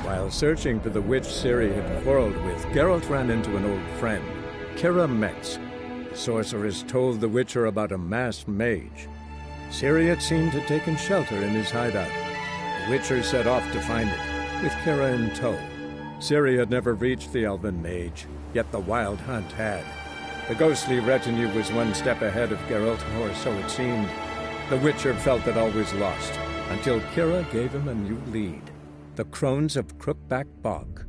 While searching for the witch Ciri had quarreled with, Geralt ran into an old friend, Keira Metz. The sorceress told the Witcher about a masked mage. Ciri had seemed to have taken shelter in his hideout. The Witcher set off to find it, with Keira in tow. Ciri had never reached the elven mage, yet the Wild Hunt had. The ghostly retinue was one step ahead of Geralt, or so it seemed. The Witcher felt that all was lost, until Keira gave him a new lead. The Crones of Crookback Bog.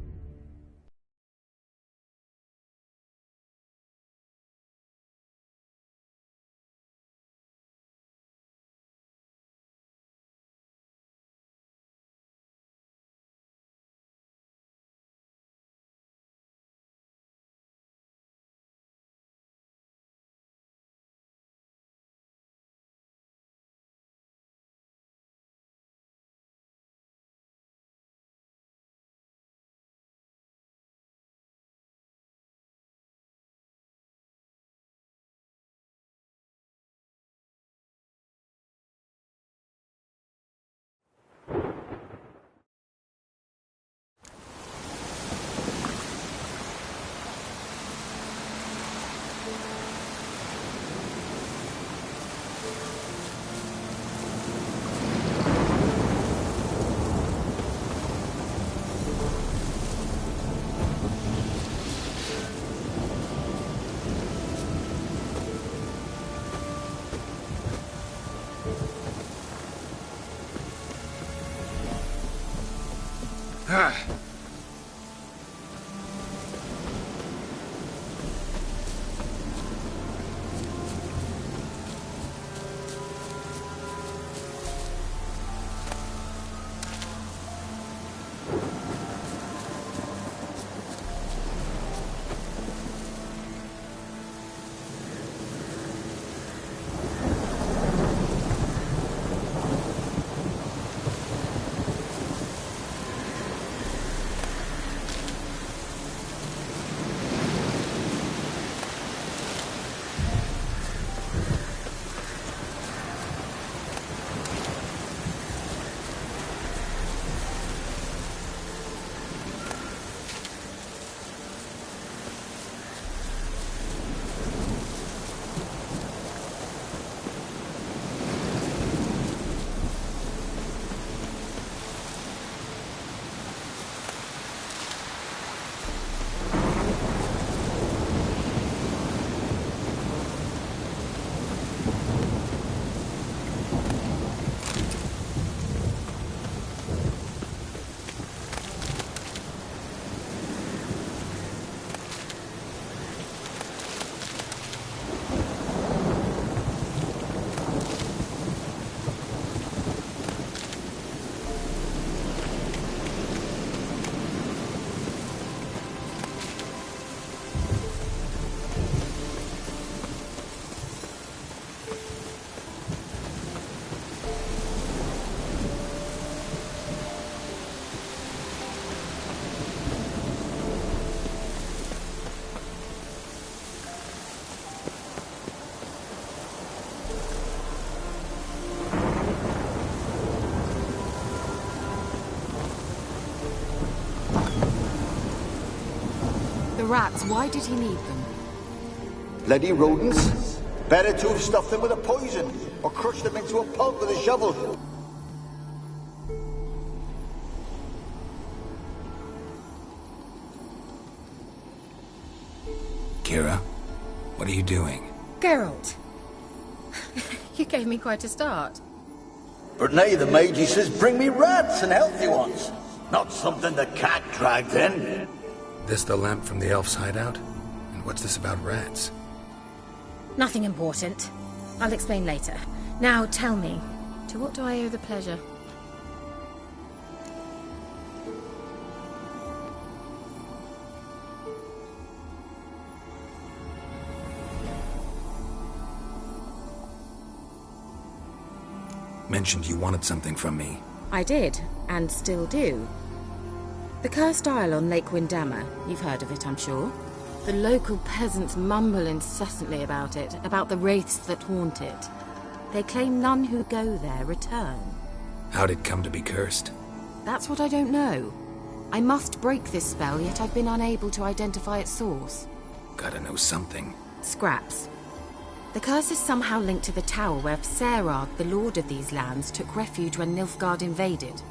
Rats, why did he need them? Bloody rodents. Better to have stuffed them with a poison, or crushed them into a pulp with a shovel. Keira, what are you doing? Geralt! You gave me quite a start. But now the mage, he says, bring me rats and healthy ones. Not something the cat dragged in. This the lamp from the elf's hideout? And what's this about rats? Nothing important. I'll explain later. Now tell me, to what do I owe the pleasure? Mentioned you wanted something from me. I did, and still do. The Cursed Isle on Lake Windammer, you've heard of it, I'm sure. The local peasants mumble incessantly about it, about the wraiths that haunt it. They claim none who go there return. How'd it come to be cursed? That's what I don't know. I must break this spell, yet I've been unable to identify its source. Gotta know something. Scraps. The curse is somehow linked to the tower where Serad, the lord of these lands, took refuge when Nilfgaard invaded.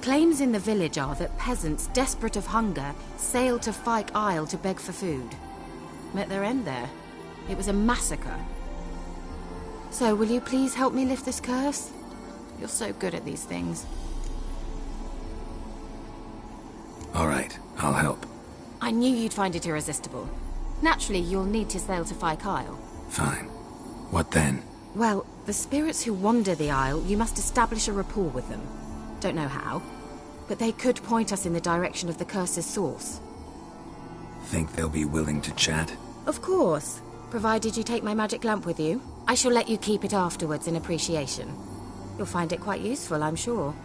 Claims in the village are that peasants, desperate of hunger, sailed to Fyke Isle to beg for food. Met their end there. It was a massacre. So, will you please help me lift this curse? You're so good at these things. All right, I'll help. I knew you'd find it irresistible. Naturally, you'll need to sail to Fyke Isle. Fine. What then? Well, the spirits who wander the Isle, you must establish a rapport with them. Don't know how, but they could point us in the direction of the curse's source. Think they'll be willing to chat? Of course, provided you take my magic lamp with you. I shall let you keep it afterwards in appreciation. You'll find it quite useful, I'm sure.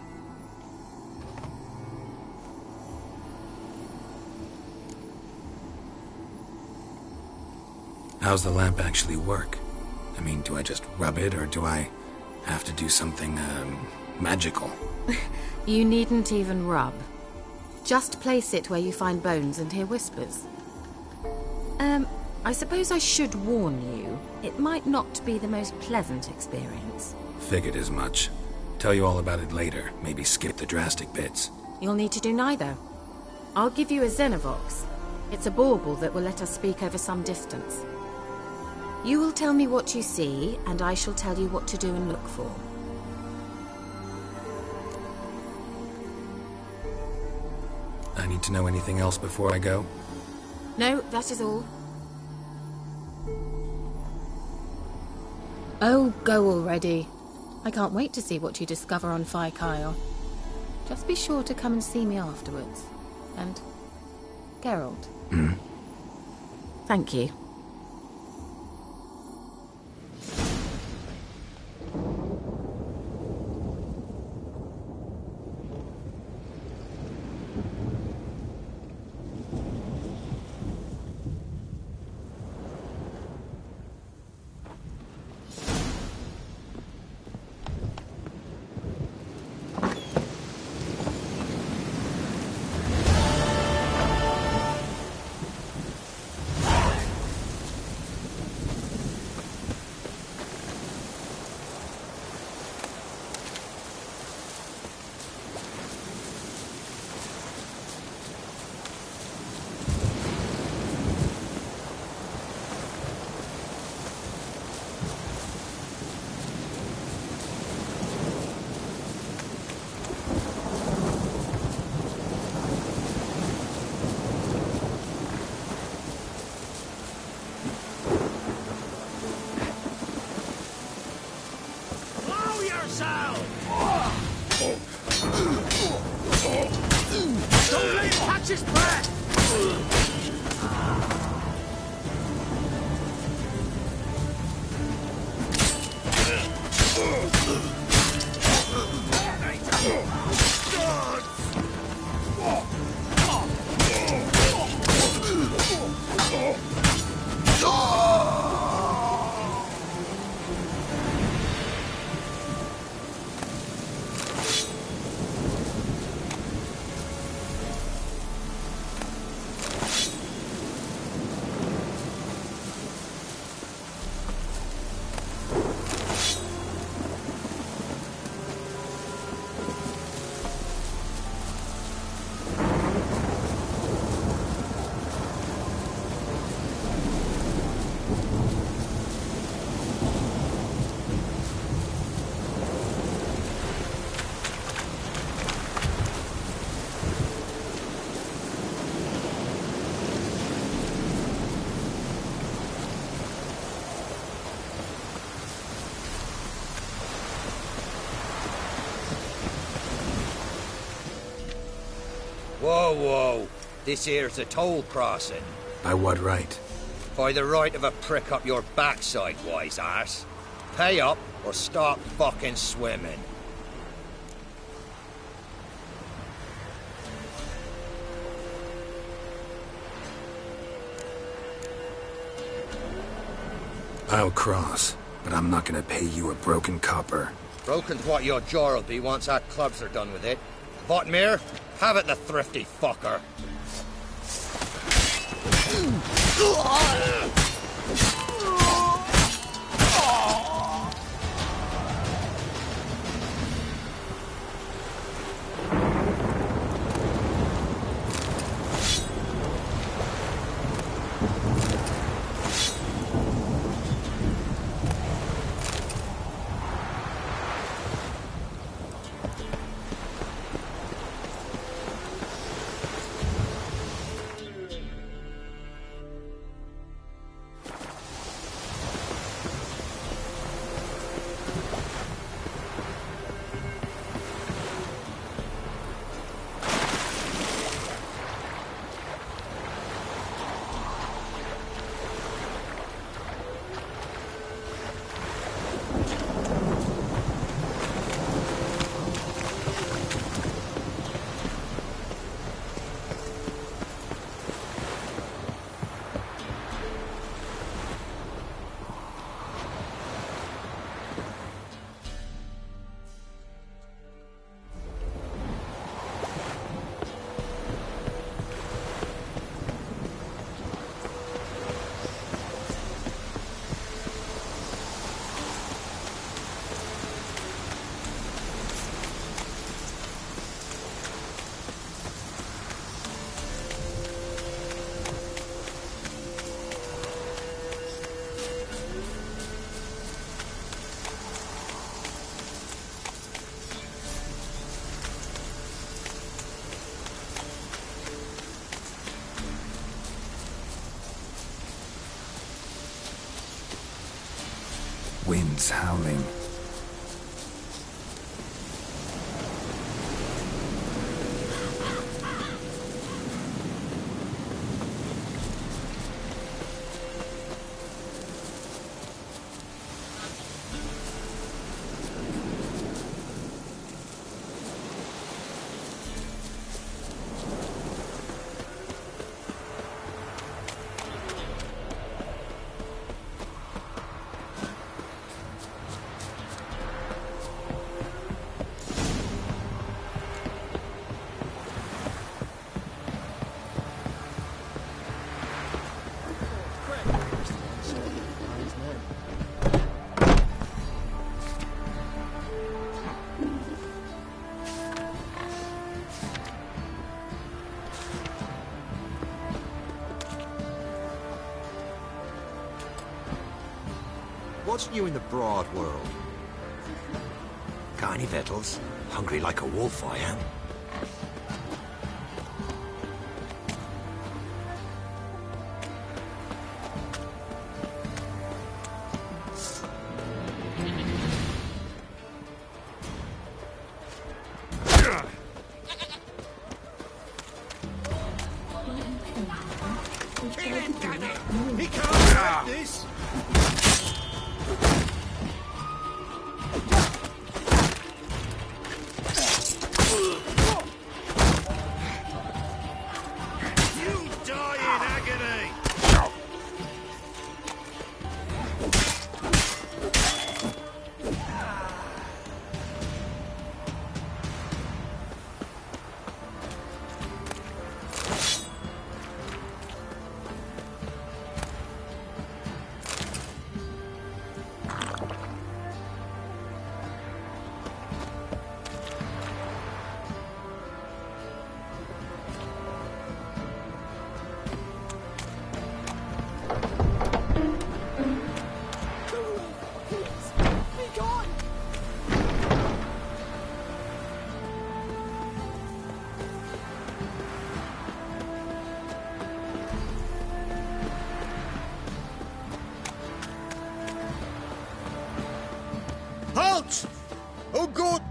How's the lamp actually work? I mean, do I just rub it, or do I have to do something, magical? You needn't even rub. Just place it where you find bones and hear whispers. I suppose I should warn you, it might not be the most pleasant experience. Figured as much. Tell you all about it later, maybe skip the drastic bits. You'll need to do neither. I'll give you a Xenovox. It's a bauble that will let us speak over some distance. You will tell me what you see, and I shall tell you what to do and look for. I need to know anything else before I go? No, that is all. Oh, go already. I can't wait to see what you discover on Fyke Isle. Just be sure to come and see me afterwards. And... Geralt. Thank you. Don't let him catch his breath! Whoa, whoa. This here's a toll crossing. By what right? By the right of a prick up your backside, wise ass. Pay up or stop fucking swimming. I'll cross, but I'm not gonna pay you a broken copper. Broken's what your jaw'll be once our clubs are done with it. Botmere, have it the thrifty fucker. Winds howling. What's new in the broad world? Got any victuals? Hungry like a wolf, I am. Kill him, damn it! He can't have this! Halt! Oh, God!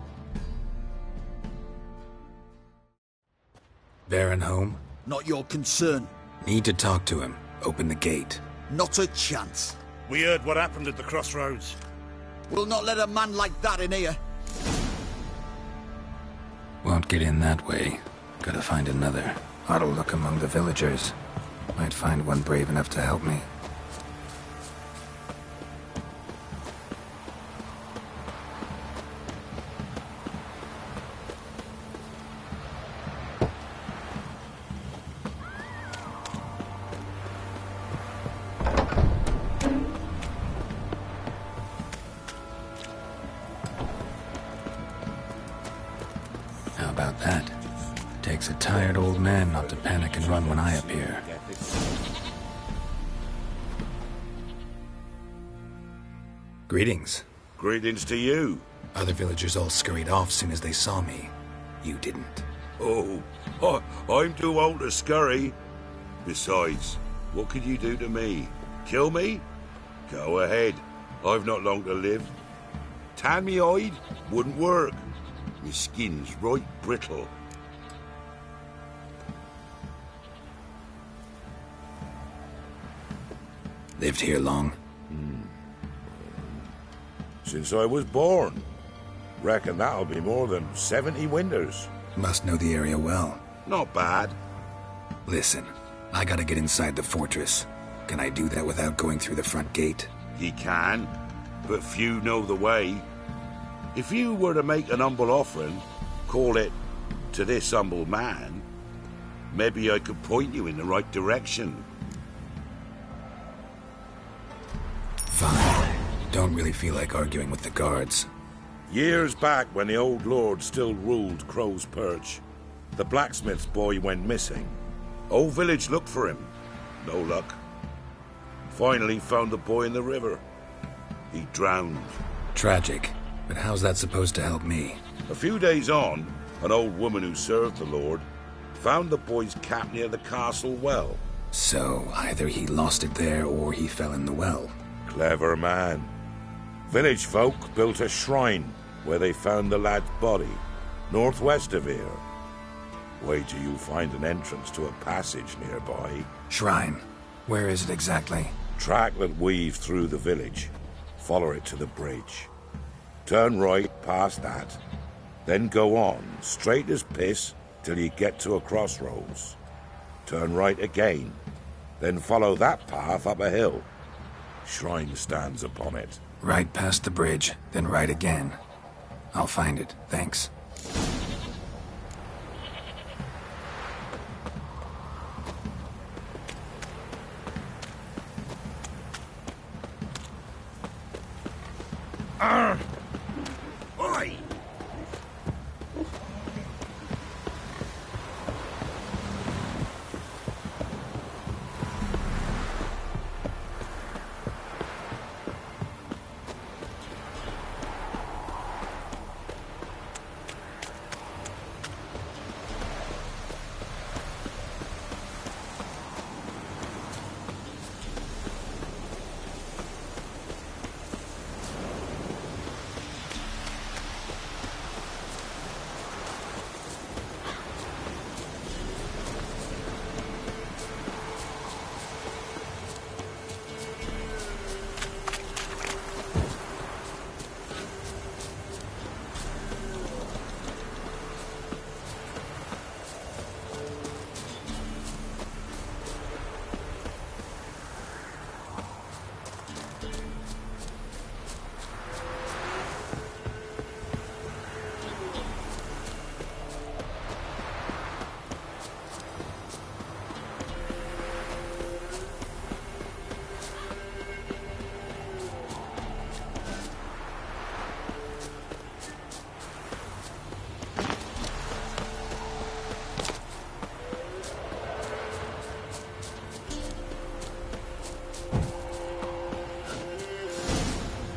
Baron home? Not your concern. Need to talk to him. Open the gate. Not a chance. We heard what happened at the crossroads. We'll not let a man like that in here. Won't get in that way. Gotta find another. Ought to look among the villagers. Might find one brave enough to help me. about that. Takes a tired old man not to panic and run when I appear. Greetings. Greetings to you. Other villagers all scurried off soon as they saw me. You didn't. Oh, I'm too old to scurry. Besides, what could you do to me? Kill me? Go ahead. I've not long to live. Tan me hide? Wouldn't work. My skin's right brittle. Lived here long? Since I was born. Reckon that'll be more than 70 winters. Must know the area well. Not bad. Listen, I gotta get inside the fortress. Can I do that without going through the front gate? Ye can, but few know the way. If you were to make an humble offering, call it, to this humble man, maybe I could point you in the right direction. Fine. Don't really feel like arguing with the guards. Years back, when the old lord still ruled Crow's Perch, the blacksmith's boy went missing. Whole village looked for him. No luck. Finally found the boy in the river. He drowned. Tragic. But how's that supposed to help me? A few days on, an old woman who served the lord found the boy's cap near the castle well. So, either he lost it there or he fell in the well. Clever man. Village folk built a shrine where they found the lad's body, northwest of here. Wait till you find an entrance to a passage nearby. Shrine? Where is it exactly? Track that weaves through the village. Follow it to the bridge. Turn right past that. Then go on, straight as piss, till you get to a crossroads. Turn right again. Then follow that path up a hill. Shrine stands upon it. Right past the bridge, then right again. I'll find it, thanks. Oi!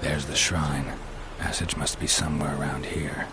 There's the shrine. Passage must be somewhere around here.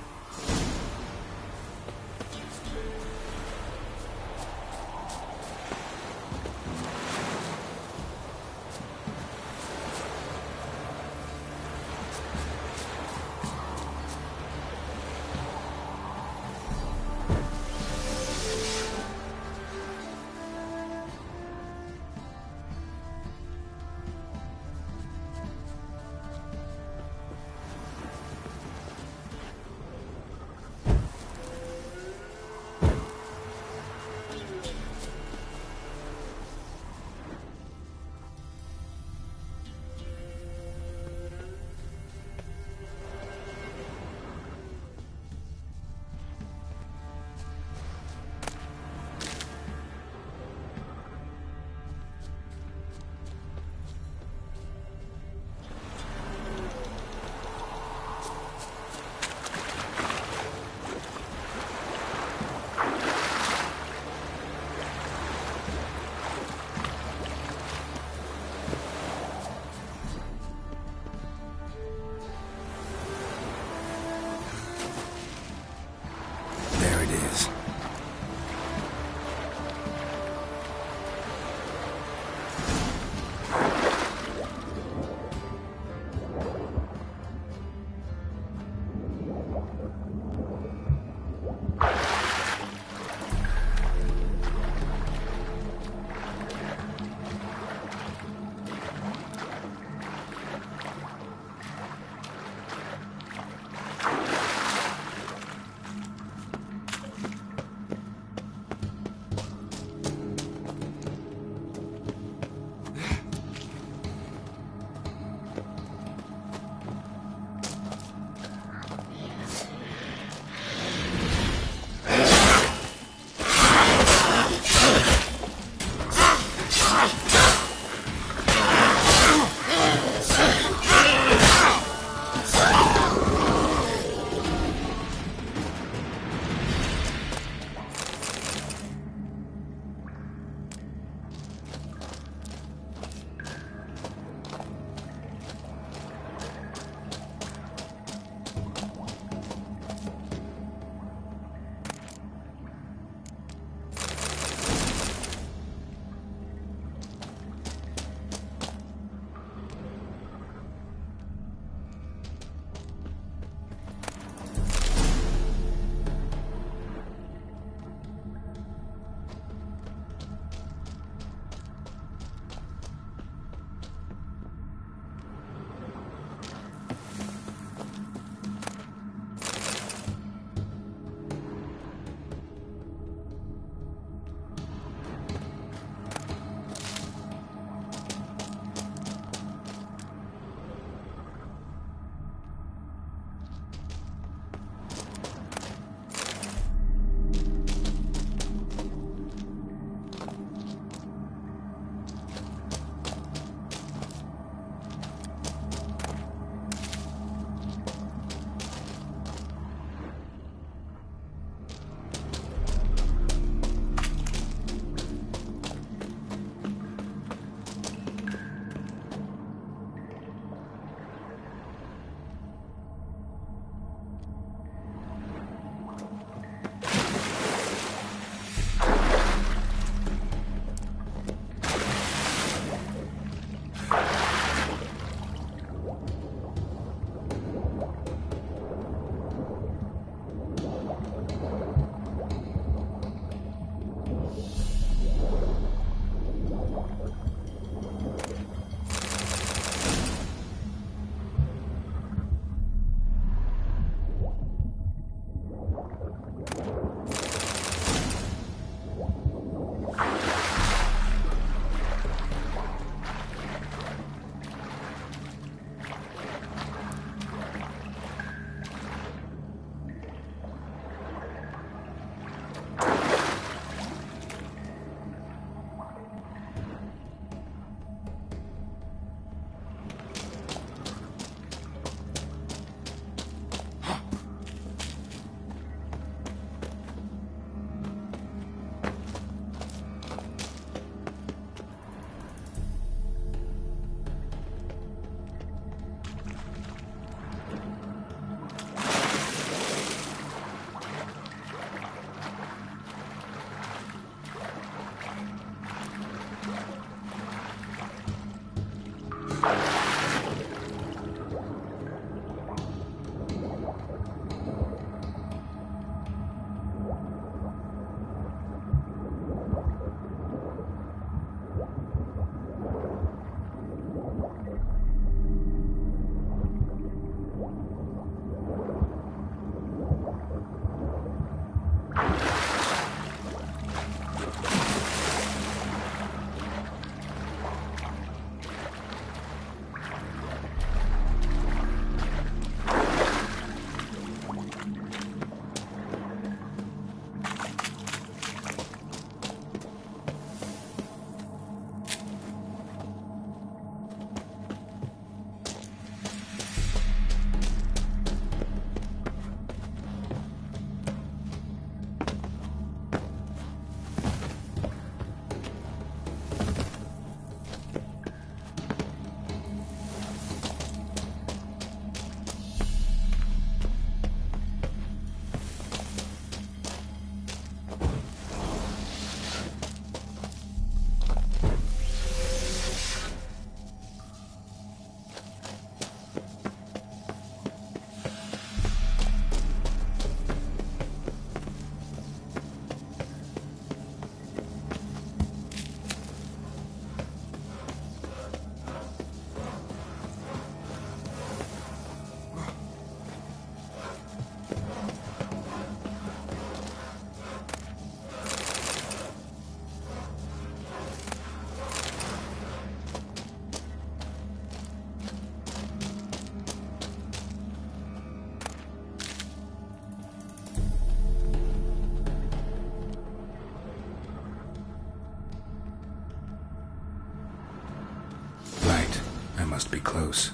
Must be close.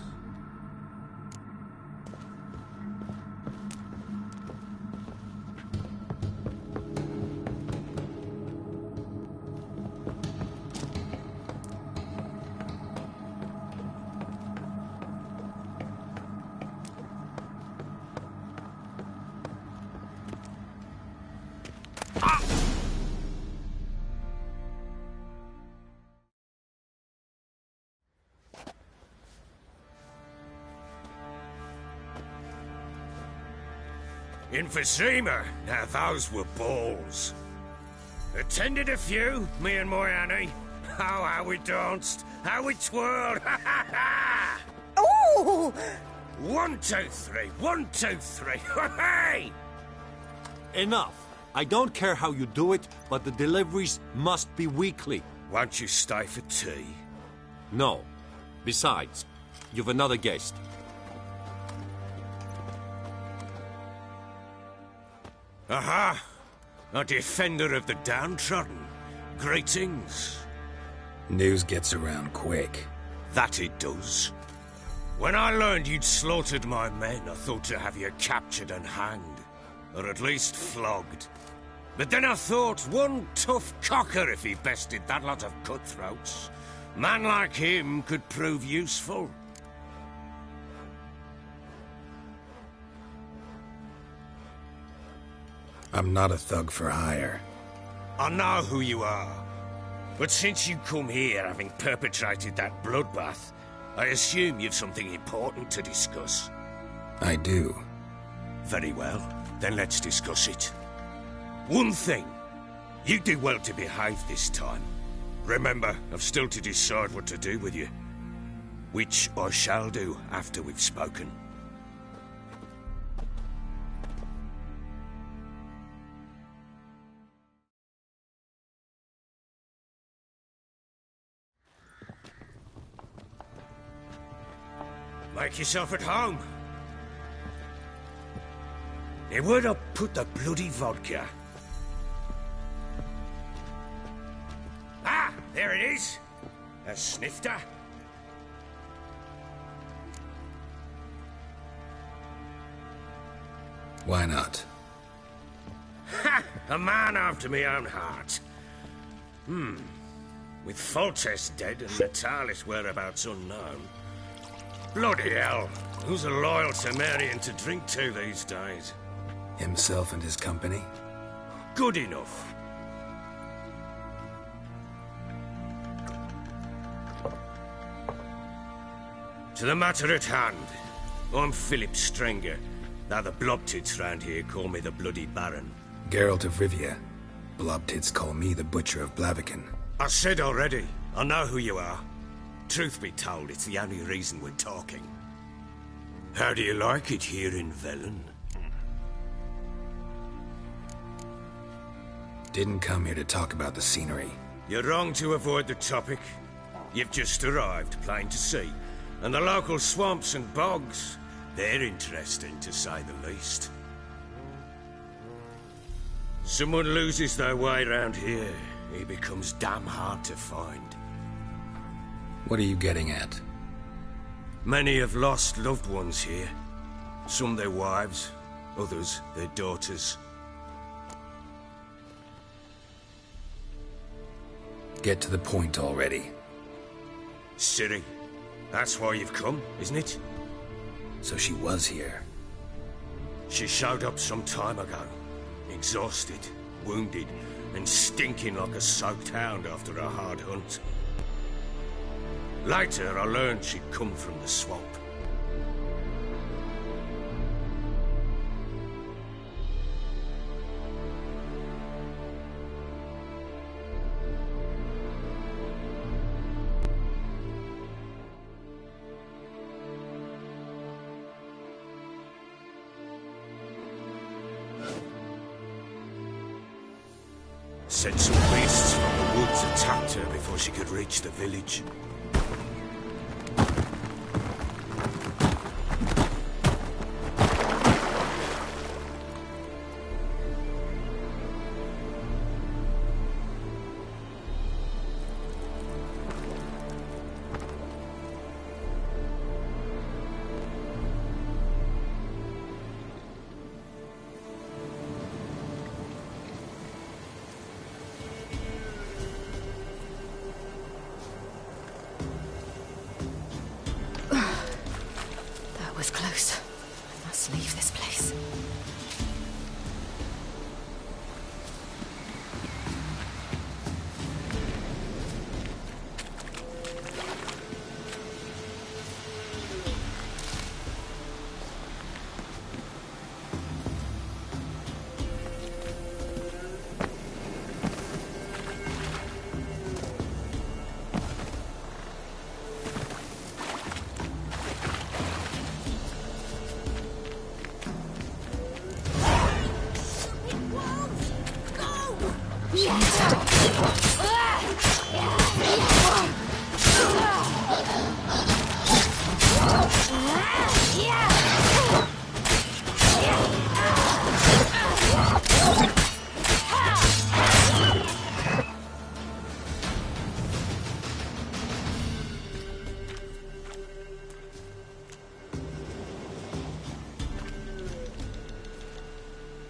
In Vizima, now those were balls. Attended a few, me and my Annie. Oh, how we danced, how we twirled, ha ha ha! Ooh! 1, 2, 3, 1, 2, 3, hey! Enough. I don't care how you do it, but the deliveries must be weekly. Won't you stay for tea? No. Besides, you've another guest. Aha! A defender of the downtrodden. Greetings. News gets around quick. That it does. When I learned you'd slaughtered my men, I thought to have you captured and hanged. Or at least flogged. But then I thought, one tough cocker if he bested that lot of cutthroats. Man like him could prove useful. I'm not a thug for hire. I know who you are. But since you come here having perpetrated that bloodbath, I assume you've something important to discuss. I do. Very well. Then let's discuss it. One thing. You do well to behave this time. Remember, I've still to decide what to do with you. Which I shall do after we've spoken. Make yourself at home. Now, where'd I put the bloody vodka? Ah, there it is. A snifter. Why not? Ha! A man after my own heart. With Foltest dead and Natalis' whereabouts unknown. Bloody hell. Who's a loyal Cimmerian to drink to these days? Himself and his company? Good enough. To the matter at hand. I'm Philip Strenger. Now the Blobtits round here call me the Bloody Baron. Geralt of Rivia. Blobtits call me the Butcher of Blaviken. I said already. I know who you are. Truth be told, it's the only reason we're talking. How do you like it here in Velen? Didn't come here to talk about the scenery. You're wrong to avoid the topic. You've just arrived, plain to see. And the local swamps and bogs, they're interesting to say the least. Someone loses their way around here, he becomes damn hard to find. What are you getting at? Many have lost loved ones here. Some their wives, others their daughters. Get to the point already. Ciri, that's why you've come, isn't it? So she was here. She showed up some time ago. Exhausted, wounded, and stinking like a soaked hound after a hard hunt. Later, I learned she'd come from the swamp. Said some beasts from the woods attacked her before she could reach the village. That was close. I must leave this place.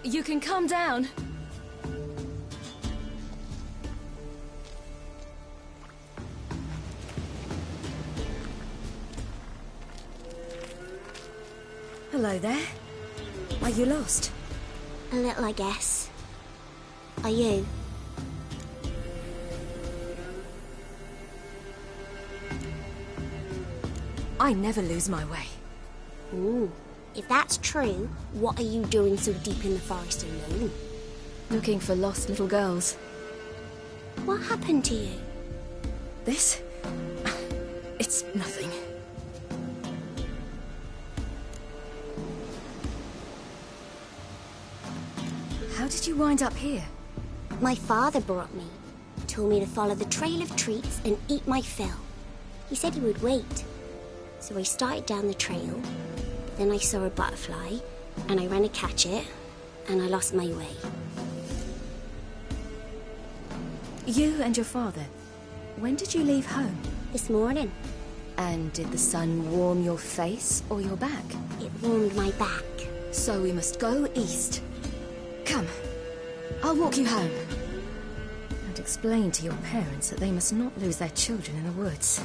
You can calm down. Hello there. Are you lost? A little, I guess. Are you? I never lose my way. Ooh. If that's true, what are you doing so deep in the forest alone? Looking for lost little girls. What happened to you? This? It's nothing. How did you wind up here? My father brought me. Told me to follow the trail of treats and eat my fill. He said he would wait. So I started down the trail. Then I saw a butterfly, and I ran to catch it, and I lost my way. You and your father, when did you leave home? This morning. And did the sun warm your face or your back? It warmed my back. So we must go east. Come, I'll walk you home. And explain to your parents that they must not lose their children in the woods.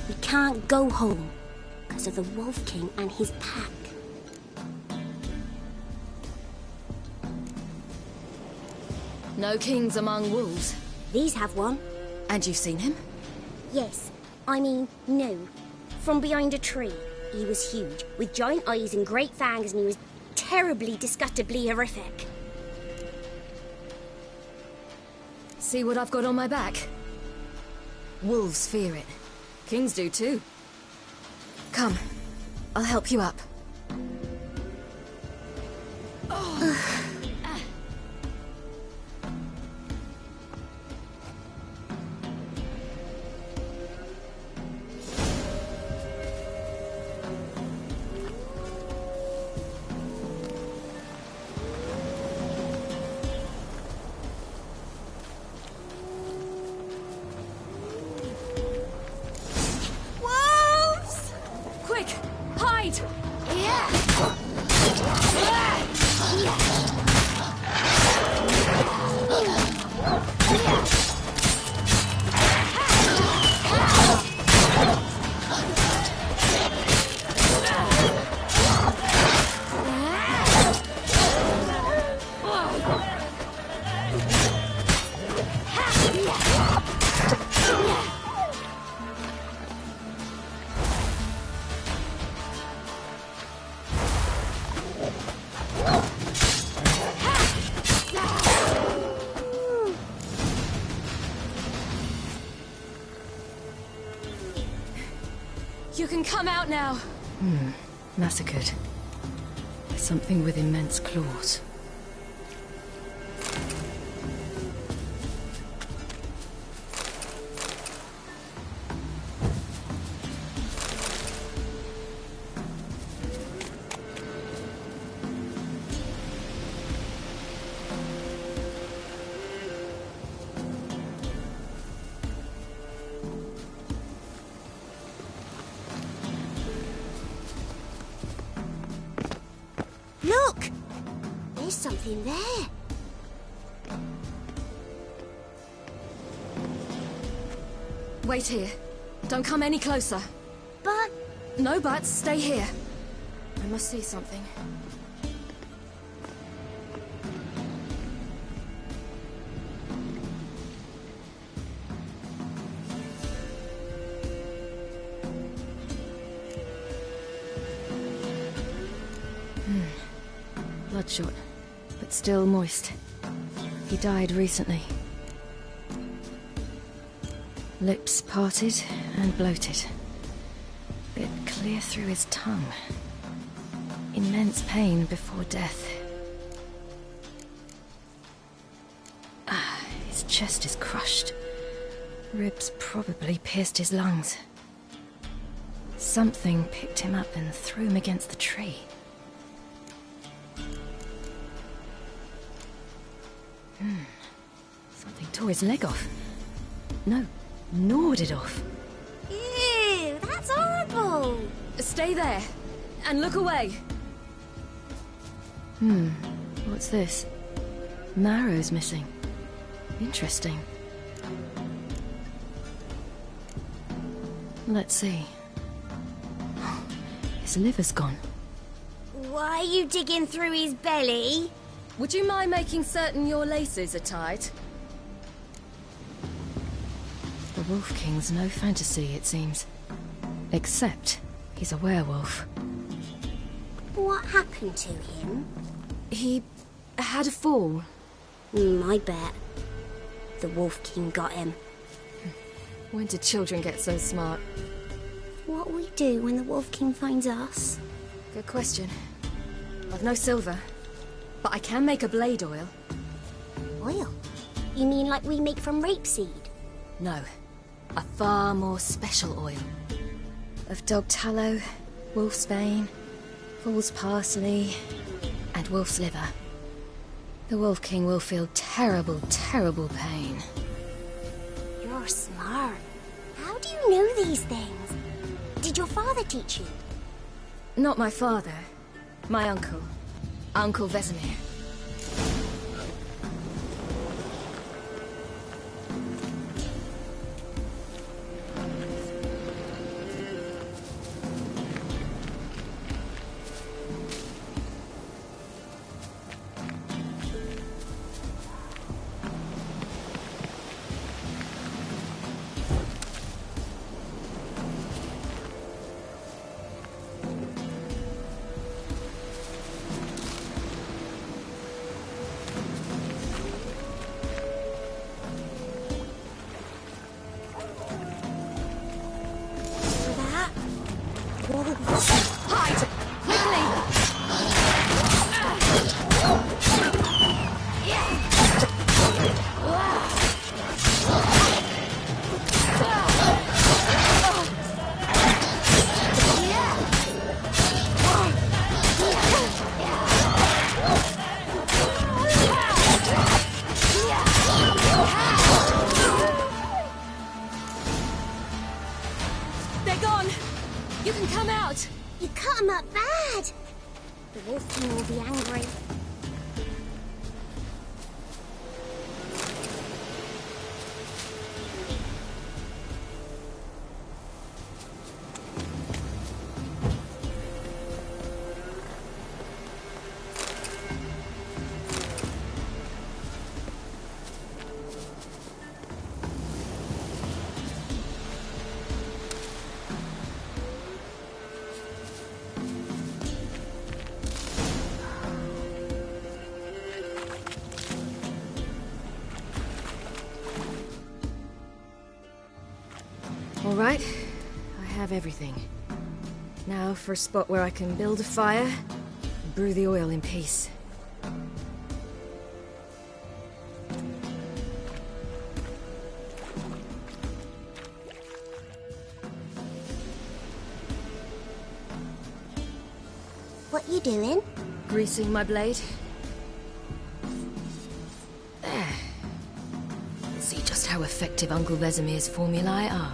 We can't go home. Because of the Wolf King and his pack. No kings among wolves. These have one. And you've seen him? Yes. I mean, no. From behind a tree. He was huge, with giant eyes and great fangs, and he was terribly, disgustingly horrific. See what I've got on my back? Wolves fear it. Kings do too. Come, I'll help you up. You can come out now. Massacred. By something with immense claws. Look! There's something there. Wait here. Don't come any closer. But... No buts. Stay here. I must see something. Bloodshot, but still moist. He died recently. Lips parted and bloated. Bit clear through his tongue. Immense pain before death. His chest is crushed. Ribs probably pierced his lungs. Something picked him up and threw him against the tree. Something tore his leg off. No, gnawed it off. Ew, that's horrible. Stay there. And look away. What's this? Marrow's missing. Interesting. Let's see. His liver's gone. Why are you digging through his belly? Would you mind making certain your laces are tied? The Wolf King's no fantasy, it seems. Except he's a werewolf. What happened to him? He had a fall. I bet. The Wolf King got him. When did children get so smart? What'll we do when the Wolf King finds us? Good question. I've no silver, but I can make a blade oil. Oil? You mean like we make from rapeseed? No, a far more special oil. Of dog tallow, wolf's bane, fool's parsley, and wolf's liver. The Wolf King will feel terrible, terrible pain. You're smart. How do you know these things? Did your father teach you? Not my father. My uncle. Uncle Vesemir. Hide! They're gone! You can come out! You cut him up bad! The Wolf King will be angry. All right, I have everything. Now for a spot where I can build a fire and brew the oil in peace. What you doing? Greasing my blade. There. See just how effective Uncle Vesemir's formulae are.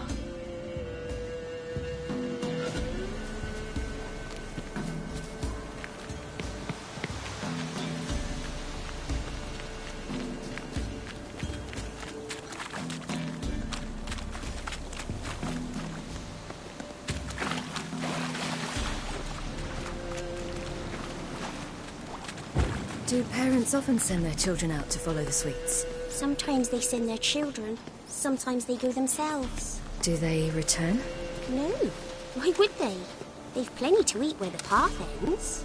Do parents often send their children out to follow the sweets? Sometimes they send their children, sometimes they go themselves. Do they return? No. Why would they? They've plenty to eat where the path ends.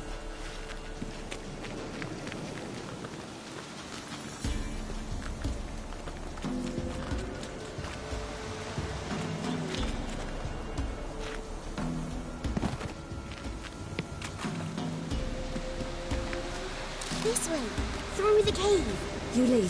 This way, through the cave. You lead.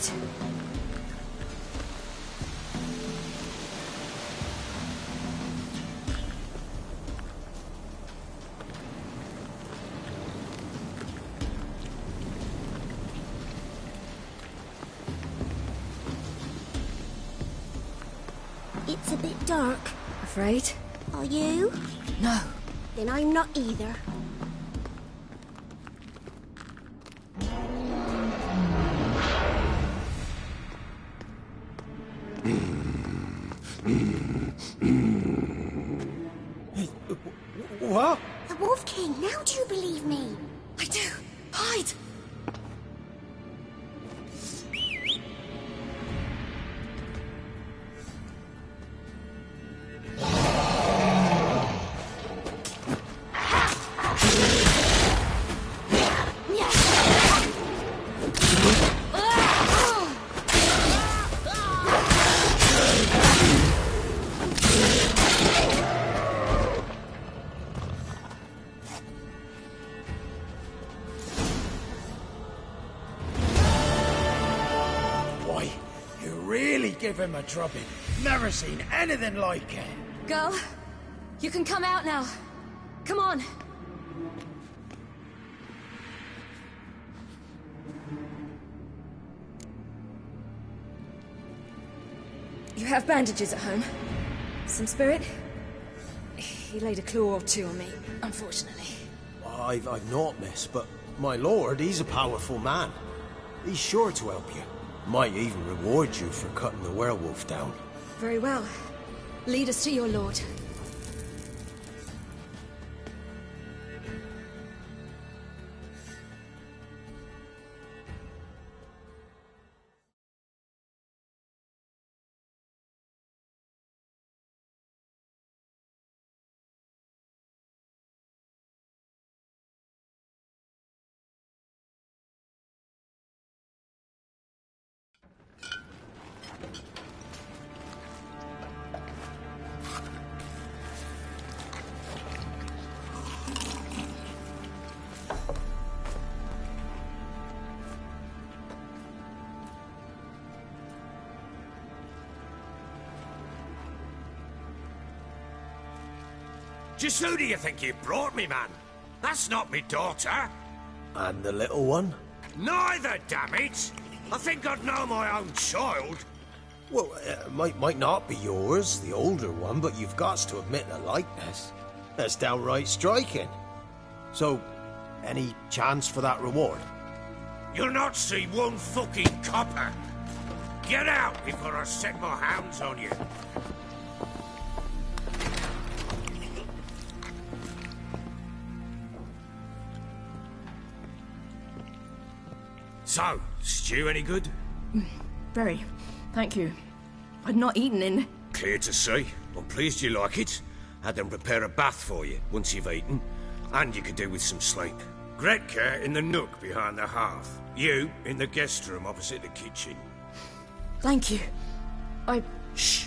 It's a bit dark. Afraid? Are you? No. Then I'm not either. What? The Wolf King, now do you believe me? I do. Hide! Give him a drubbing. Never seen anything like it. Girl, you can come out now. Come on. You have bandages at home? Some spirit? He laid a claw or two on me, unfortunately. I've naught, miss, but my lord, he's a powerful man. He's sure to help you. Might even reward you for cutting the werewolf down. Very well. Lead us to your lord. Just who do you think you brought me, man? That's not me daughter. And the little one? Neither, damn it! I think I'd know my own child. Well, might not be yours, the older one, but you've got to admit a likeness. That's downright striking. So, any chance for that reward? You'll not see one fucking copper. Get out before I set my hounds on you. So, stew any good? Very. Thank you. I'd not eaten in... Clear to see. I'm pleased you like it. Had them prepare a bath for you once you've eaten. And you could do with some sleep. Gretka in the nook behind the hearth. You in the guest room opposite the kitchen. Thank you. Shh.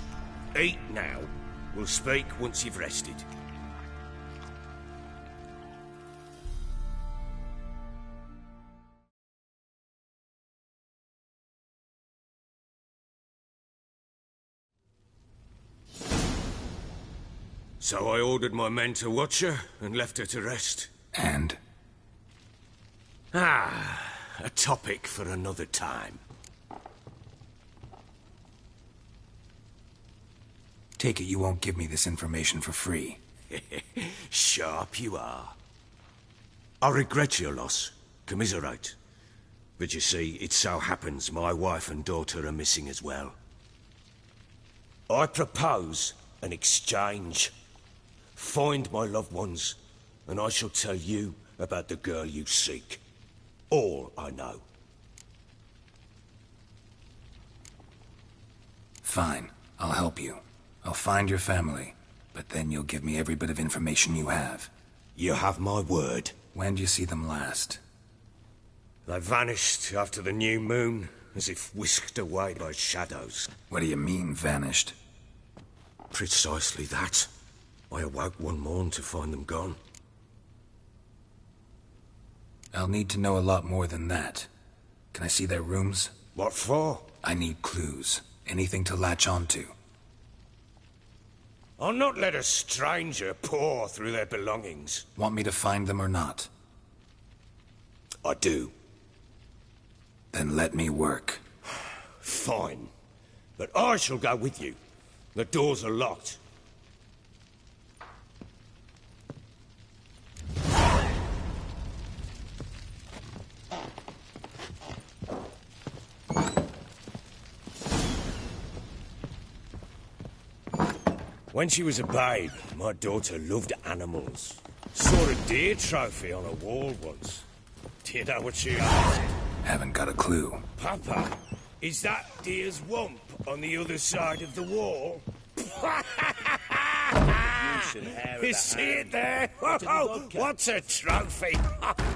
Eat now. We'll speak once you've rested. So I ordered my men to watch her and left her to rest. And? A topic for another time. Take it you won't give me this information for free. Sharp you are. I regret your loss. Commiserate. But you see, it so happens my wife and daughter are missing as well. I propose an exchange. Find my loved ones, and I shall tell you about the girl you seek. All I know. Fine. I'll help you. I'll find your family, but then you'll give me every bit of information you have. You have my word. When do you see them last? They vanished after the new moon, as if whisked away by shadows. What do you mean, vanished? Precisely that. I awoke one morn to find them gone. I'll need to know a lot more than that. Can I see their rooms? What for? I need clues. Anything to latch onto. I'll not let a stranger pore through their belongings. Want me to find them or not? I do. Then let me work. Fine. But I shall go with you. The doors are locked. When she was a babe, my daughter loved animals. Saw a deer trophy on a wall once. Do you know what she asked? Haven't got a clue. Papa, is that deer's wump on the other side of the wall? You see it there? Oh, what's a trophy?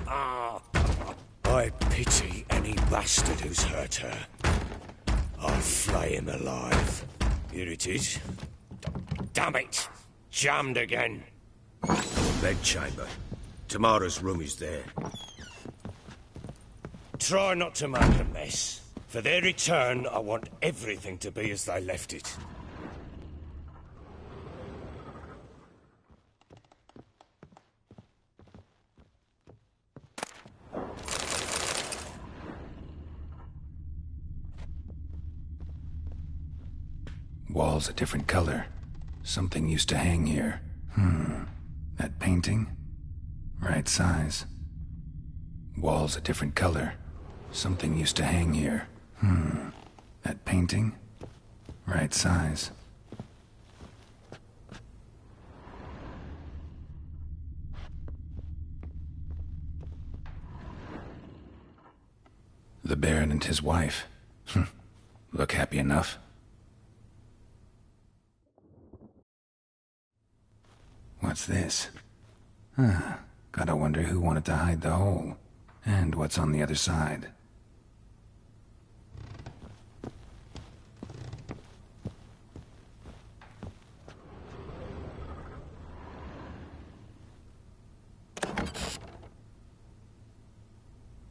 I pity any bastard who's hurt her. I'll flay him alive. Here it is. Damn it! Jammed again. Bedchamber. Tamara's room is there. Try not to make a mess. For their return, I want everything to be as they left it. Walls a different color. Something used to hang here. That painting? Right size. Walls a different color. Something used to hang here. That painting? Right size. The Baron and his wife. Look happy enough. What's this? Gotta wonder who wanted to hide the hole. And what's on the other side.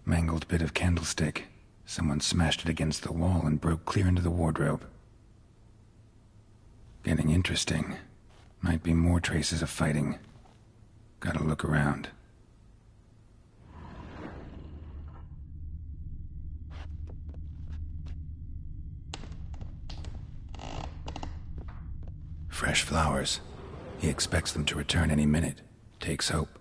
Mangled bit of candlestick. Someone smashed it against the wall and broke clear into the wardrobe. Getting interesting. Might be more traces of fighting. Gotta look around. Fresh flowers. He expects them to return any minute. Takes hope.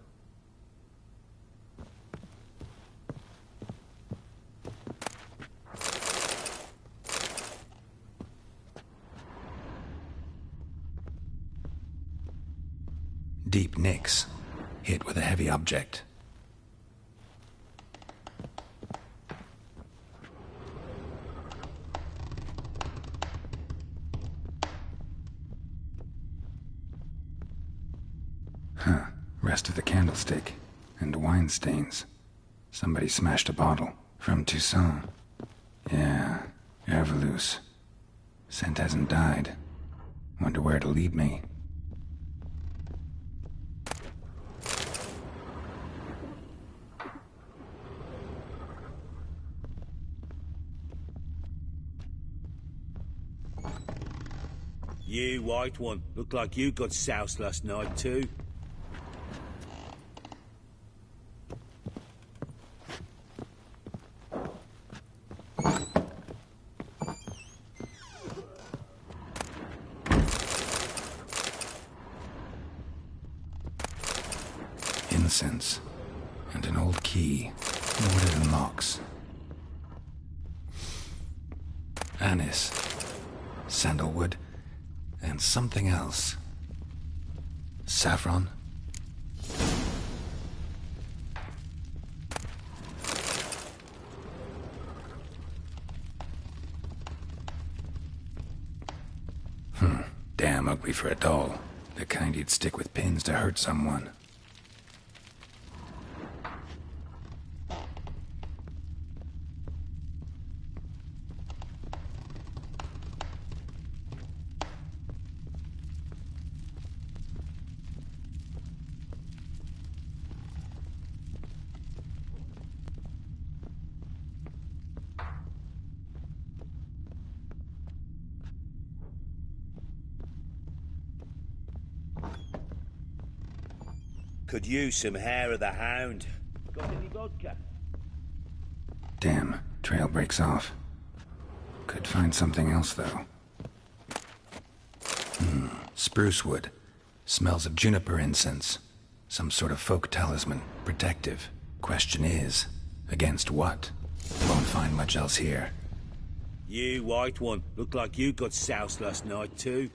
Deep nicks, hit with a heavy object. Rest of the candlestick, and wine stains. Somebody smashed a bottle. From Toussaint. Yeah, Herveloos. Scent hasn't died. Wonder where it'll lead me. You, white one, look like you got soused last night too. Incense and an old key, warded in locks. Anise, sandalwood, and something else. Saffron? Damn ugly for a doll. The kind you'd stick with pins to hurt someone. Could use some hair of the hound. Got any vodka? Damn, trail breaks off. Could find something else, though. Spruce wood. Smells of juniper incense. Some sort of folk talisman. Protective. Question is, against what? Won't find much else here. You, white one, look like you got soused last night too.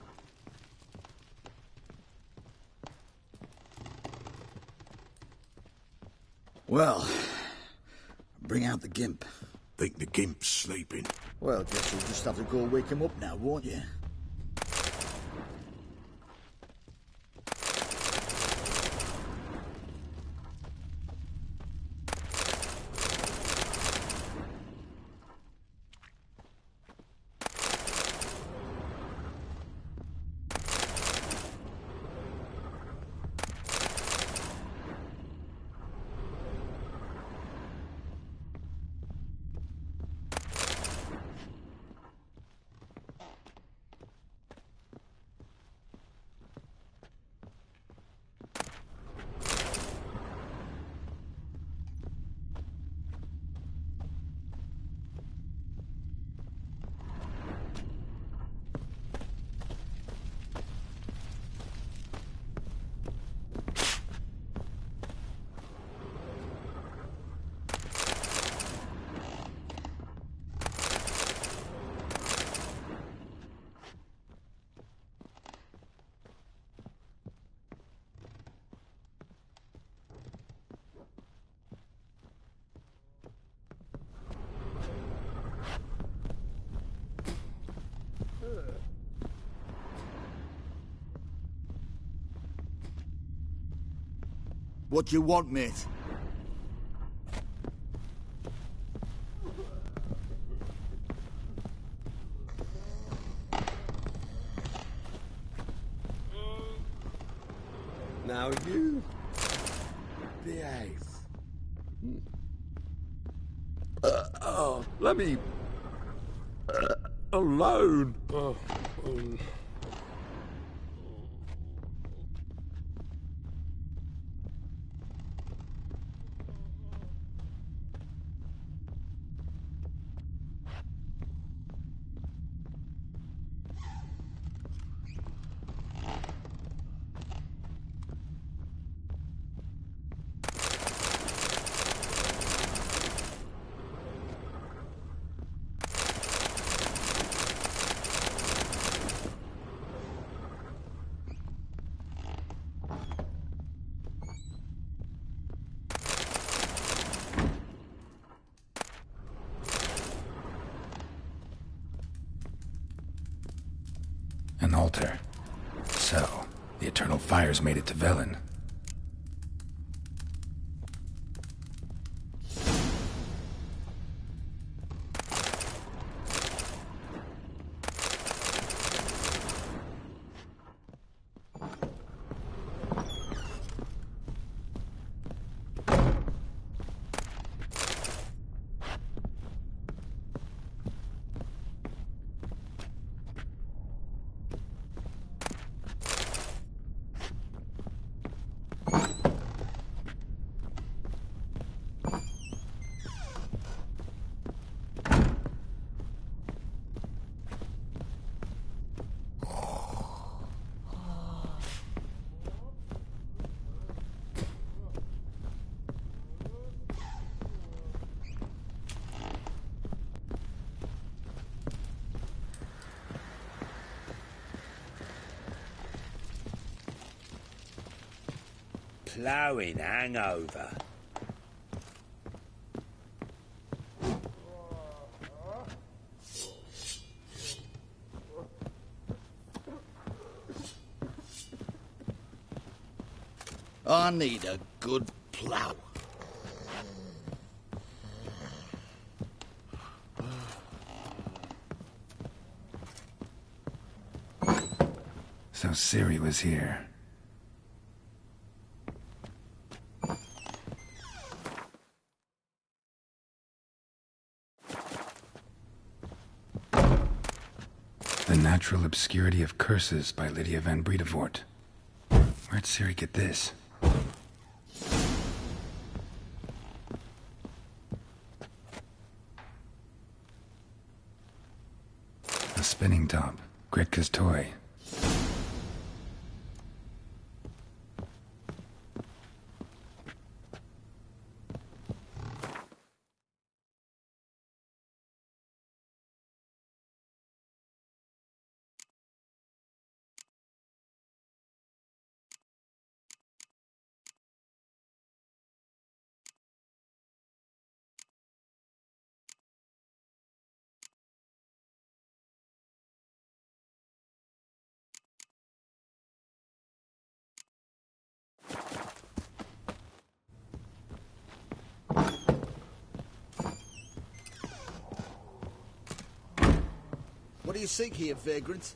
Well, bring out the gimp. Think the gimp's sleeping? Well, guess you'll just have to go wake him up now, won't you? What do you want, mate? Now you behave. Let me alone. An altar. So, the Eternal Fires made it to Velen. ploughing hangover. I need a good plough. So Ciri was here. The Natural Obscurity of Curses by Lydia van Bredevoort. Where'd Ciri get this? A spinning top. Gretka's toy. What do you seek here, vagrant?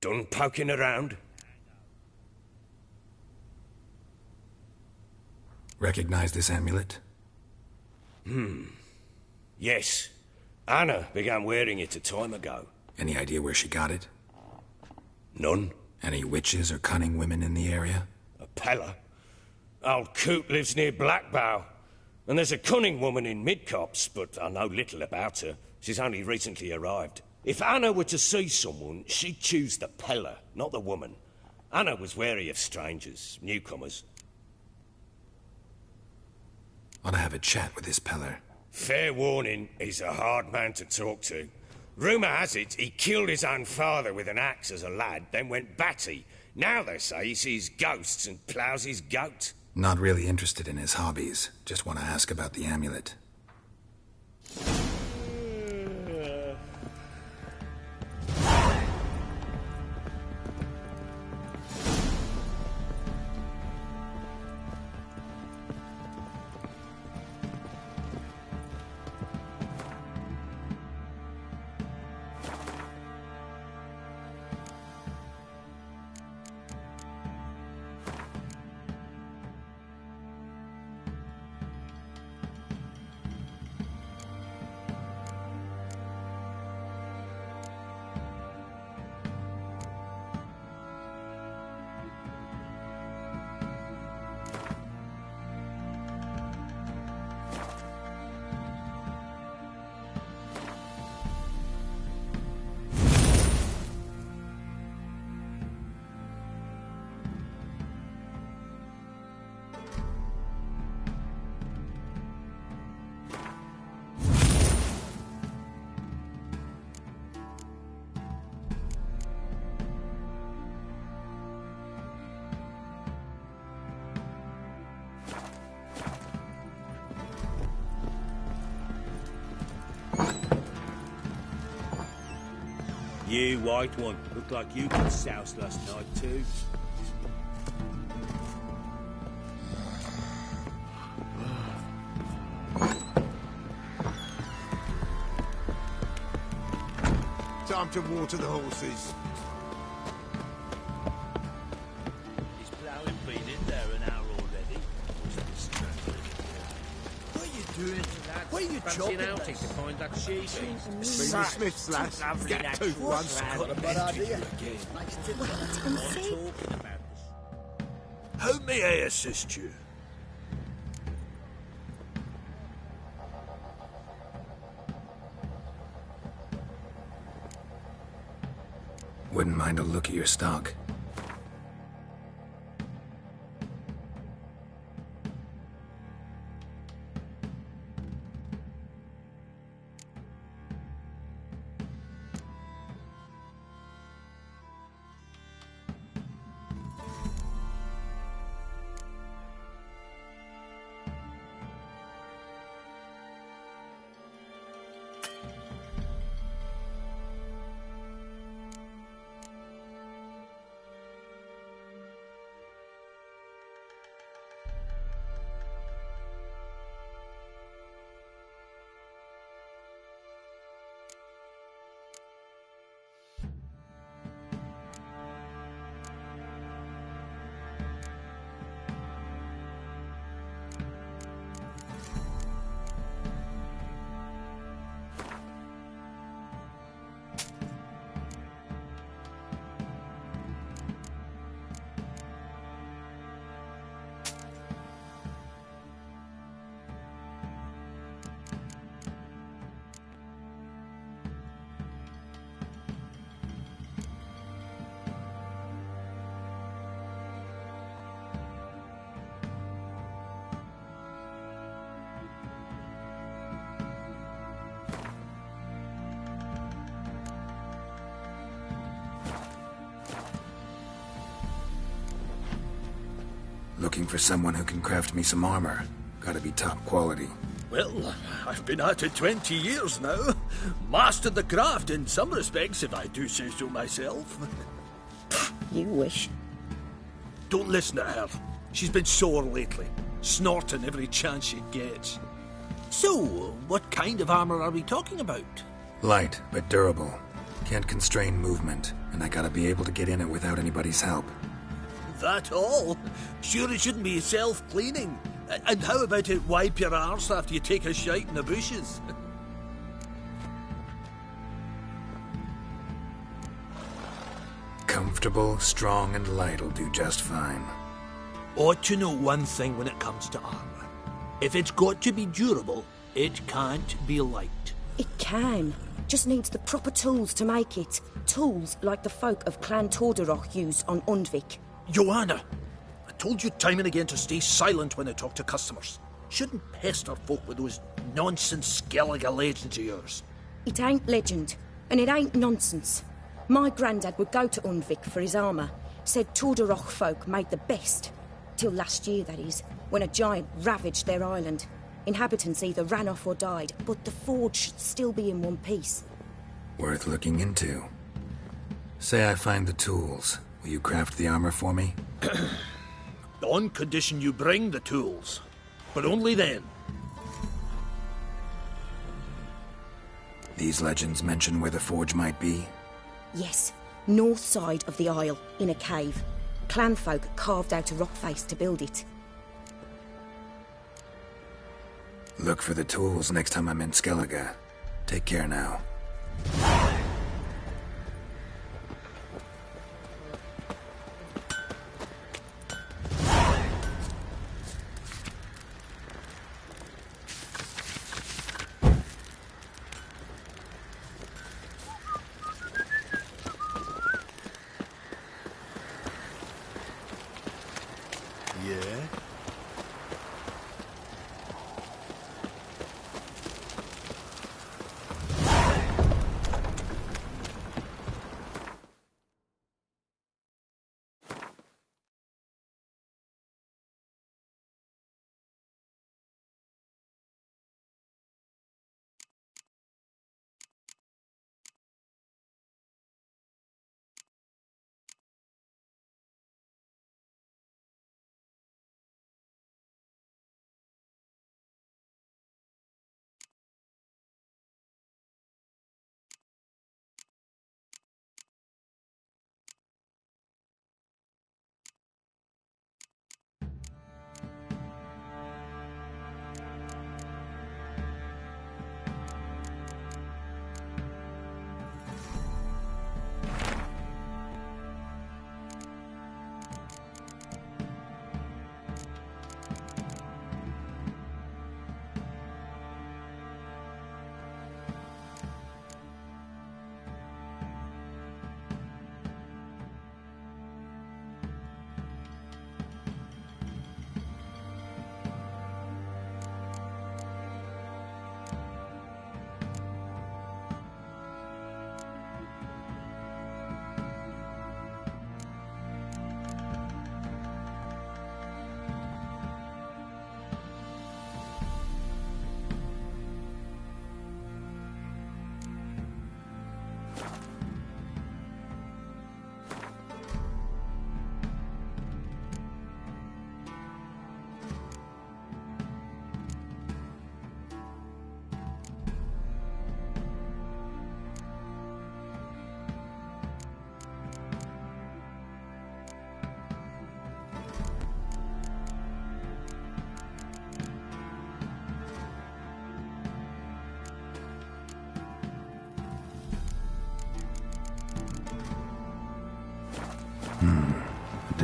Done poking around? Recognize this amulet? Yes. Anna began wearing it a time ago. Any idea where she got it? None. Any witches or cunning women in the area? A Pella. Old Coot lives near Blackbow. And there's a cunning woman in Midcopse, but I know little about her. She's only recently arrived. If Anna were to see someone, she'd choose the Pella, not the woman. Anna was wary of strangers, newcomers. Ought to have a chat with this Peller. Fair warning, he's a hard man to talk to. Rumour has it he killed his own father with an axe as a lad, then went batty. Now they say he sees ghosts and ploughs his goat. Not really interested in his hobbies. Just want to ask about the amulet. You, white one, look like you got soused last night too. Time to water the horses. His ploughing been in there an hour already. What are you doing? What are you chopping outing to find that sheep? Been the Smith's lass. Get two once. Got a bad idea. How may I assist you? Wouldn't mind a look at your stock. Looking for someone who can craft me some armor. Gotta be top quality. Well, I've been at it 20 years now. Mastered the craft in some respects, if I do say so myself. You wish. Don't listen to her. She's been sore lately, snorting every chance she gets. So, what kind of armor are we talking about? Light, but durable. Can't constrain movement, and I gotta be able to get in it without anybody's help. That all? Sure it shouldn't be self-cleaning. And how about it wipe your arse after you take a shite in the bushes? Comfortable, strong, and light'll do just fine. Ought to know one thing when it comes to armor. If it's got to be durable, it can't be light. It can. Just needs the proper tools to make it. Tools like the folk of Clan Tordarroch use on Undvik. Joanna, I told you time and again to stay silent when I talk to customers. Shouldn't pester folk with those nonsense Skellige legends of yours. It ain't legend, and it ain't nonsense. My grandad would go to Undvik for his armour. Said Tordarroch folk made the best. Till last year, that is, when a giant ravaged their island. Inhabitants either ran off or died, but the forge should still be in one piece. Worth looking into. Say I find the tools. Will you craft the armor for me? On condition you bring the tools. But only then. These legends mention where the forge might be? Yes, north side of the isle, in a cave. Clanfolk carved out a rock face to build it. Look for the tools next time I'm in Skellige. Take care now.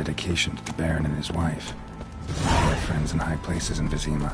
dedication to the Baron and his wife. They had friends in high places in Vizima.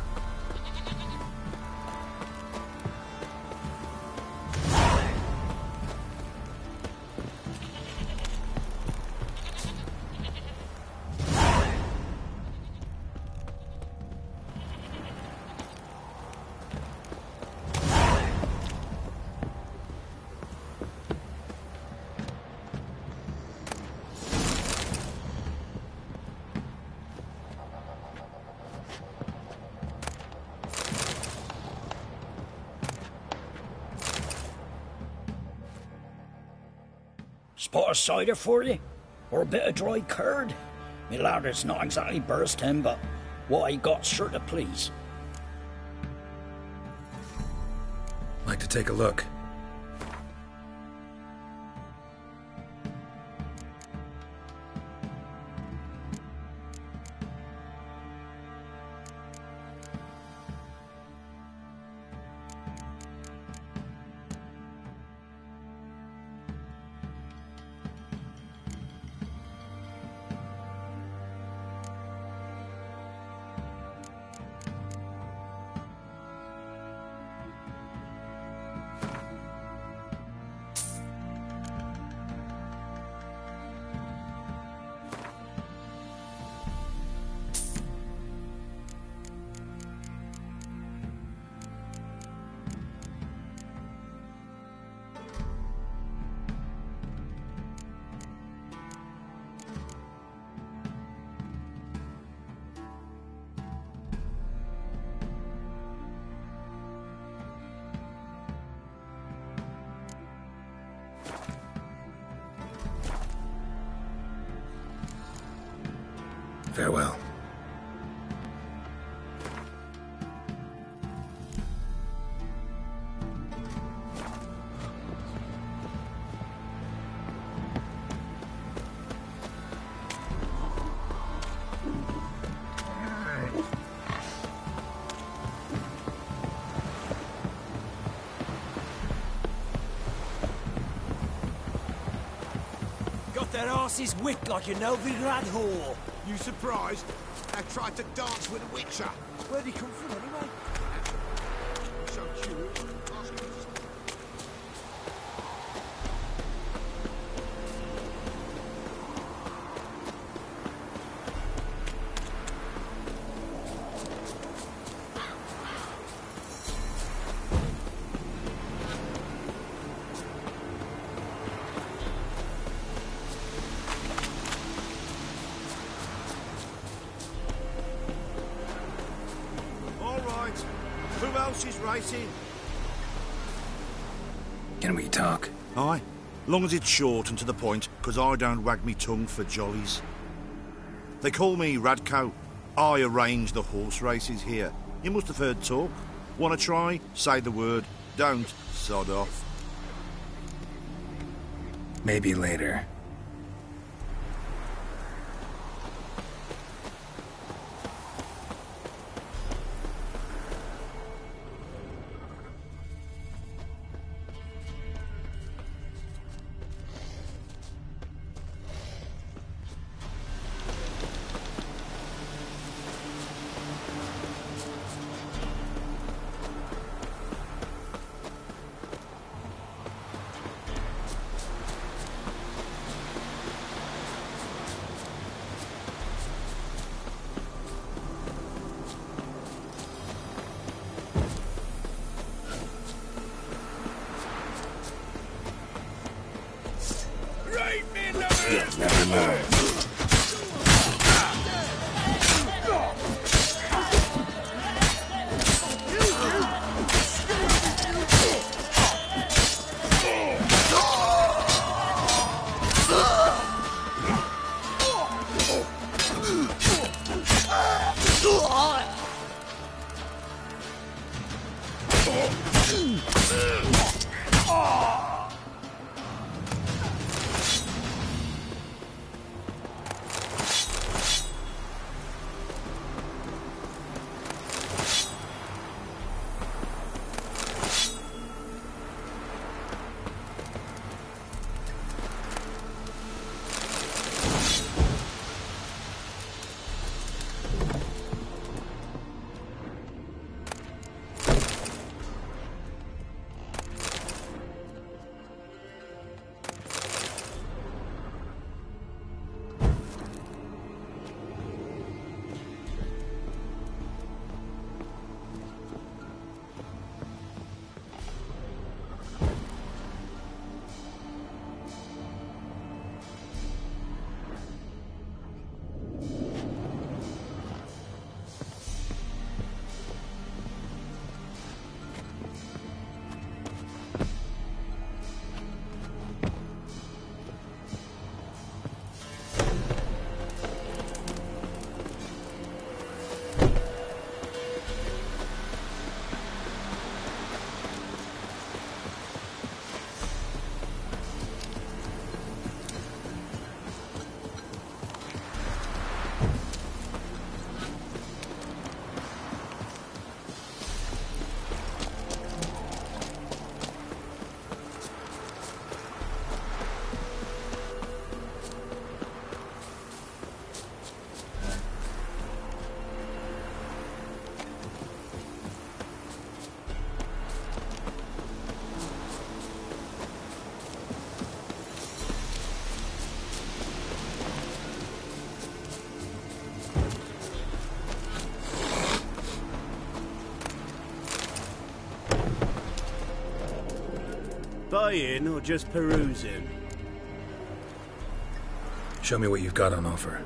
Spot of cider for you? Or a bit of dry curd? Me lad, it's not exactly bursting, but what I got's sure to please. Like to take a look. Farewell. Got their asses whipped like a Novigrad whore. You surprised? I tried to dance with a witcher. Where'd he come from anyway? So curious. Who else is racing? Can we talk? Aye. Long as it's short and to the point, 'cause I don't wag me tongue for jollies. They call me Radko. I arrange the horse races here. You must have heard talk. Want to try? Say the word. Don't. Sod off. Maybe later. Never learn. buying or just perusing? Show me what you've got on offer.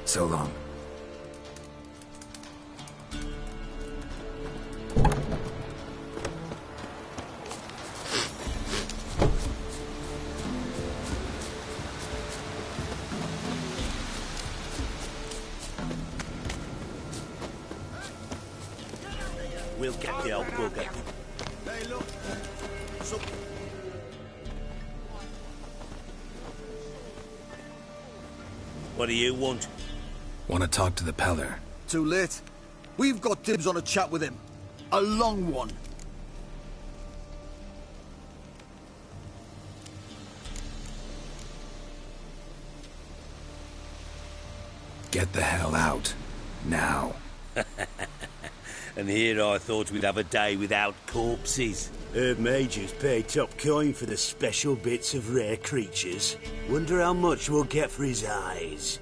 So long. We'll get the old bugger. Hey, look. What do you want? Want to talk to the Peller. Too late. We've got dibs on a chat with him. A long one. Get the hell out. Now. And here I thought we'd have a day without corpses. Herb Majors pay top coin for the special bits of rare creatures. Wonder how much we'll get for his eyes.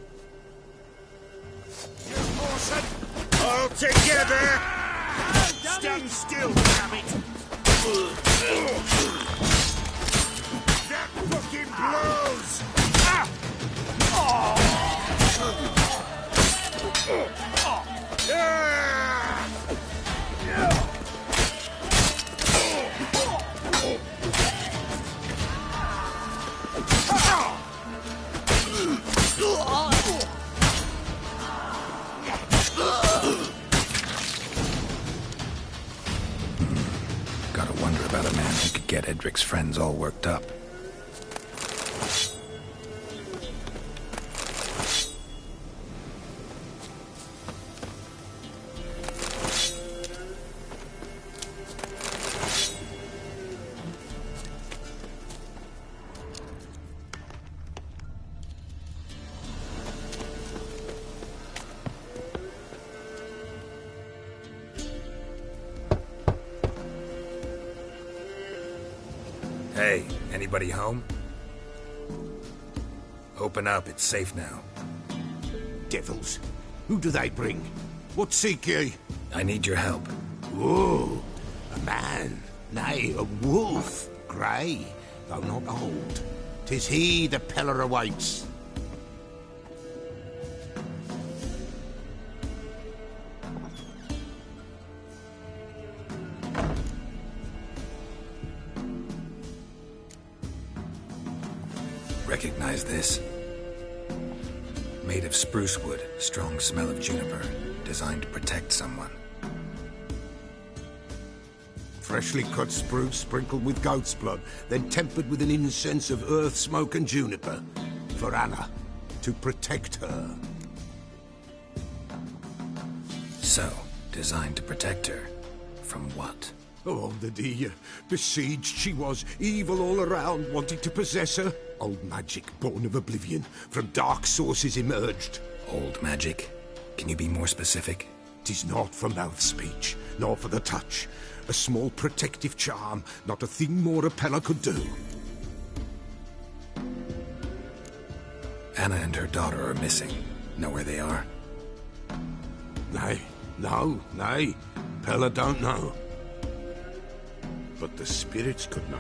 All together! Stand still, damn it! That fucking blows! Gotta wonder about a man who could get Edric's friends all worked up. Hey, anybody home? Open up, it's safe now. Devils. Who do they bring? What seek ye? I need your help. Oh, a man, nay, a wolf, grey, though not old. 'Tis he the Peller awaits. Recognize this? Made of spruce wood, strong smell of juniper, designed to protect someone. Freshly cut spruce sprinkled with goat's blood, then tempered with an incense of earth, smoke and juniper. For Anna, to protect her. So, designed to protect her. From what? Oh, the dear. Besieged she was, evil all around, wanting to possess her. Old magic, born of oblivion, from dark sources emerged. Old magic? Can you be more specific? 'Tis not for mouth speech, nor for the touch. A small protective charm, not a thing more a Pella could do. Anna and her daughter are missing. Know where they are? Nay, nay. Pella don't know. But the spirits could know.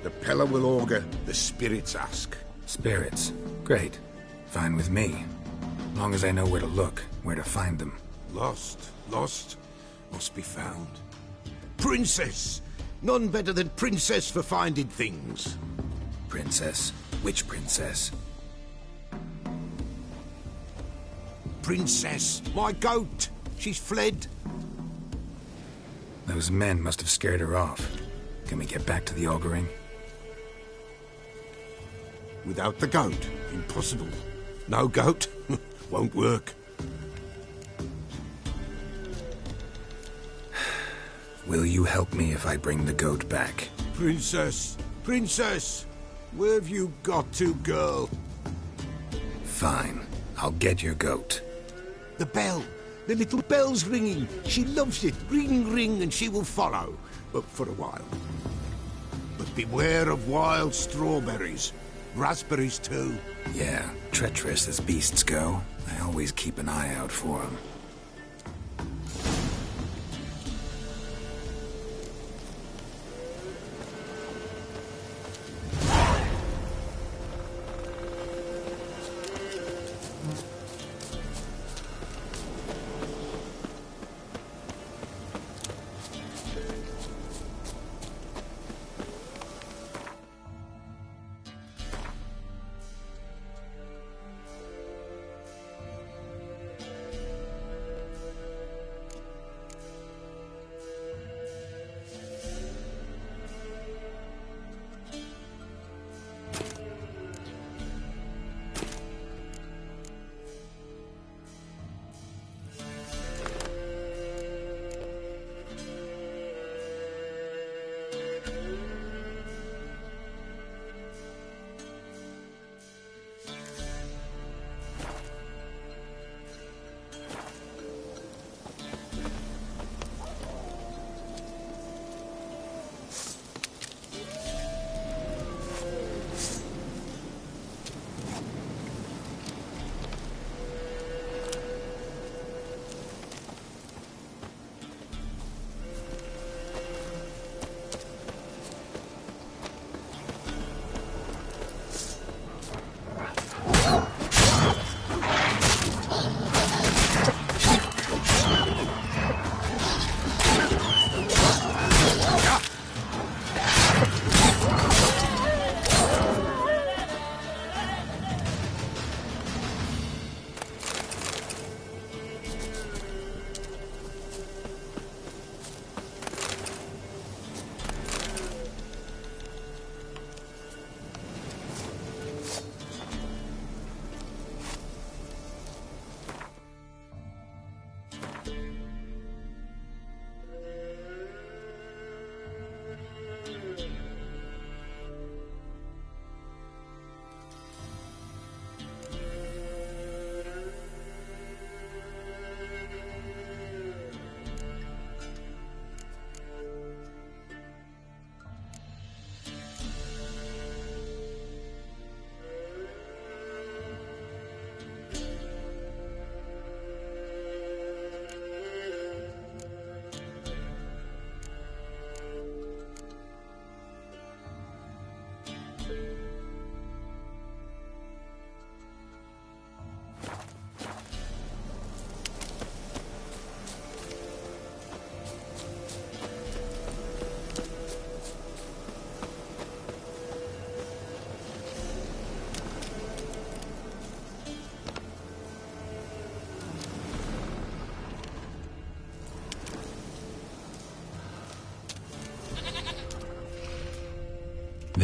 The Pella will augur, the spirits ask. Spirits? Great. Fine with me. Long as I know where to look, where to find them. Lost, must be found. Princess! None better than Princess for finding things. Princess? Which princess? Princess, my goat! She's fled. Those men must have scared her off. Can we get back to the auguring? Without the goat, impossible. No goat, won't work. Will you help me if I bring the goat back? Princess! Where have you got to, girl? Fine. I'll get your goat. The bell! The little bell's ringing. She loves it. Ring, ring, and she will follow. But for a while. But beware of wild strawberries. Raspberries, too. Yeah, treacherous as beasts go. I always keep an eye out for them.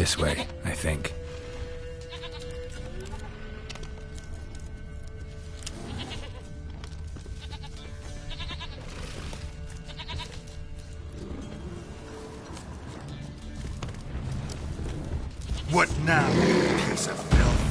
This way, I think. What now, you piece of filth?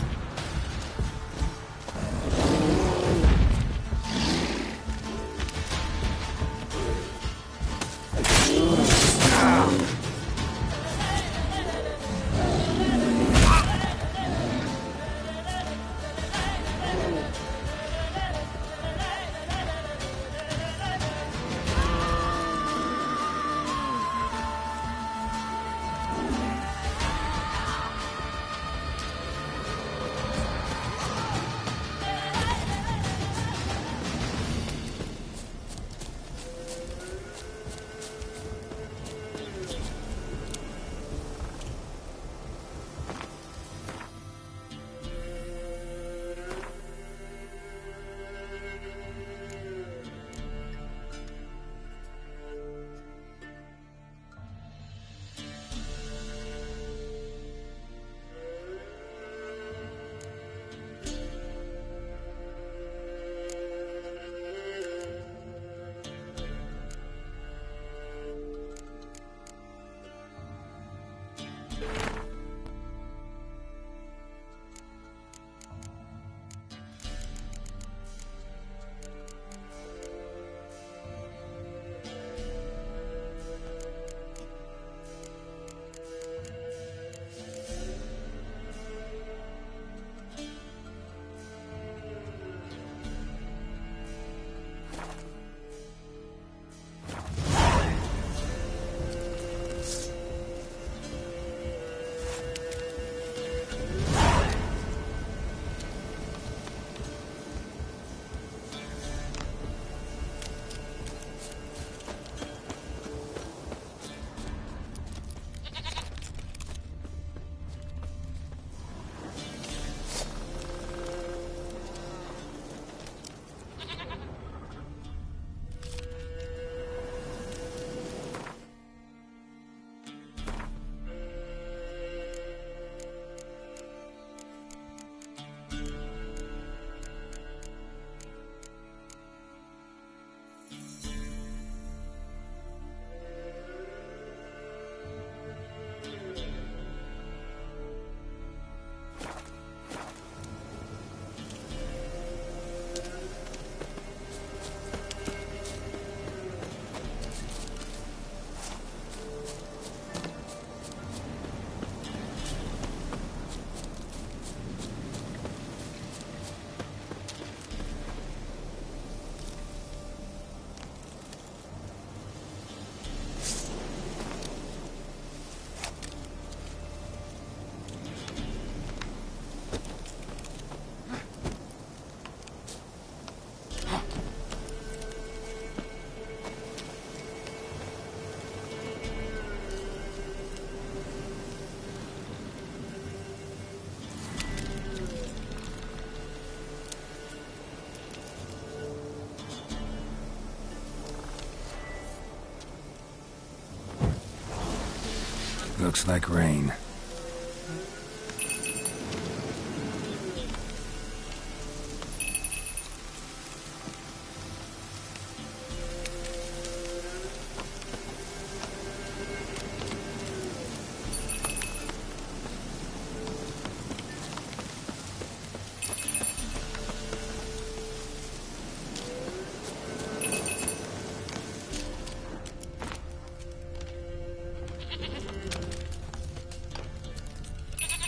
Looks like rain.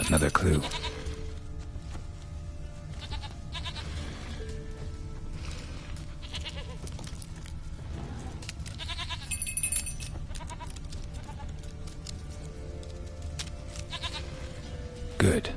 Another clue. Good.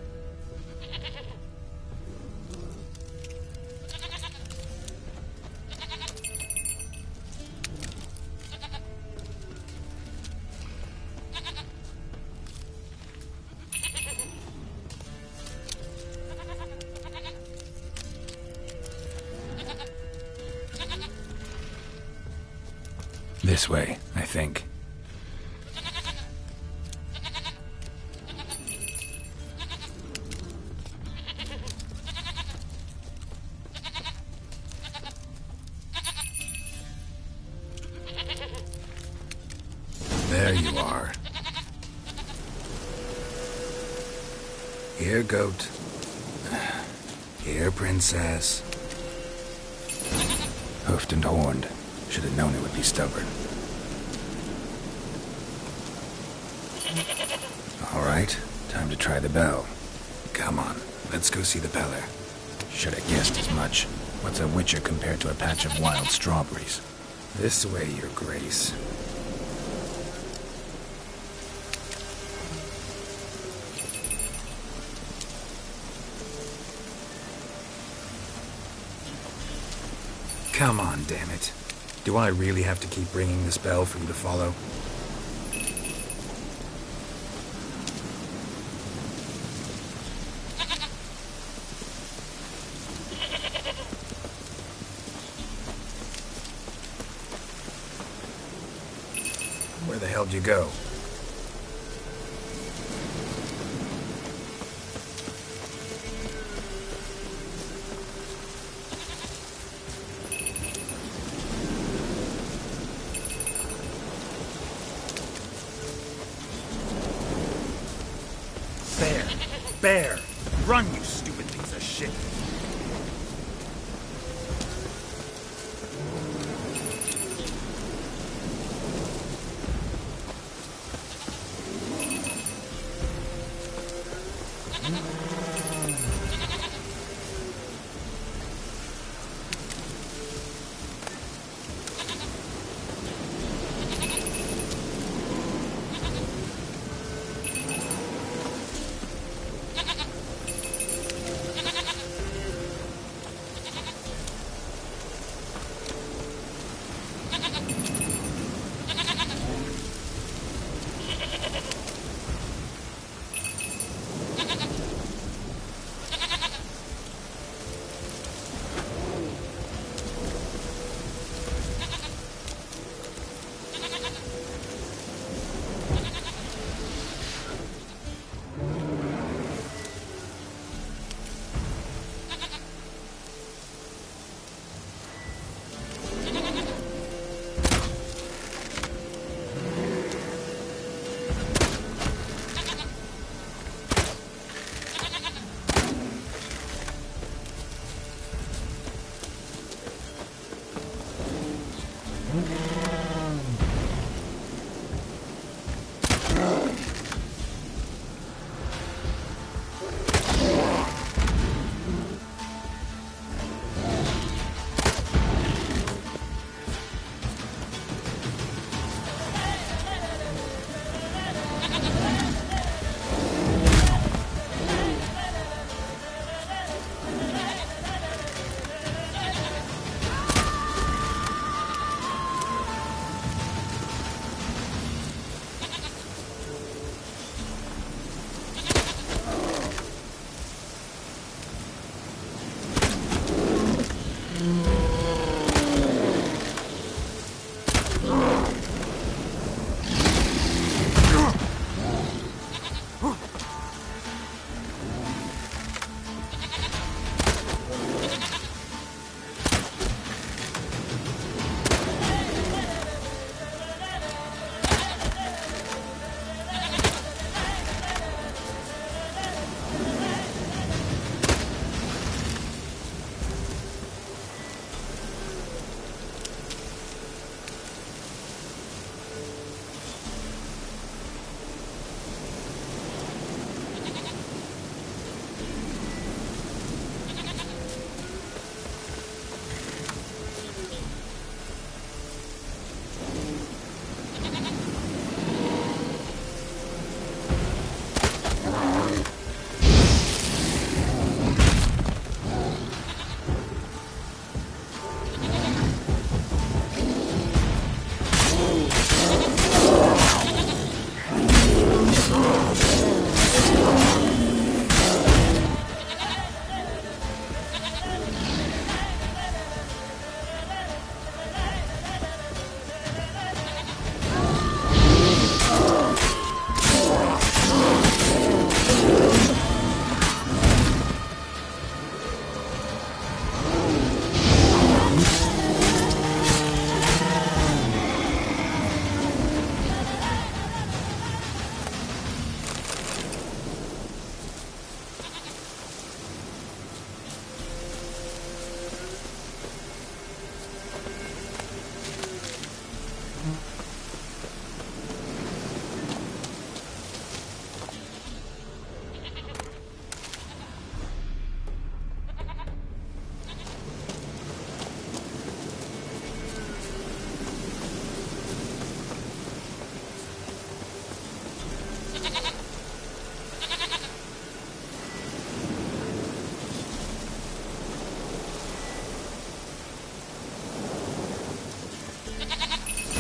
This way, I think. There you are. Here, goat. Here, princess. Hoofed and horned. Should have known it would be stubborn. All right, time to try the bell. Come on, let's go see the Peller. Should have guessed as much. What's a witcher compared to a patch of wild strawberries? This way, your grace. Come on, damn it. Do I really have to keep ringing this bell for you to follow? Where the hell did you go? Bear! Run, you stupid piece of shit!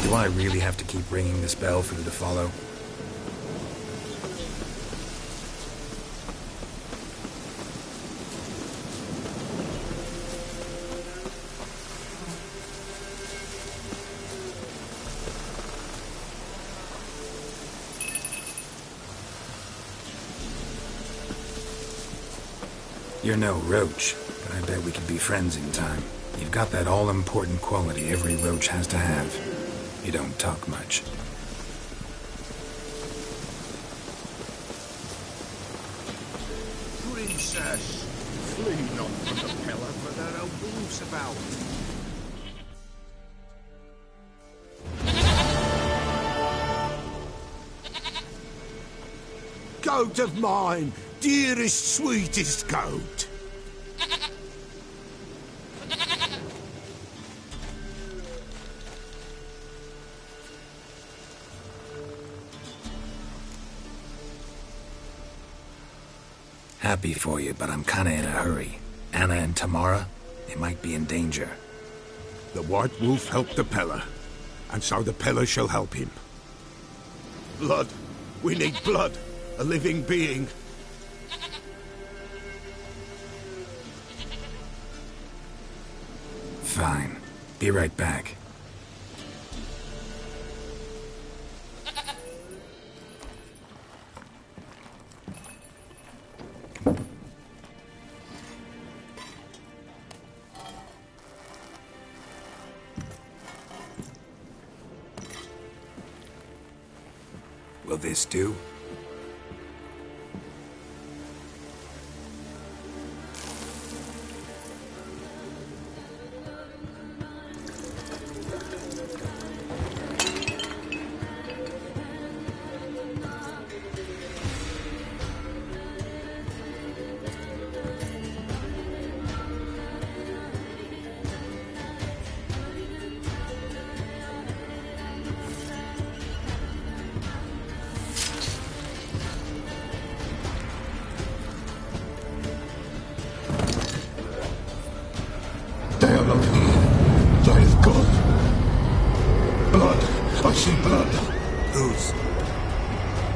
Do I really have to keep ringing this bell for you to follow? You're no roach, but I bet we could be friends in time. You've got that all-important quality every roach has to have. You don't talk much. Princess, flee not from the pillar, for there are wolves about. Goat of mine, dearest, sweetest goat. Happy for you, but I'm kinda in a hurry. Anna and Tamara, they might be in danger. The White Wolf helped the Peller, and so the Peller shall help him. Blood. We need blood. A living being. Fine. Be right back. Will this do? They are not here. They have gone. Blood. I see blood. Whose?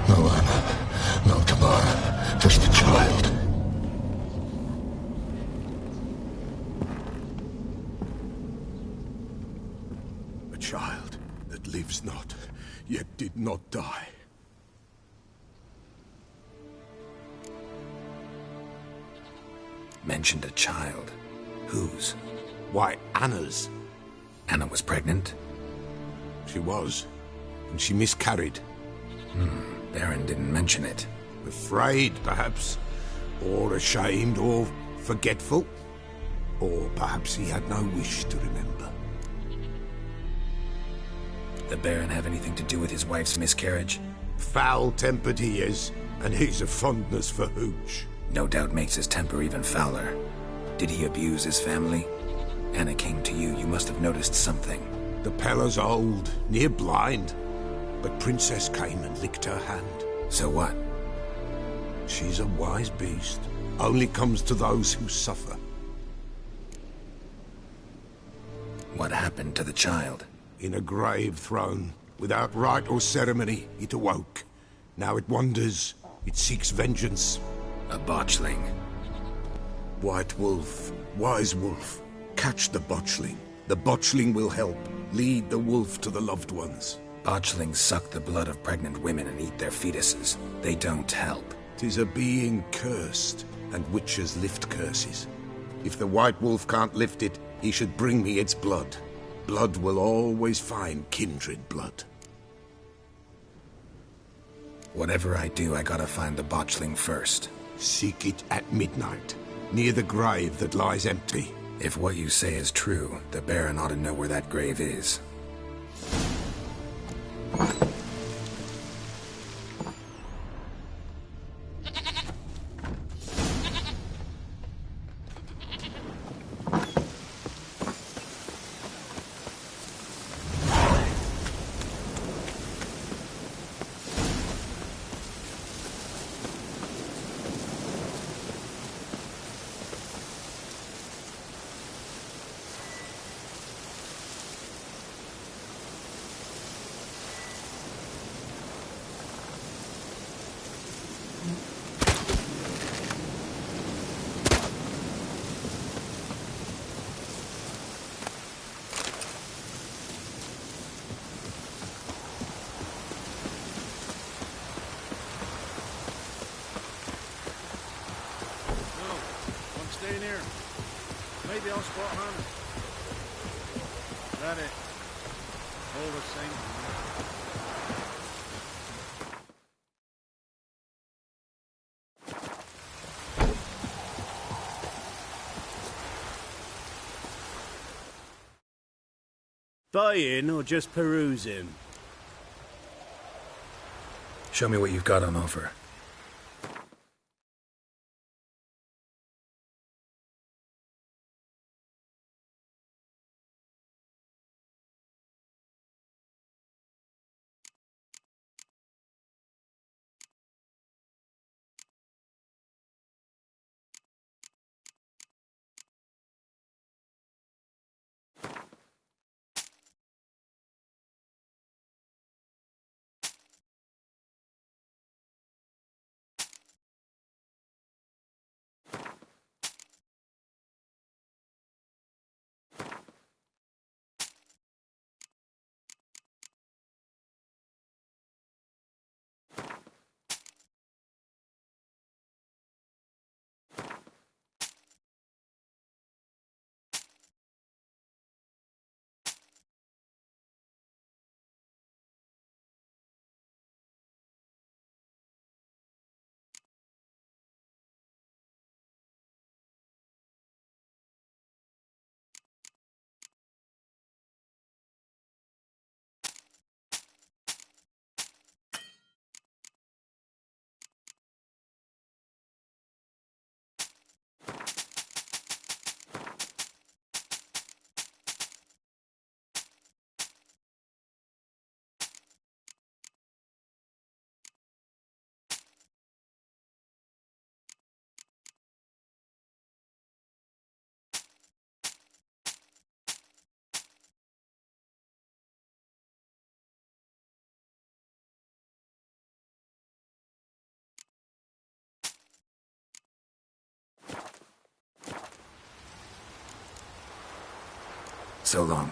No Anna. No Tamara. Just the child. A child that lives not, yet did not die. Mentioned a child. Whose? Why, Anna's. Anna was pregnant? She was. And she miscarried. Baron didn't mention it. Afraid, perhaps. Or ashamed, or forgetful. Or perhaps he had no wish to remember. The Baron have anything to do with his wife's miscarriage? Foul-tempered he is, and he's a fondness for hooch. No doubt makes his temper even fouler. Did he abuse his family? Anna came to you. You must have noticed something. The Peller's old, near blind. But Princess came and licked her hand. So what? She's a wise beast. Only comes to those who suffer. What happened to the child? In a grave thrown. Without rite or ceremony, it awoke. Now it wanders. It seeks vengeance. A botchling. White Wolf, Wise Wolf, catch the botchling. The botchling will help. Lead the wolf to the loved ones. Botchlings suck the blood of pregnant women and eat their fetuses. They don't help. 'Tis a being cursed, and witches lift curses. If the White Wolf can't lift it, he should bring me its blood. Blood will always find kindred blood. Whatever I do, I gotta find the botchling first. Seek it at midnight, near the grave that lies empty. If what you say is true, the Baron ought to know where that grave is. stay near. Maybe I'll spot Hannah. That it. All the same. Buying or just perusing? Show me what you've got on offer. So long.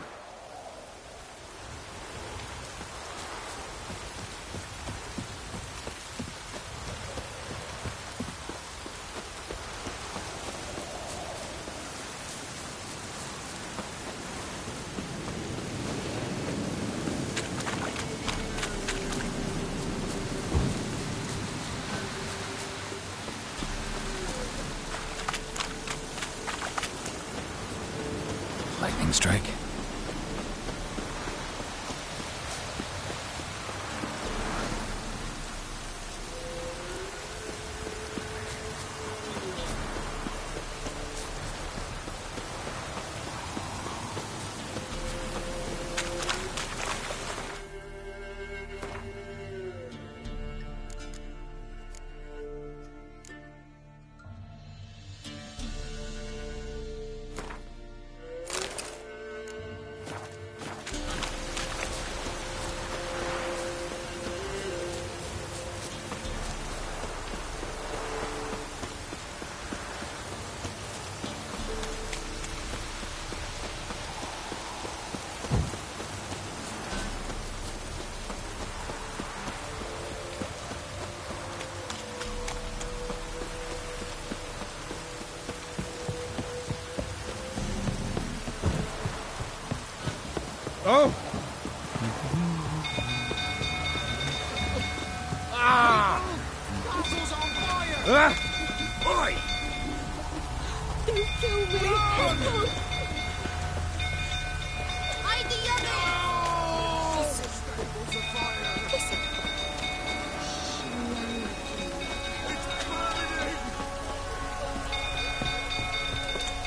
Lightning strike. Oh! Ah! Castle's on fire! Ah! Oi! Don't kill me! Run! Hide the oven! Oh! Staples of fire! Listen. It's burning!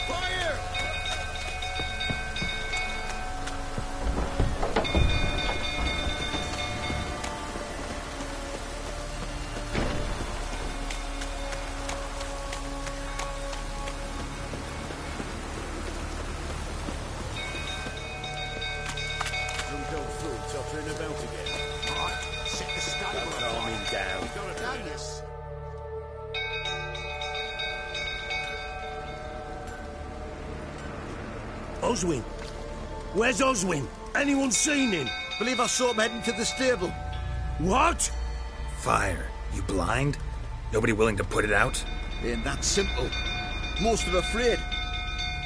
Fire! Tottering about again. Right, set the stable Calm him down. We've got to do this. Oswin? Where's Oswin? Anyone seen him? Believe I saw him heading to the stable. What? Fire. You blind? Nobody willing to put it out? Ain't that simple. Most are afraid.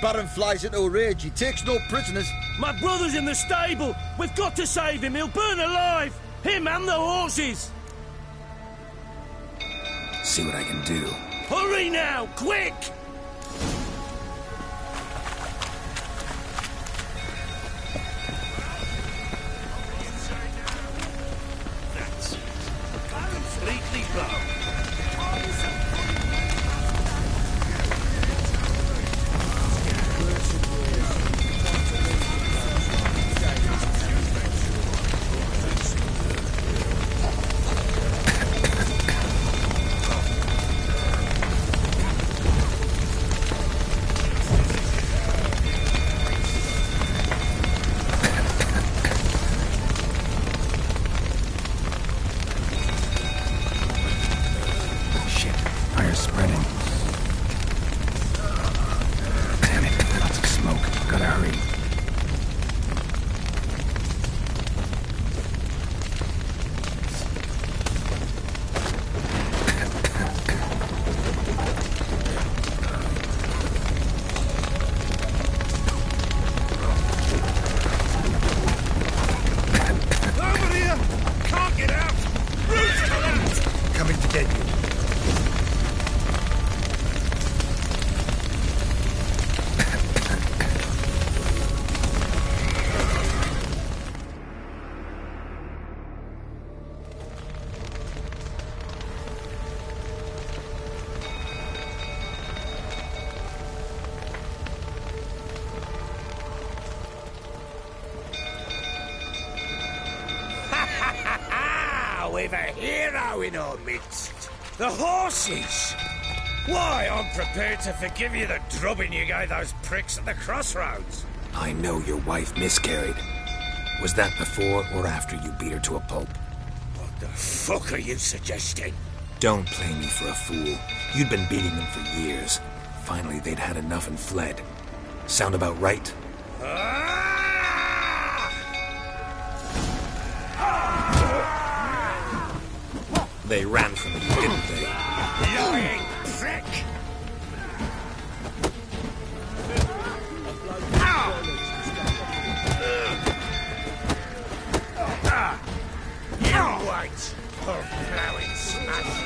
Baron flies into a rage. He takes no prisoners. My brother's in the stable. We've got to save him. He'll burn alive. Him and the horses. See what I can do. Hurry now, quick! That's it. Completely blown. We've a hero in our midst. The horses! Why, I'm prepared to forgive you the drubbing you gave those pricks at the crossroads. I know your wife miscarried. Was that before or after you beat her to a pulp? What the fuck are you suggesting? Don't play me for a fool. You'd been beating them for years. Finally, they'd had enough and fled. Sound about right? They ran from you, didn't they? Lying prick! You wait for plowing smash!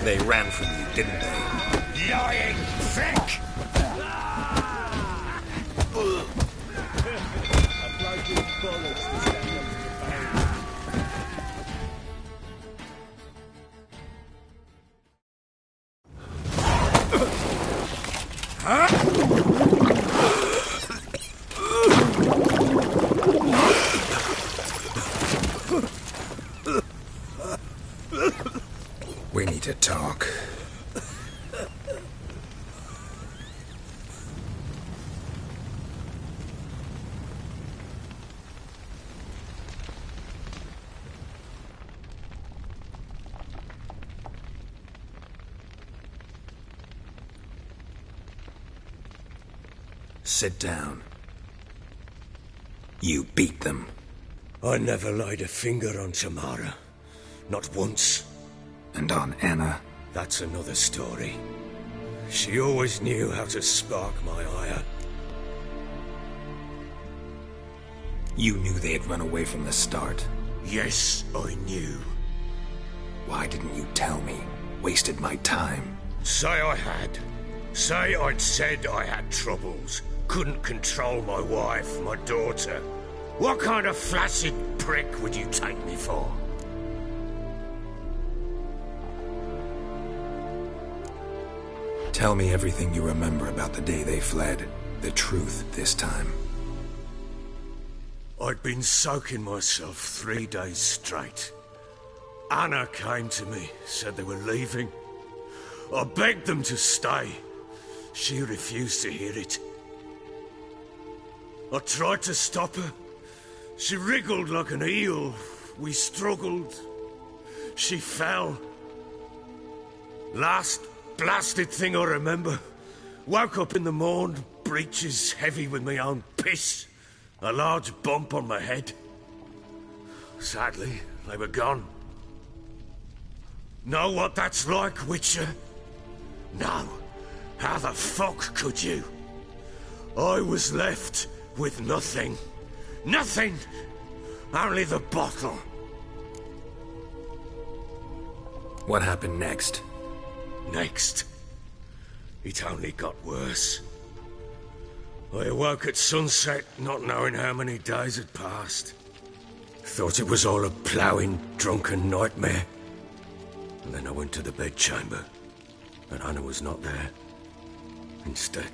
They ran from you, didn't they? Lying prick! We need to talk. Sit down. You beat them. I never laid a finger on Tamara. Not once. And on Anna? That's another story. She always knew how to spark my ire. You knew they had run away from the start? Yes, I knew. Why didn't you tell me? Wasted my time. Say I had. Say I'd said I had troubles. Couldn't control my wife, my daughter. What kind of flaccid prick would you take me for? Tell me everything you remember about the day they fled. The truth this time. I'd been soaking myself 3 days straight. Anna came to me, said they were leaving. I begged them to stay. She refused to hear it. I tried to stop her. She wriggled like an eel. We struggled. She fell. Last blasted thing I remember. Woke up in the morn, breeches heavy with my own piss. A large bump on my head. Sadly, they were gone. Know what that's like, Witcher? No. How the fuck could you? I was left with nothing. Nothing! Only the bottle. What happened next? Next? It only got worse. I awoke at sunset, not knowing how many days had passed. Thought it was all a ploughing, drunken nightmare. And then I went to the bedchamber, and Anna was not there. Instead,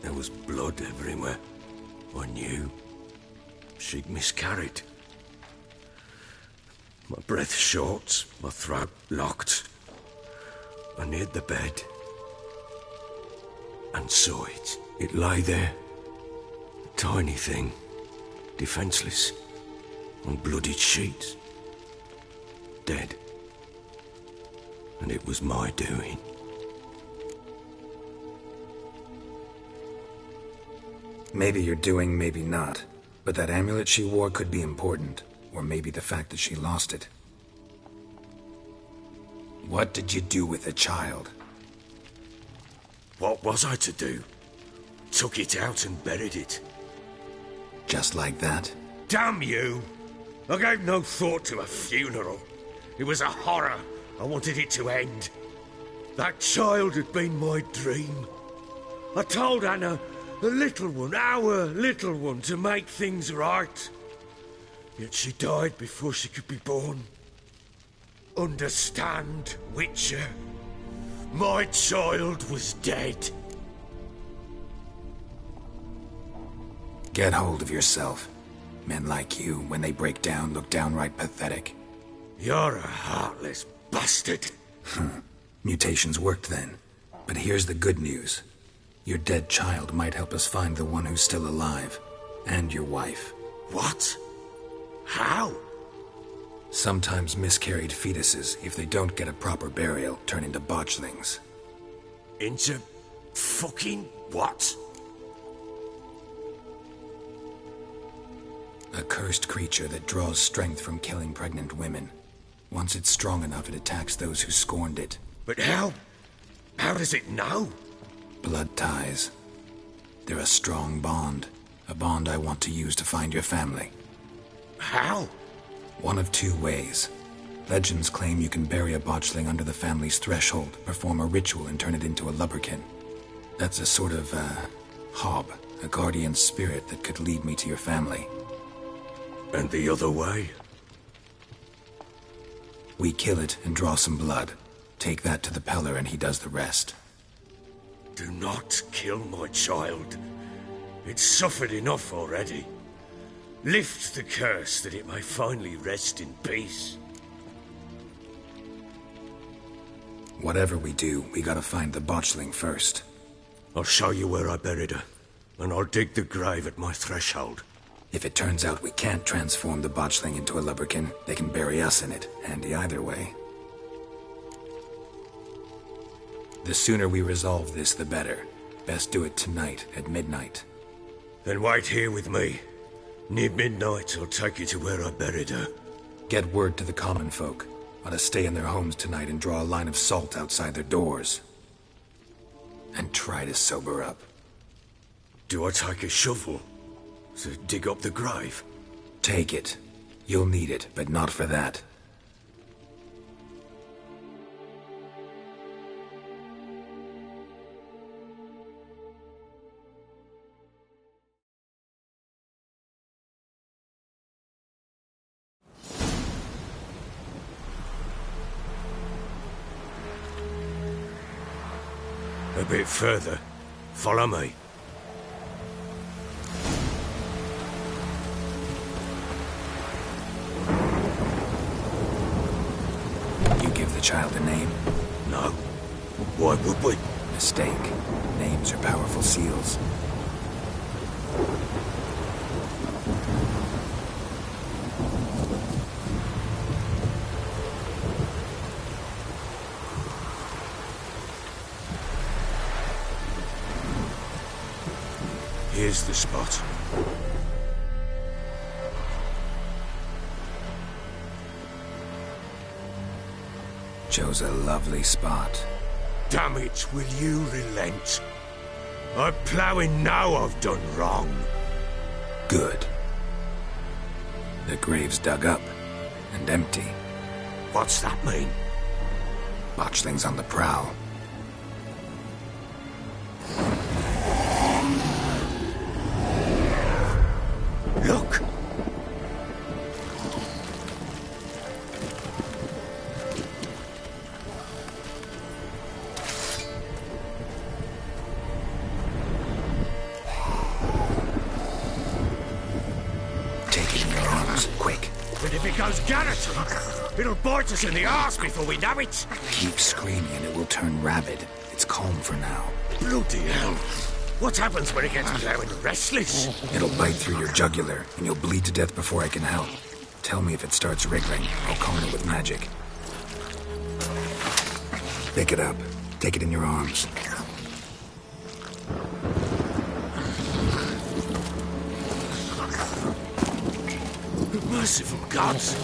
there was blood everywhere. I knew. She'd miscarried. My breath short, my throat locked. I neared the bed and saw it. It lay there, a tiny thing, defenseless, on bloodied sheets, dead. And it was my doing. Maybe you're doing, maybe not. But that amulet she wore could be important. Or maybe the fact that she lost it. What did you do with the child? What was I to do? Took it out and buried it. Just like that? Damn you! I gave no thought to a funeral. It was a horror. I wanted it to end. That child had been my dream. I told Anna, the little one, our little one, to make things right. Yet she died before she could be born. Understand, Witcher? My child was dead. Get hold of yourself. Men like you, when they break down, look downright pathetic. You're a heartless bastard. Mutations worked then. But here's the good news. Your dead child might help us find the one who's still alive. And your wife. What? How? Sometimes miscarried fetuses, if they don't get a proper burial, turn into botchlings. Into fucking what? A cursed creature that draws strength from killing pregnant women. Once it's strong enough, it attacks those who scorned it. But how? How does it know? Blood ties. They're a strong bond. A bond I want to use to find your family. How? One of two ways. Legends claim you can bury a botchling under the family's threshold, perform a ritual, and turn it into a lubberkin. That's a sort of, hob, a guardian spirit that could lead me to your family. And the other way? We kill it and draw some blood. Take that to the Peller and he does the rest. Do not kill my child. It's suffered enough already. Lift the curse that it may finally rest in peace. Whatever we do, we gotta find the botchling first. I'll show you where I buried her, and I'll dig the grave at my threshold. If it turns out we can't transform the botchling into a lubberkin, they can bury us in it. Handy either way. The sooner we resolve this, the better. Best do it tonight, at midnight. Then wait here with me. Near midnight, I'll take you to where I buried her. Get word to the common folk. Ought to stay in their homes tonight and draw a line of salt outside their doors. And try to sober up. Do I take a shovel to dig up the grave? Take it. You'll need it, but not for that. A bit further. Follow me. You give the child a name? No. Why would we? Mistake. Names are powerful seals. Here's the spot. Chose a lovely spot. Damn it, will you relent? I'm ploughing now I've done wrong. Good. The grave's dug up and empty. What's that mean? Botchling's on the prowl. Look! Take it in your arms, quick. And if it goes Garrison, it'll bite us in the arse before we know it. Keep screaming and it will turn rabid. It's calm for now. Bloody hell. What happens when it gets plowing restless? It'll bite through your jugular, and you'll bleed to death before I can help. Tell me if it starts wriggling. I'll calm it with magic. Pick it up. Take it in your arms. Merciful gods!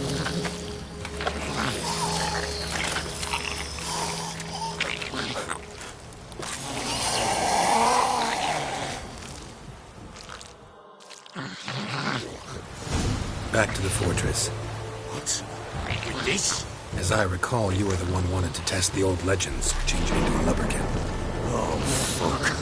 Back to the fortress. What? With this? As I recall, you were the one wanted to test the old legends, change it into a lubberkin. Oh, fuck.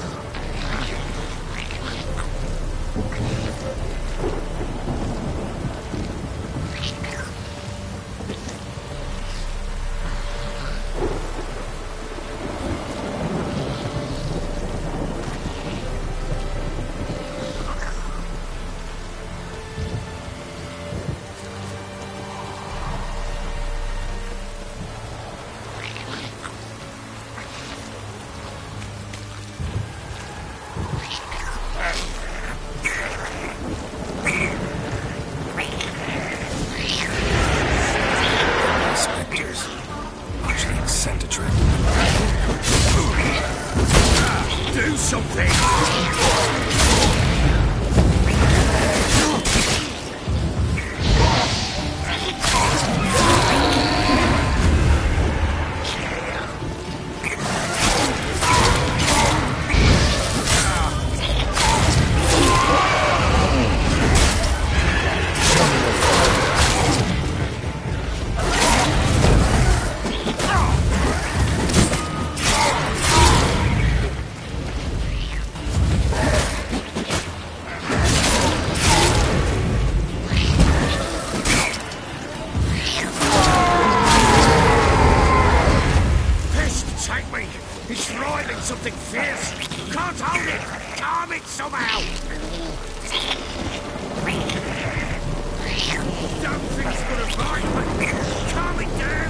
Do something! Something fierce! Can't hold it! Calm it somehow! Don't think it's gonna bite me! Calm it down!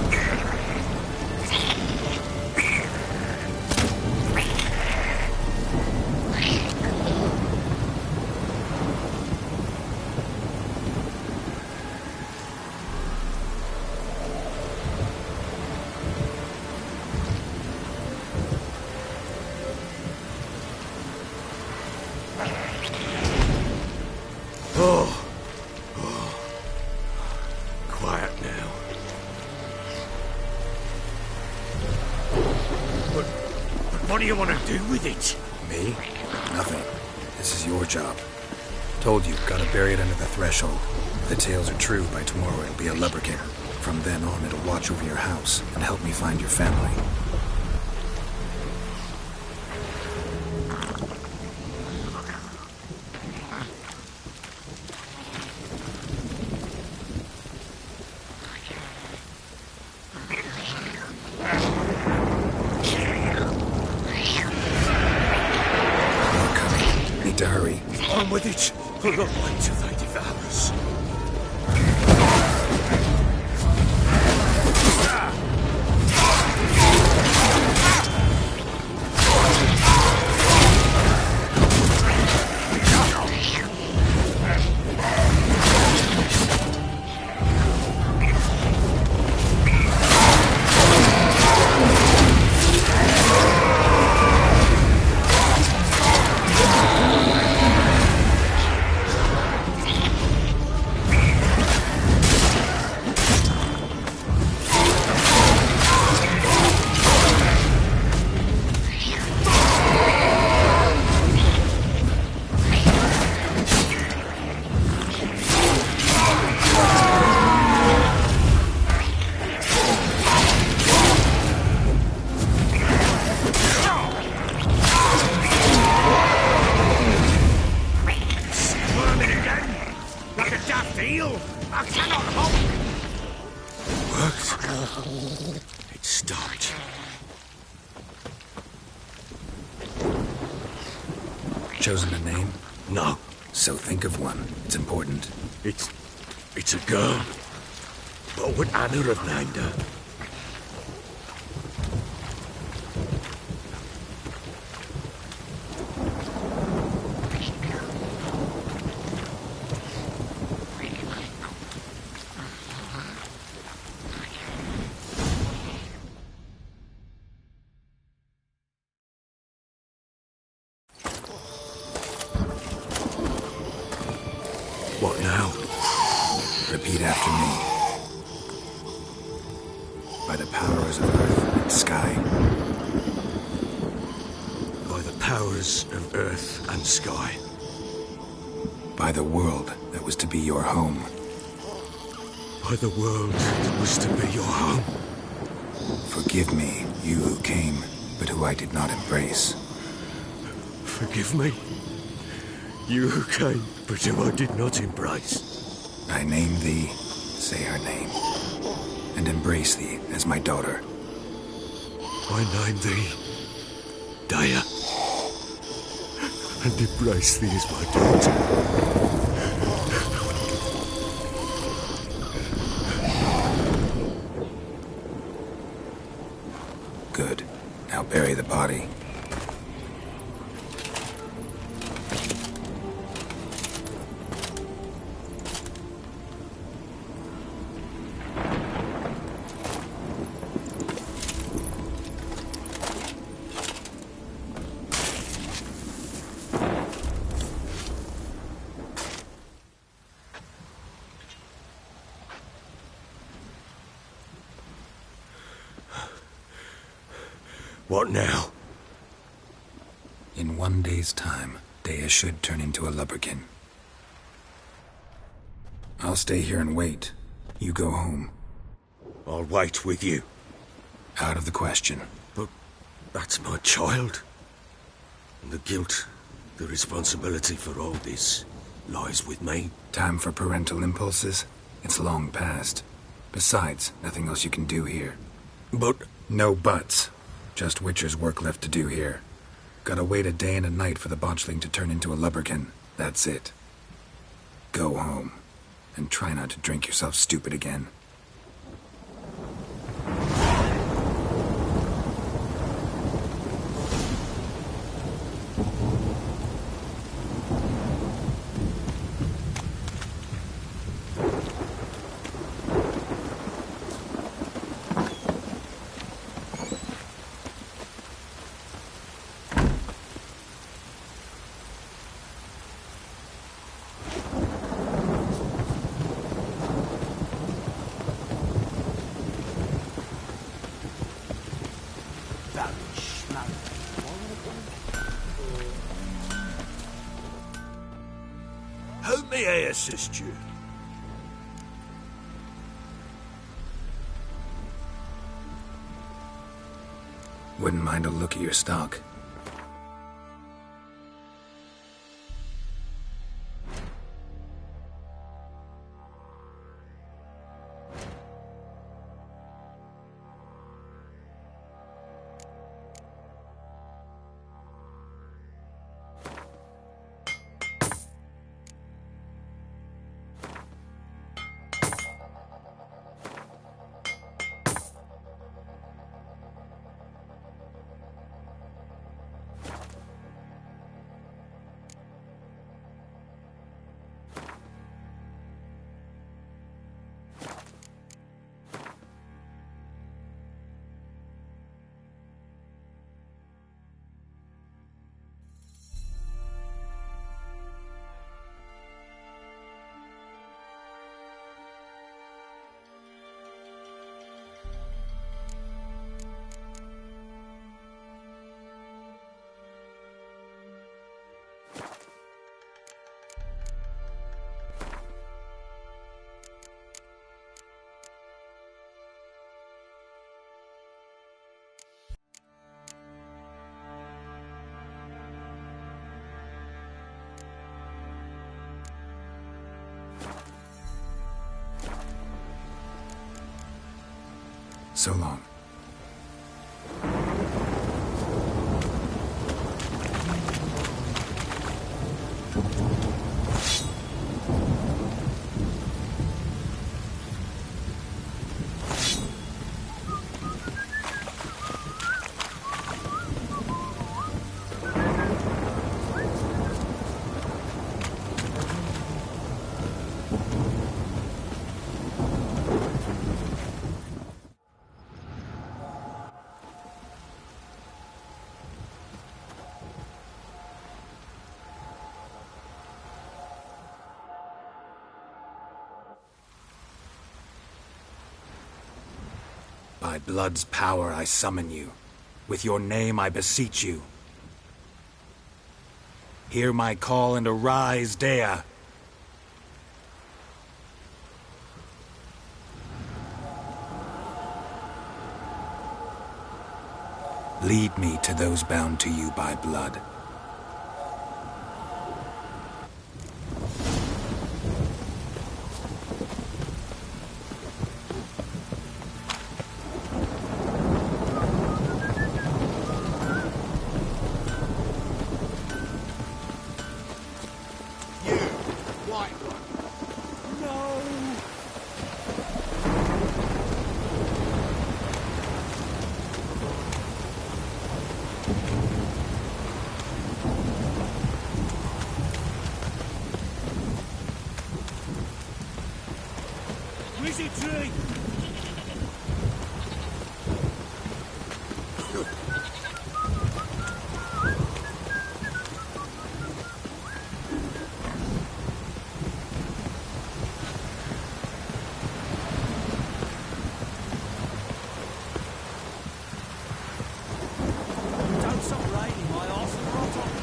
What do you want to do with it? Me? Nothing. This is your job. Told you, gotta bury it under the threshold. If the tales are true, by tomorrow it'll be a lubberkin. From then on, it'll watch over your house and help me find your family. To hurry. On with it. Pull up until they devour us. I cannot hold it. Worked. It stopped. Chosen a name? No. So think of one. It's important. It's a girl. What would Anna have named her? What now? Repeat after me. By the powers of earth and sky. By the powers of earth and sky. By the world that was to be your home. By the world that was to be your home. Forgive me, you who came, but who I did not embrace. Forgive me, you who came, but who I did not embrace. I name thee, say her name, and embrace thee as my daughter. I name thee, Daya, and embrace thee as my daughter. Good. Now bury the body. What now? In 1 day's time, Daya should turn into a lubberkin. I'll stay here and wait. You go home. I'll wait with you. Out of the question. But that's my child. And the guilt, the responsibility for all this lies with me. Time for parental impulses? It's long past. Besides, nothing else you can do here. But... No buts. Just Witcher's work left to do here. Gotta wait a day and a night for the botchling to turn into a lubberkin. That's it. Go home. And try not to drink yourself stupid again. How may I assist you? Wouldn't mind a look at your stock. So long. By blood's power I summon you. With your name I beseech you. Hear my call and arise, Dea. Lead me to those bound to you by blood. Wizzy tree! Don't stop raining, my arse will rot off.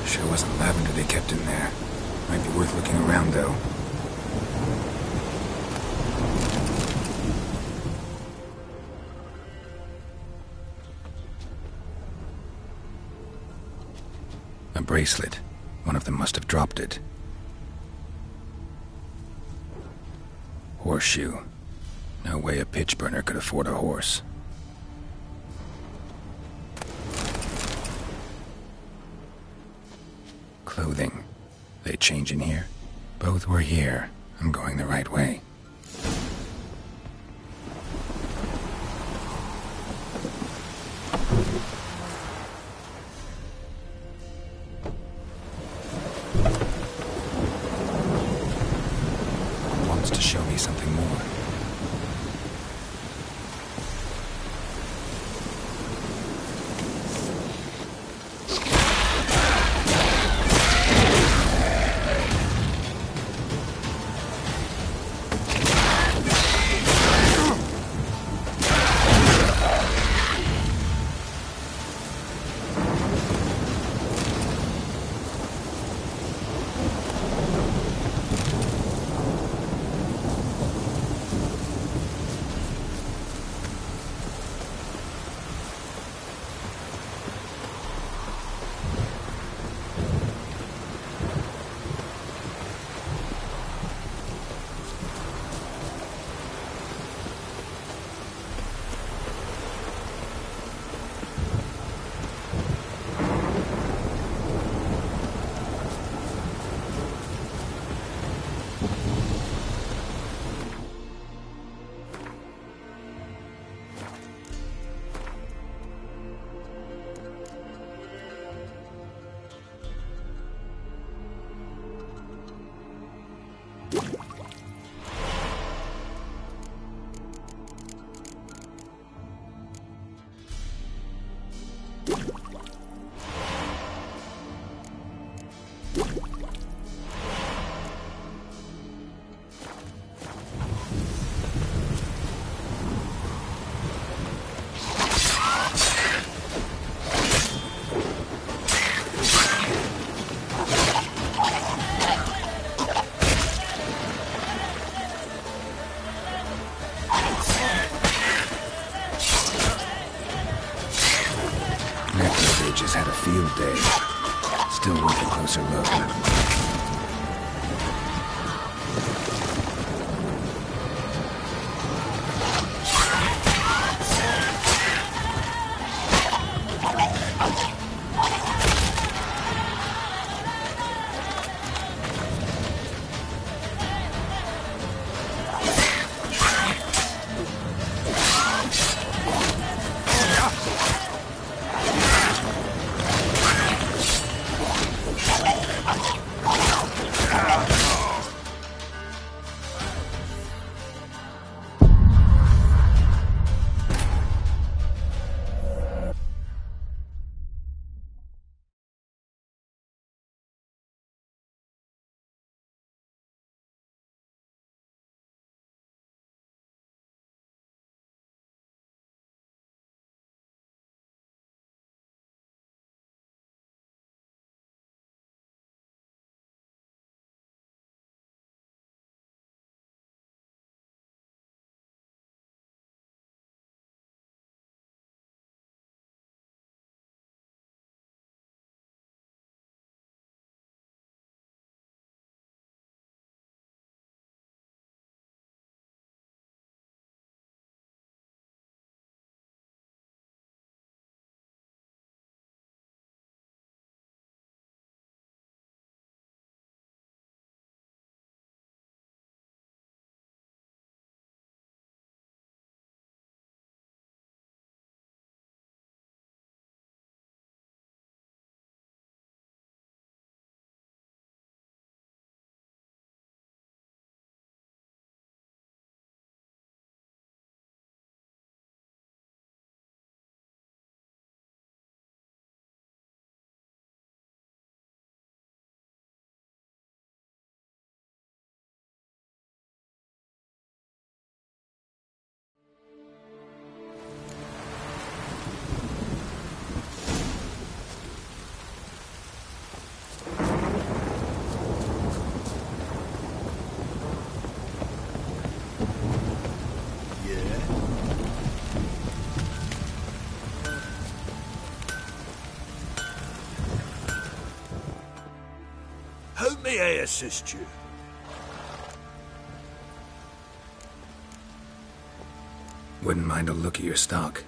Sure wasn't lavender they kept in there. Might be worth looking around, though. A bracelet. One of them must have dropped it. Horseshoe. No way a pitch burner could afford a horse. Clothing. They change in here? Both were here. I'm going the right way. Wants to show me something more. Just had a field day. Still worth a closer look. How may I assist you? Wouldn't mind a look at your stock.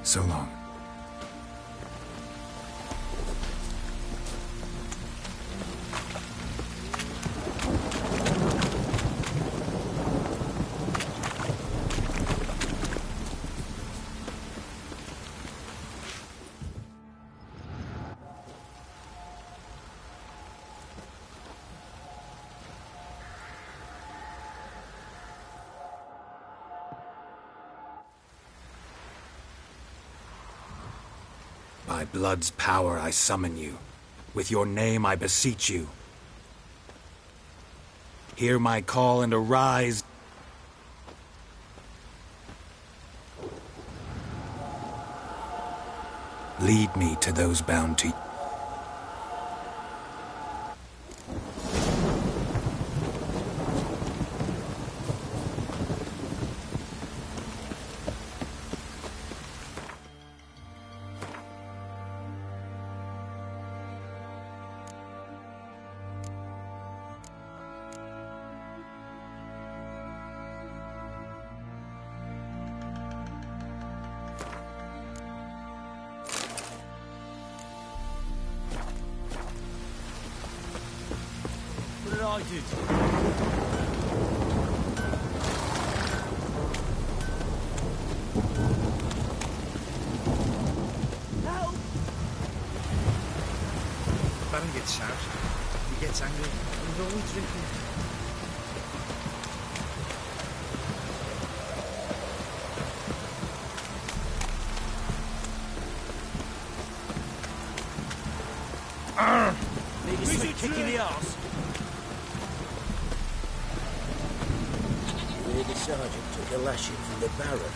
So long. By blood's power I summon you. With your name I beseech you. Hear my call and arise. Lead me to those bound to you. I did. Help! Baron gets out. He gets angry. He's always drinking. Maybe some kick in the arse. The sergeant took a lashing from the Baron.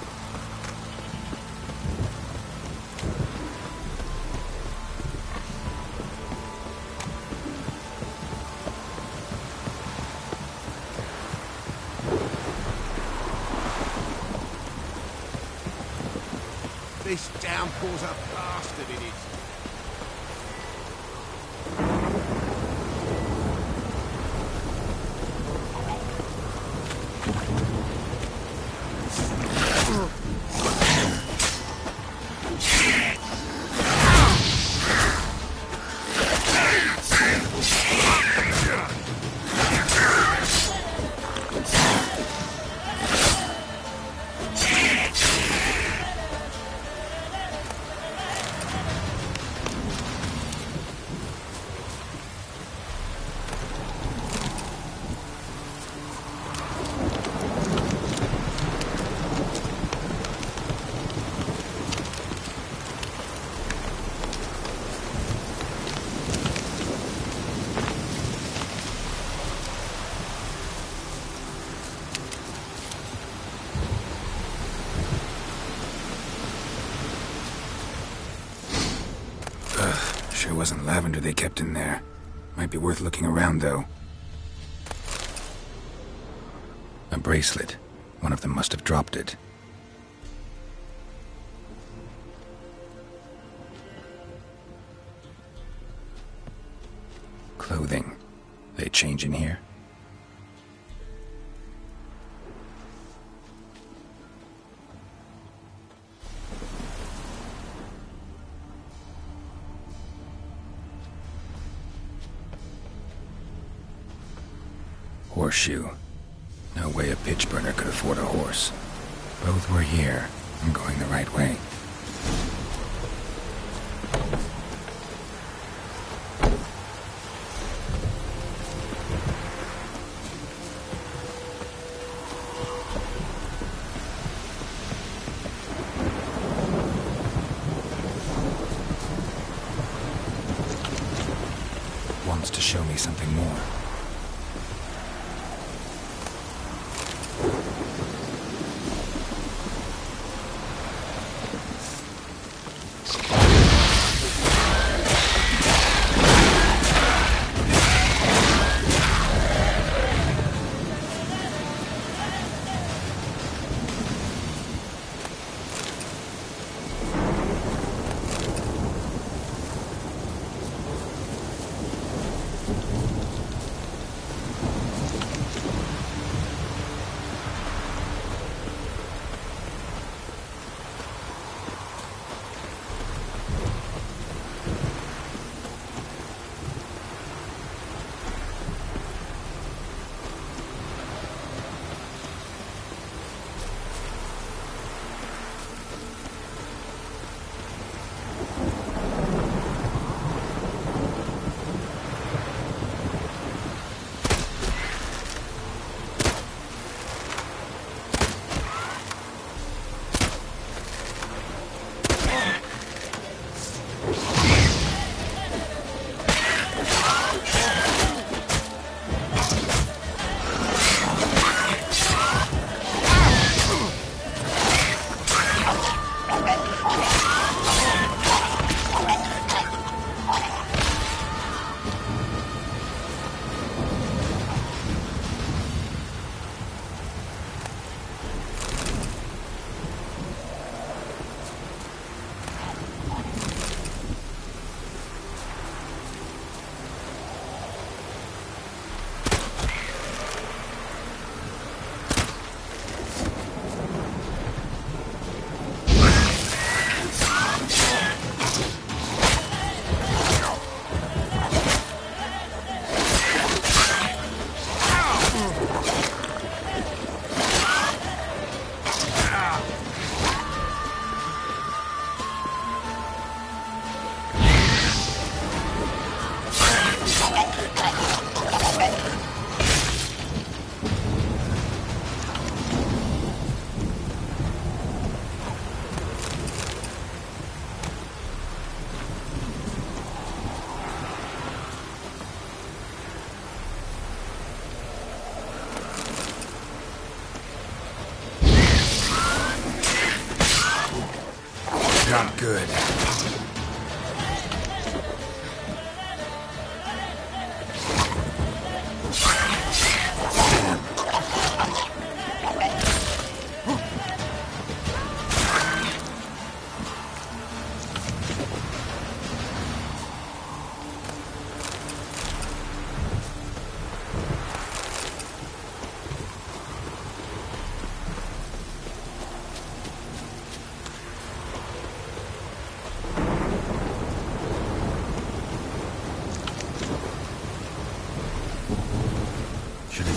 This downpour's a bastard, it is. Sure wasn't lavender they kept in there. Might be worth looking around, though. A bracelet. One of them must have dropped it. Clothing. They change in here? Horseshoe. No way a pitch burner could afford a horse. Both were here. I'm going the right way. Wants to show me something more.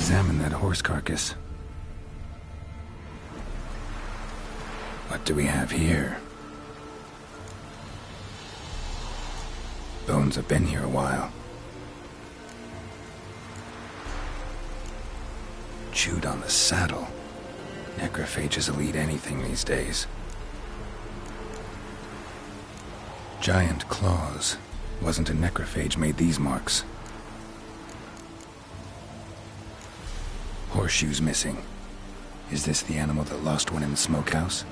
examine that horse carcass. What do we have here? Bones have been here a while. Chewed on the saddle. Necrophages will eat anything these days. Giant claws. Wasn't a necrophage made these marks. Horseshoes missing. Is this the animal that lost one in the smokehouse?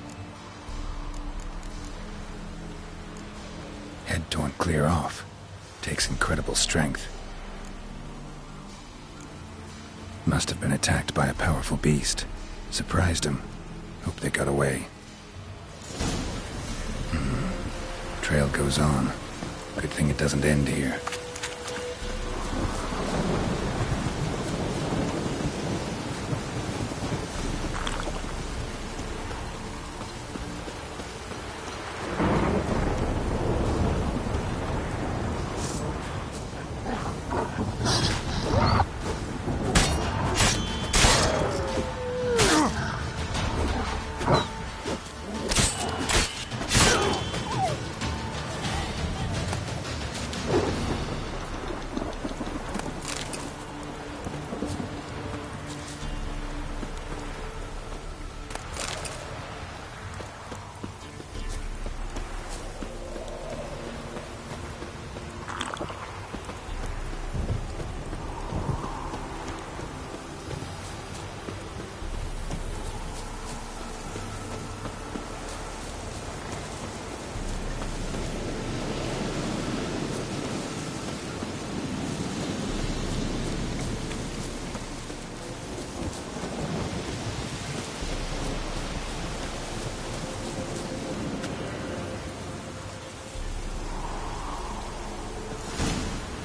Head torn clear off. Takes incredible strength. Must have been attacked by a powerful beast. Surprised him. Hope they got away. Trail goes on. Good thing it doesn't end here.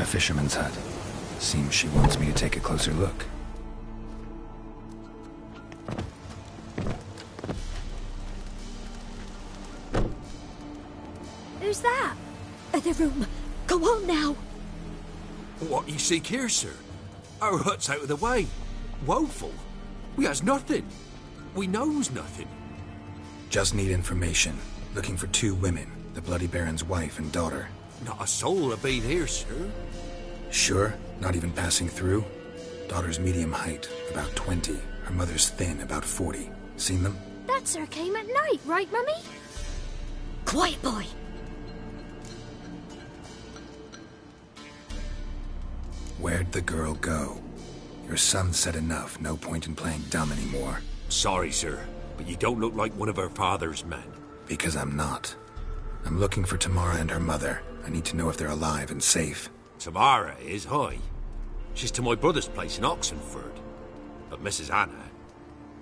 A fisherman's hut. Seems she wants me to take a closer look. Who's that? The room. Go on now. What you seek here, sir? Our hut's out of the way. Woeful. We has nothing. We knows nothing. Just need information. Looking for 2 women. The Bloody Baron's wife and daughter. Not a soul have been here, sir. Sure? Not even passing through? Daughter's medium height, about 20. Her mother's thin, about 40. Seen them? That sir came at night, right, Mummy? Quiet, boy. Where'd the girl go? Your son said enough. No point in playing dumb anymore. Sorry, sir, but you don't look like one of her father's men. Because I'm not. I'm looking for Tamara and her mother. I need to know if they're alive and safe. Tamara is, hi. She's to my brother's place in Oxenford. But Mrs. Anna,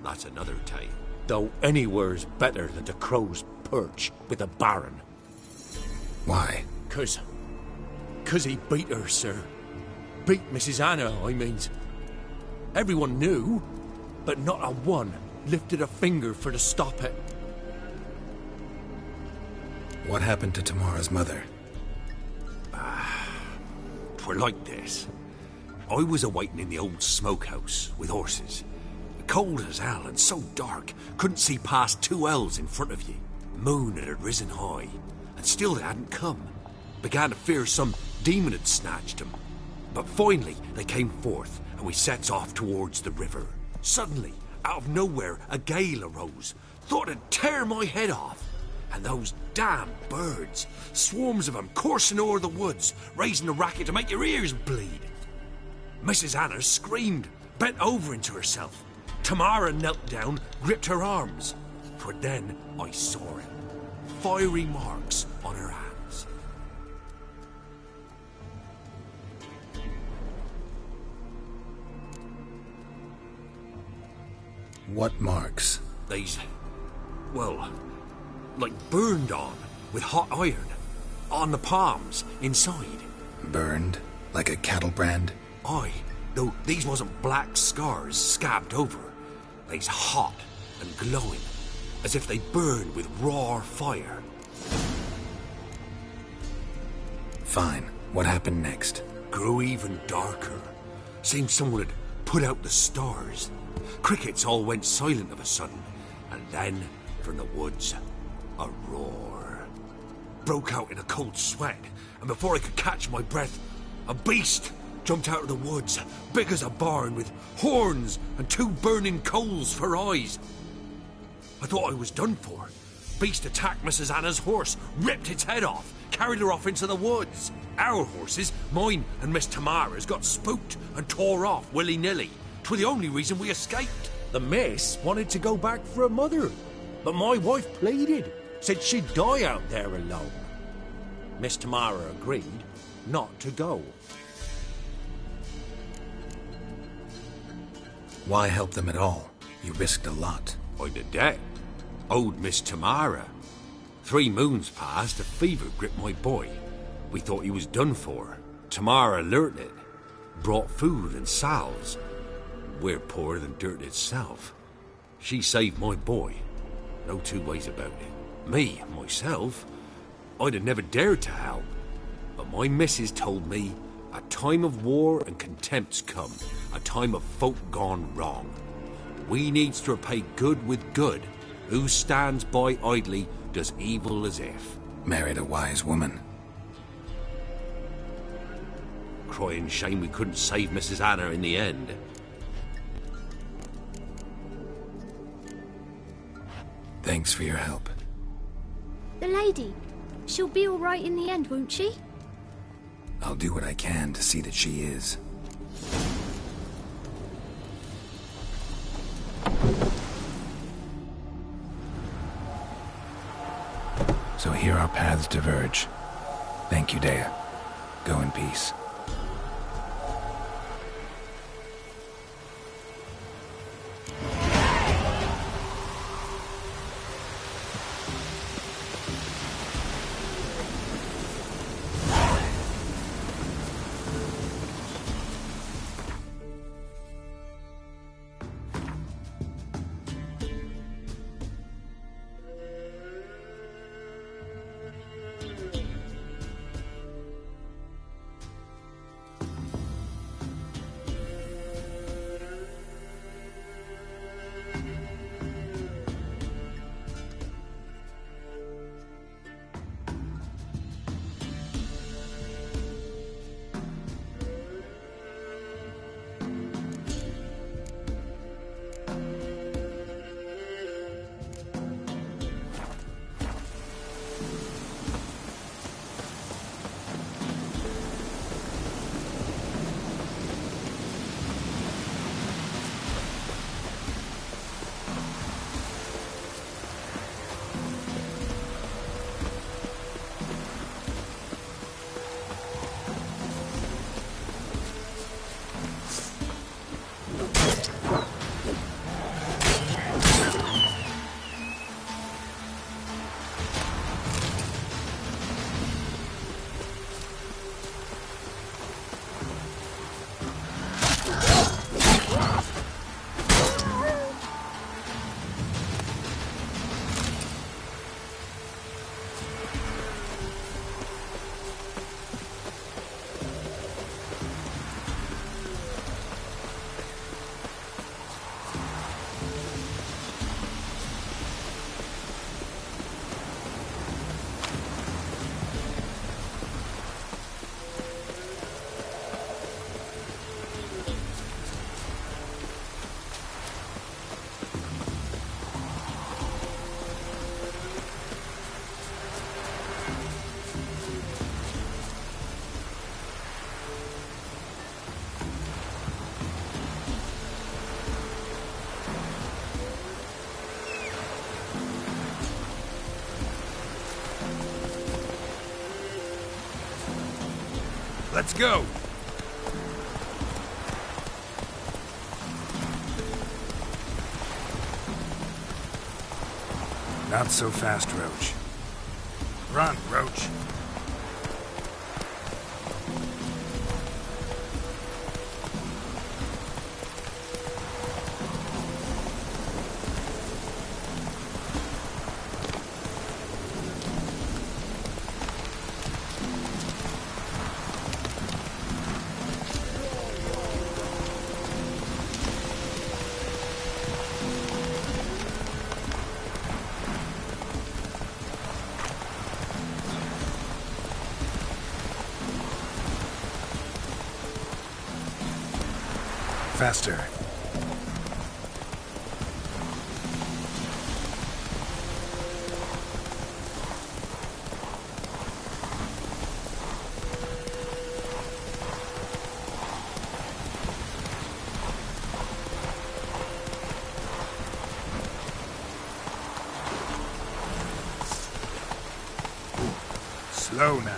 that's another tale. Though anywhere's better than the Crow's Perch with the Baron. Why? 'Cause he beat her, sir. Beat Mrs. Anna, I means. Everyone knew, but not a one lifted a finger for to stop it. What happened to Tamara's mother? 'Twere like this. I was awaiting in the old smokehouse with horses. Cold as hell and so dark, couldn't see past 2 ells in front of you. Moon had risen high, and still they hadn't come. Began to fear some demon had snatched them. But finally they came forth, and we sets off towards the river. Suddenly, out of nowhere, a gale arose. Thought it'd tear my head off. And those damn birds, swarms of them coursing o'er the woods, raising a racket to make your ears bleed. Mrs. Anna screamed, bent over into herself. Tamara knelt down, gripped her arms. 'Twere then I saw it. Fiery marks on her hands. What marks? These, well, like burned on with hot iron. On the palms, inside. Burned? Like a cattle brand? Aye, though these wasn't black scars scabbed over. They's hot and glowing, as if they burned with raw fire. Fine. What happened next? Grew even darker. Seemed someone had put out the stars. Crickets all went silent of a sudden, and then, from the woods, a roar. Broke out in a cold sweat, and before I could catch my breath, a beast jumped out of the woods, big as a barn, with horns and 2 burning coals for eyes. I thought I was done for. Beast attacked Mrs. Anna's horse, ripped its head off, carried her off into the woods. Our horses, mine and Miss Tamara's, got spooked and tore off willy-nilly. 'Twere the only reason we escaped. The miss wanted to go back for her mother, but my wife pleaded, said she'd die out there alone. Miss Tamara agreed not to go. Why help them at all? You risked a lot. I'd a debt. Owed Miss Tamara. 3 moons passed, a fever gripped my boy. We thought he was done for. Tamara learnt it. Brought food and salves. We're poorer than dirt itself. She saved my boy. No 2 ways about it. Me, myself, I'd have never dared to help. But my missus told me a time of war and contempt's come. A time of folk gone wrong. We needs to repay good with good. Who stands by idly does evil as if. Married a wise woman. Crying shame we couldn't save Mrs. Anna in the end. Thanks for your help. The lady, she'll be all right in the end, won't she? I'll do what I can to see that she is. So here our paths diverge. Thank you, Dea. Go in peace. Let's go! Not so fast, Roach. Run, Roach. Faster. Slow now.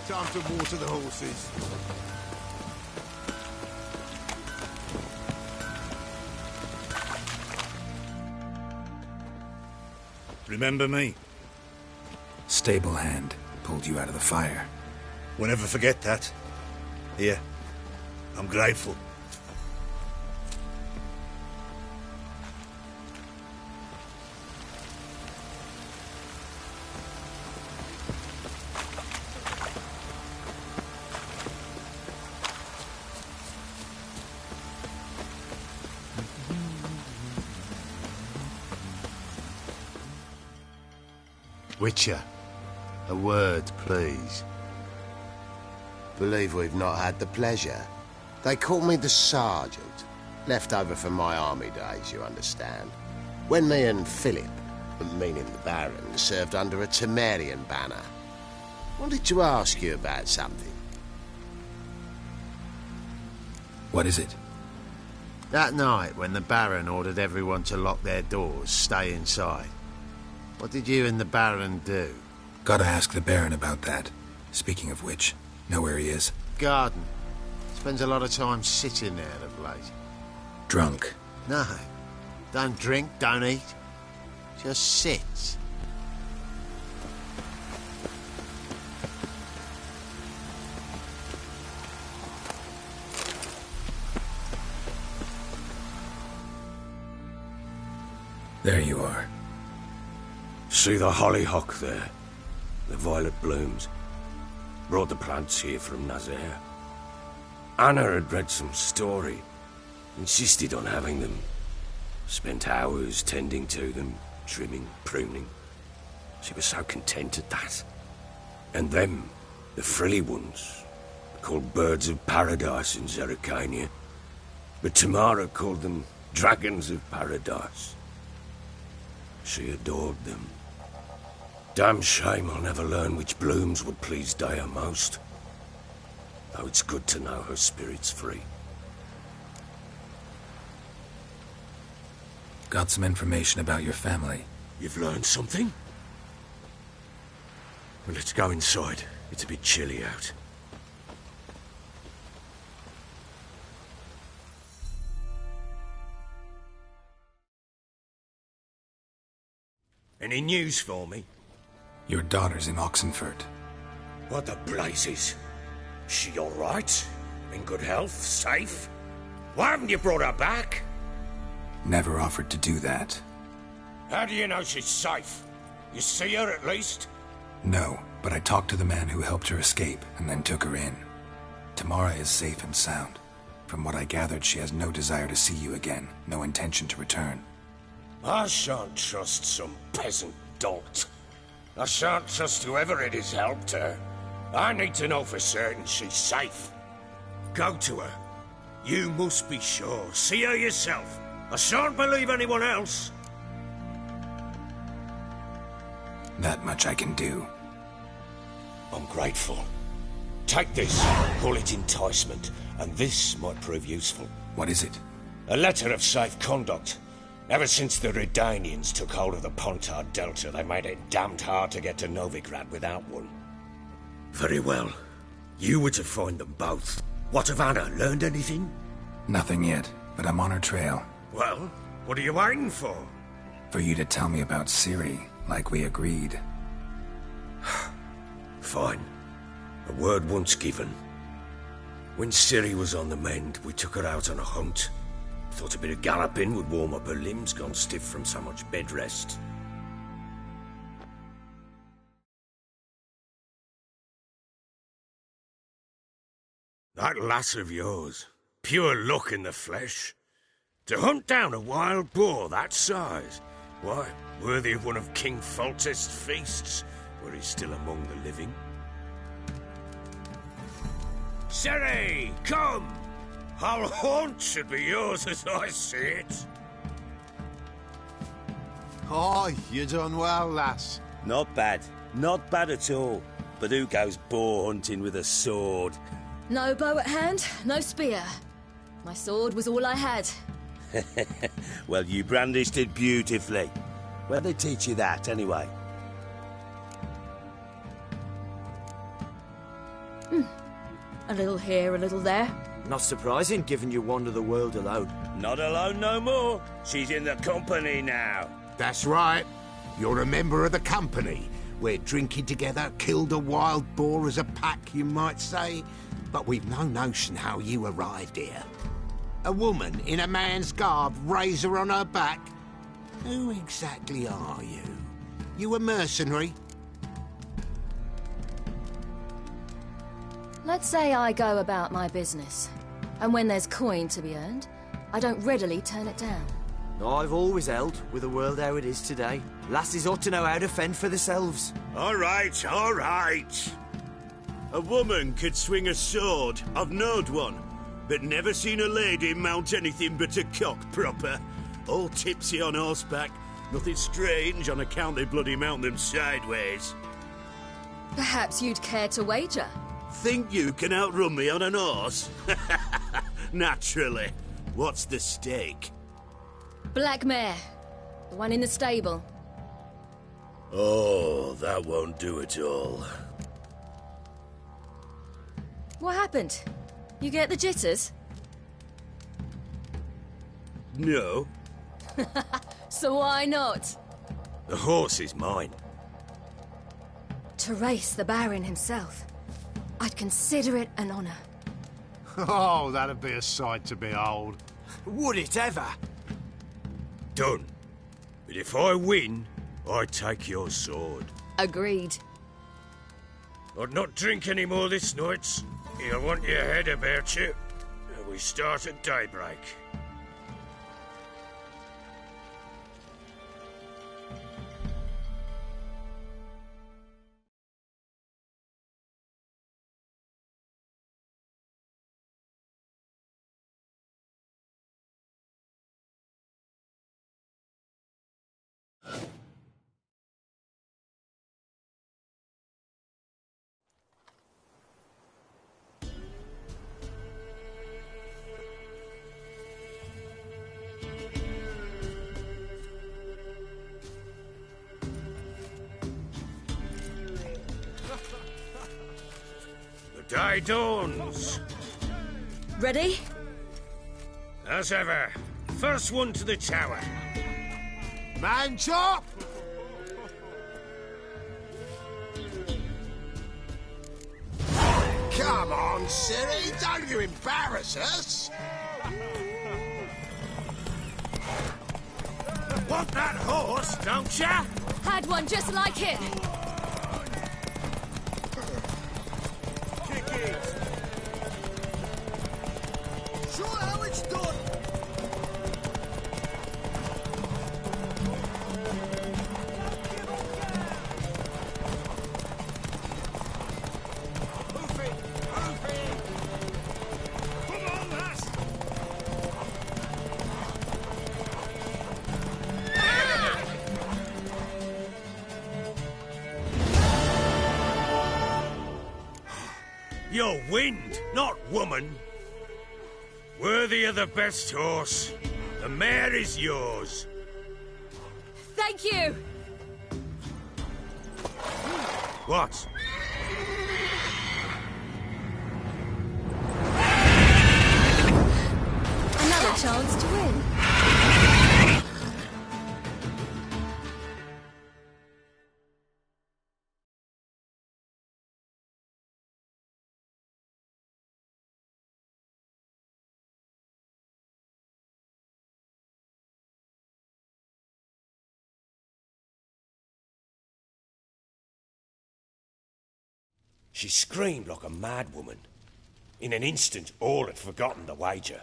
Time to water the horses. Remember me? Stable hand pulled you out of the fire. We'll never forget that. Here, I'm grateful. Witcher, a word, please. Believe we've not had the pleasure. They call me the Sergeant. Left over from my army days, you understand. When me and Philip, meaning the Baron, served under a Temerian banner. Wanted to ask you about something. What is it? That night when the Baron ordered everyone to lock their doors, stay inside. What did you and the Baron do? Gotta ask the Baron about that. Speaking of which, know where he is? Garden. Spends a lot of time sitting there of late. Drunk. No. Don't drink, don't eat. Just sits. There you are. See the hollyhock there? The violet blooms. Brought the plants here from Nazaire. Anna had read some story. Insisted on having them. Spent hours tending to them, trimming, pruning. She was so content at that. And them, the frilly ones, called birds of paradise in Zerrikania. But Tamara called them dragons of paradise. She adored them. Damn shame I'll never learn which blooms would please Dea most. Though it's good to know her spirit's free. Got some information about your family. You've learned something? Well, let's go inside. It's a bit chilly out. Any news for me? Your daughter's in Oxenfurt. What the blazes? She all right? In good health? Safe? Why haven't you brought her back? Never offered to do that. How do you know she's safe? You see her at least? No, but I talked to the man who helped her escape and then took her in. Tamara is safe and sound. From what I gathered, she has no desire to see you again, no intention to return. I shan't trust some peasant dolt. I shan't trust whoever it is helped her. I need to know for certain she's safe. Go to her. You must be sure. See her yourself. I shan't believe anyone else. That much I can do. I'm grateful. Take this, call it enticement, and this might prove useful. What is it? A letter of safe conduct. Ever since the Redanians took hold of the Pontard Delta, they made it damned hard to get to Novigrad without one. Very well. You were to find them both. What of Anna? Learned anything? Nothing yet, but I'm on her trail. Well, what are you waiting for? For you to tell me about Ciri, like we agreed. Fine. A word once given. When Ciri was on the mend, we took her out on a hunt. Thought a bit of galloping would warm up her limbs, gone stiff from so much bed rest. That lass of yours, pure luck in the flesh. To hunt down a wild boar that size, why, worthy of one of King Foltest's feasts, were he still among the living. Ciri, come! Our haunt should be yours as I see it. Aye, you done well, lass. Not bad. Not bad at all. But who goes boar hunting with a sword? No bow at hand, no spear. My sword was all I had. Well, you brandished it beautifully. Where'd they teach you that, anyway? A little here, a little there. Not surprising, given you wander the world alone. Not alone no more. She's in the company now. That's right. You're a member of the company. We're drinking together, killed a wild boar as a pack, you might say. But we've no notion how you arrived here. A woman in a man's garb, razor on her back. Who exactly are you? You a mercenary? Let's say I go about my business. And when there's coin to be earned, I don't readily turn it down. I've always held, with the world how it is today, lasses ought to know how to fend for themselves. All right, all right. A woman could swing a sword. I've knowed one. But never seen a lady mount anything but a cock proper. All tipsy on horseback. Nothing strange on account they bloody mount them sideways. Perhaps you'd care to wager? Think you can outrun me on an horse? Naturally. What's the stake? Black mare. The one in the stable. Oh, that won't do it all. What happened? You get the jitters? No. So why not? The horse is mine. To race the Baron himself. I'd consider it an honor. Oh, that'd be a sight to behold. Would it ever? Done. But if I win, I take your sword. Agreed. I'd not drink any more this night. You'll want your head about you. We start at daybreak. The day dawns. Ready? As ever. First one to the tower. Man chop! Come on, Ciri, don't you embarrass us! Want that horse, don't ya? Had one just like it. Kick it. Show how it's done. Move it, move it. Come on, lass. You're wind, not woman. Worthy of the best horse. The mare is yours. Thank you. What? Another chance to win. She screamed like a mad woman. In an instant, all had forgotten the wager.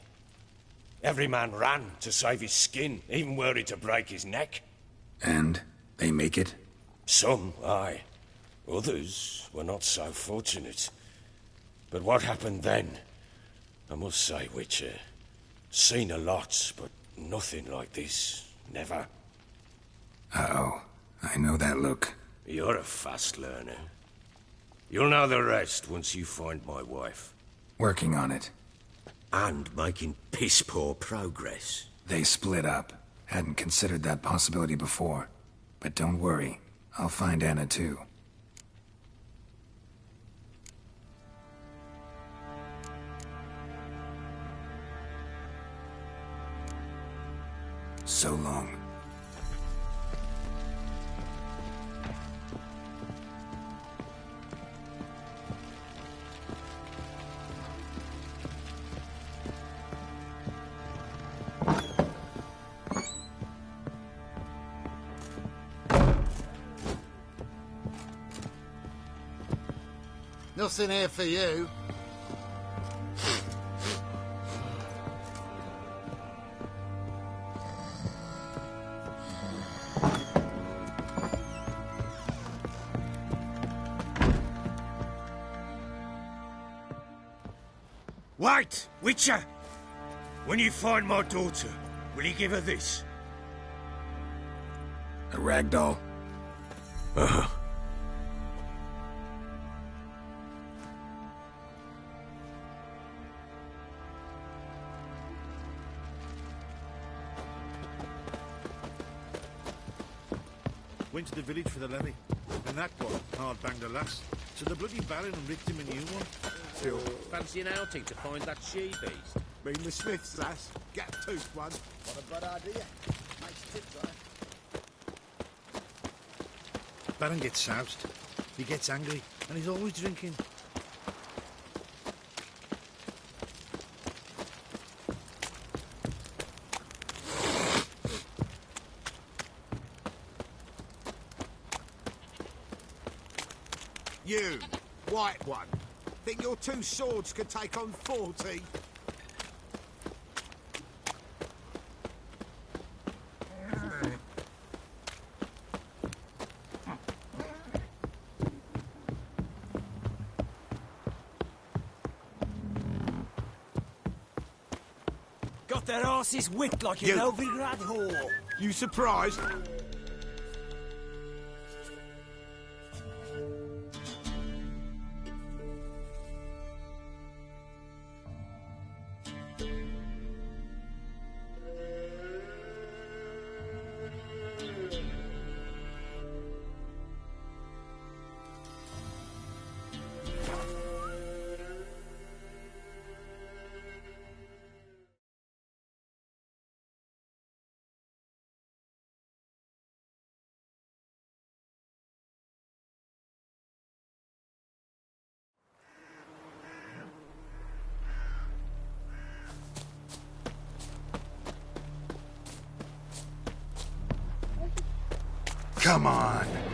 Every man ran to save his skin, even worried to break his neck. And they make it? Some, aye. Others were not so fortunate. But what happened then? I must say, Witcher, seen a lot, but nothing like this. Never. Uh-oh. I know that look. You're a fast learner. You'll know the rest once you find my wife. Working on it. And making piss-poor progress. They split up. Hadn't considered that possibility before. But don't worry. I'll find Anna too. So long. Nothing here for you. Wait, Witcher! When you find my daughter, will you give her this? A ragdoll? Uh-huh. Went to the village for the levy. And that one, hard banged a lass. So the bloody Baron ripped him a new one. Still, fancy an outing to find that she-beast? Mean the Smiths, lass. Get a tooth one. What a bad idea. Makes tips, Baron gets soused. He gets angry, and he's always drinking. You, white one. Think your two swords could take on 40? Got their asses whipped like a Novigrad whore. You surprised? Come on.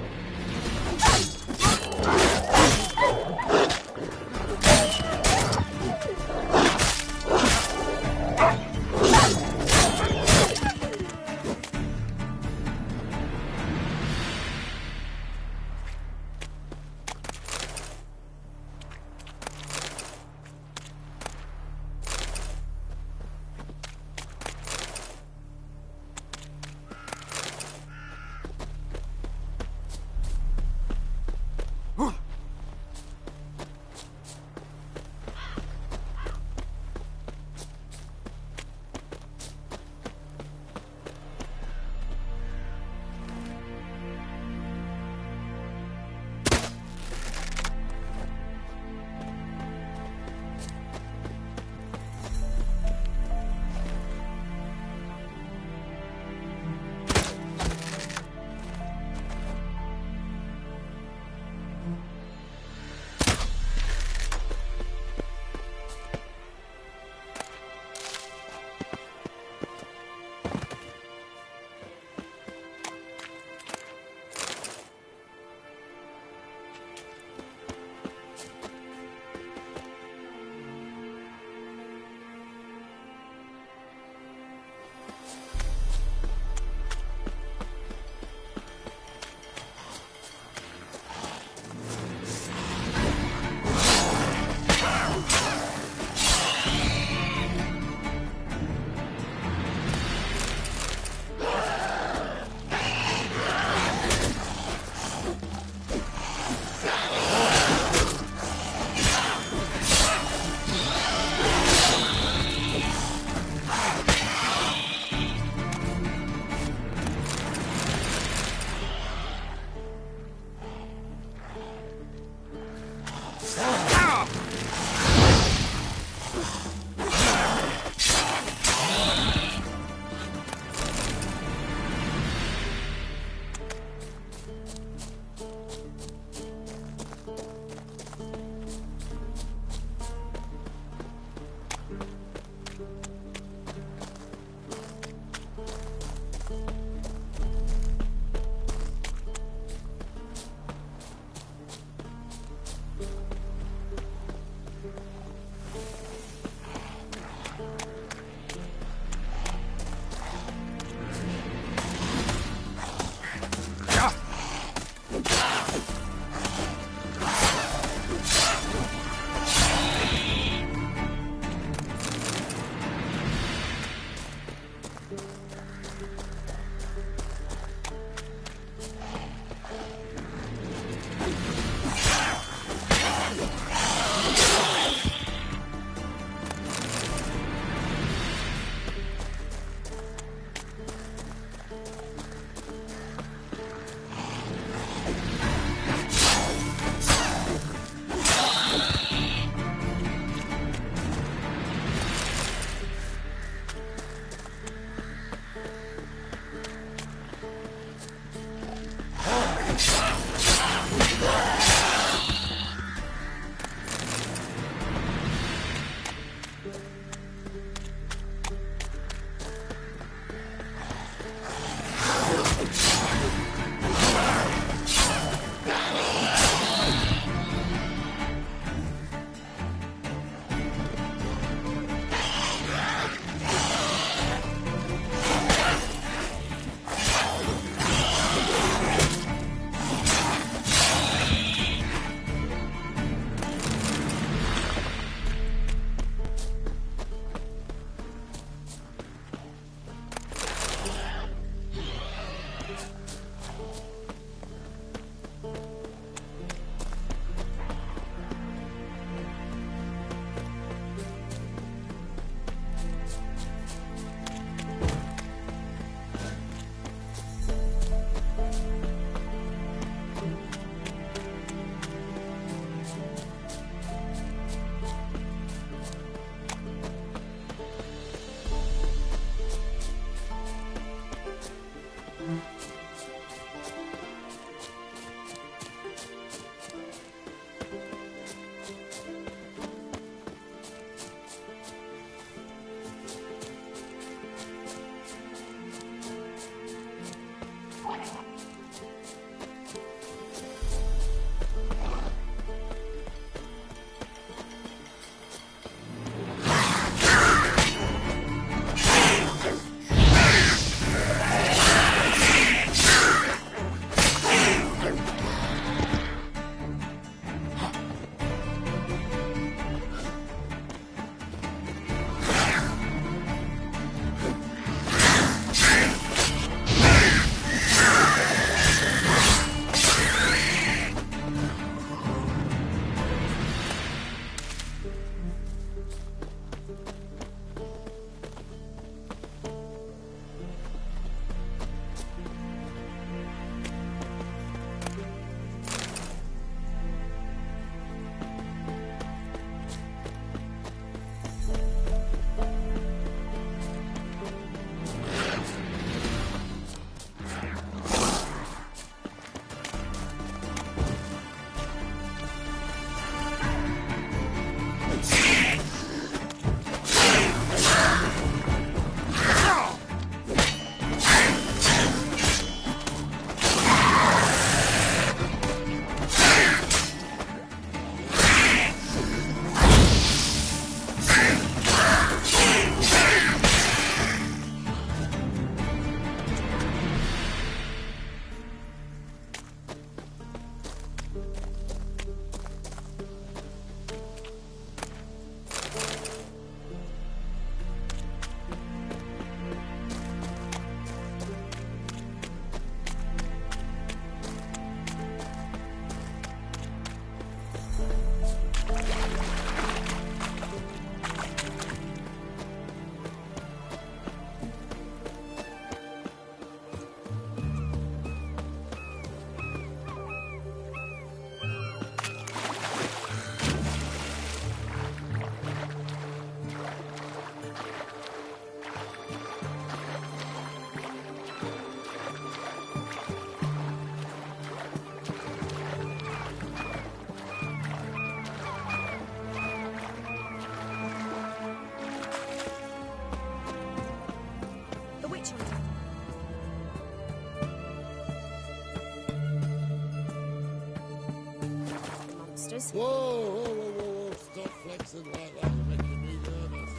boys. Whoa, whoa, whoa, whoa, whoa. Stop flexing like that. You're making me nervous.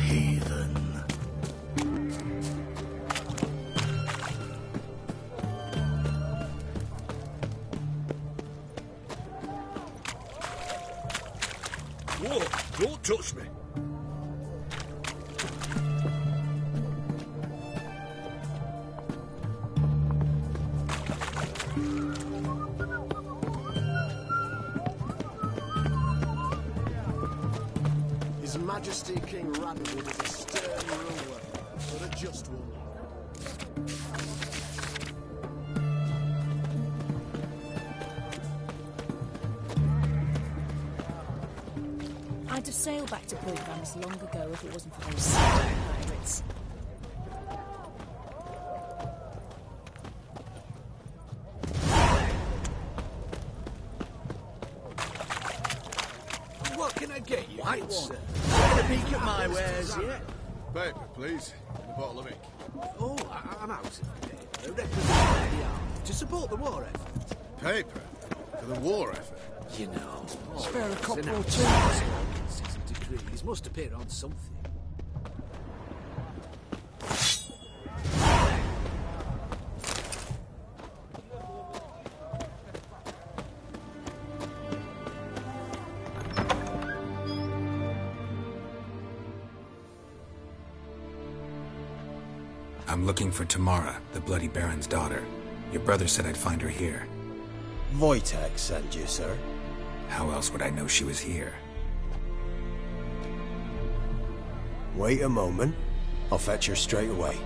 Heathen. Whoa, don't touch me. His Majesty King Radovid is a stern ruler, but a just one. I'd have sailed back to Bloodbanks long ago if it wasn't for those pirates. What can I get you? Right, sir. Get a peek at my wares yet? Paper, please. And a bottle of ink. Oh, I'm out of paper. Representing the army to support the war effort. Paper? For the war effort? You know. Spare a couple or or two. two. Decrees must appear on something. I'm looking for Tamara, the Bloody Baron's daughter. Your brother said I'd find her here. Wojtek sent you, sir. How else would I know she was here? Wait a moment. I'll fetch her straight away.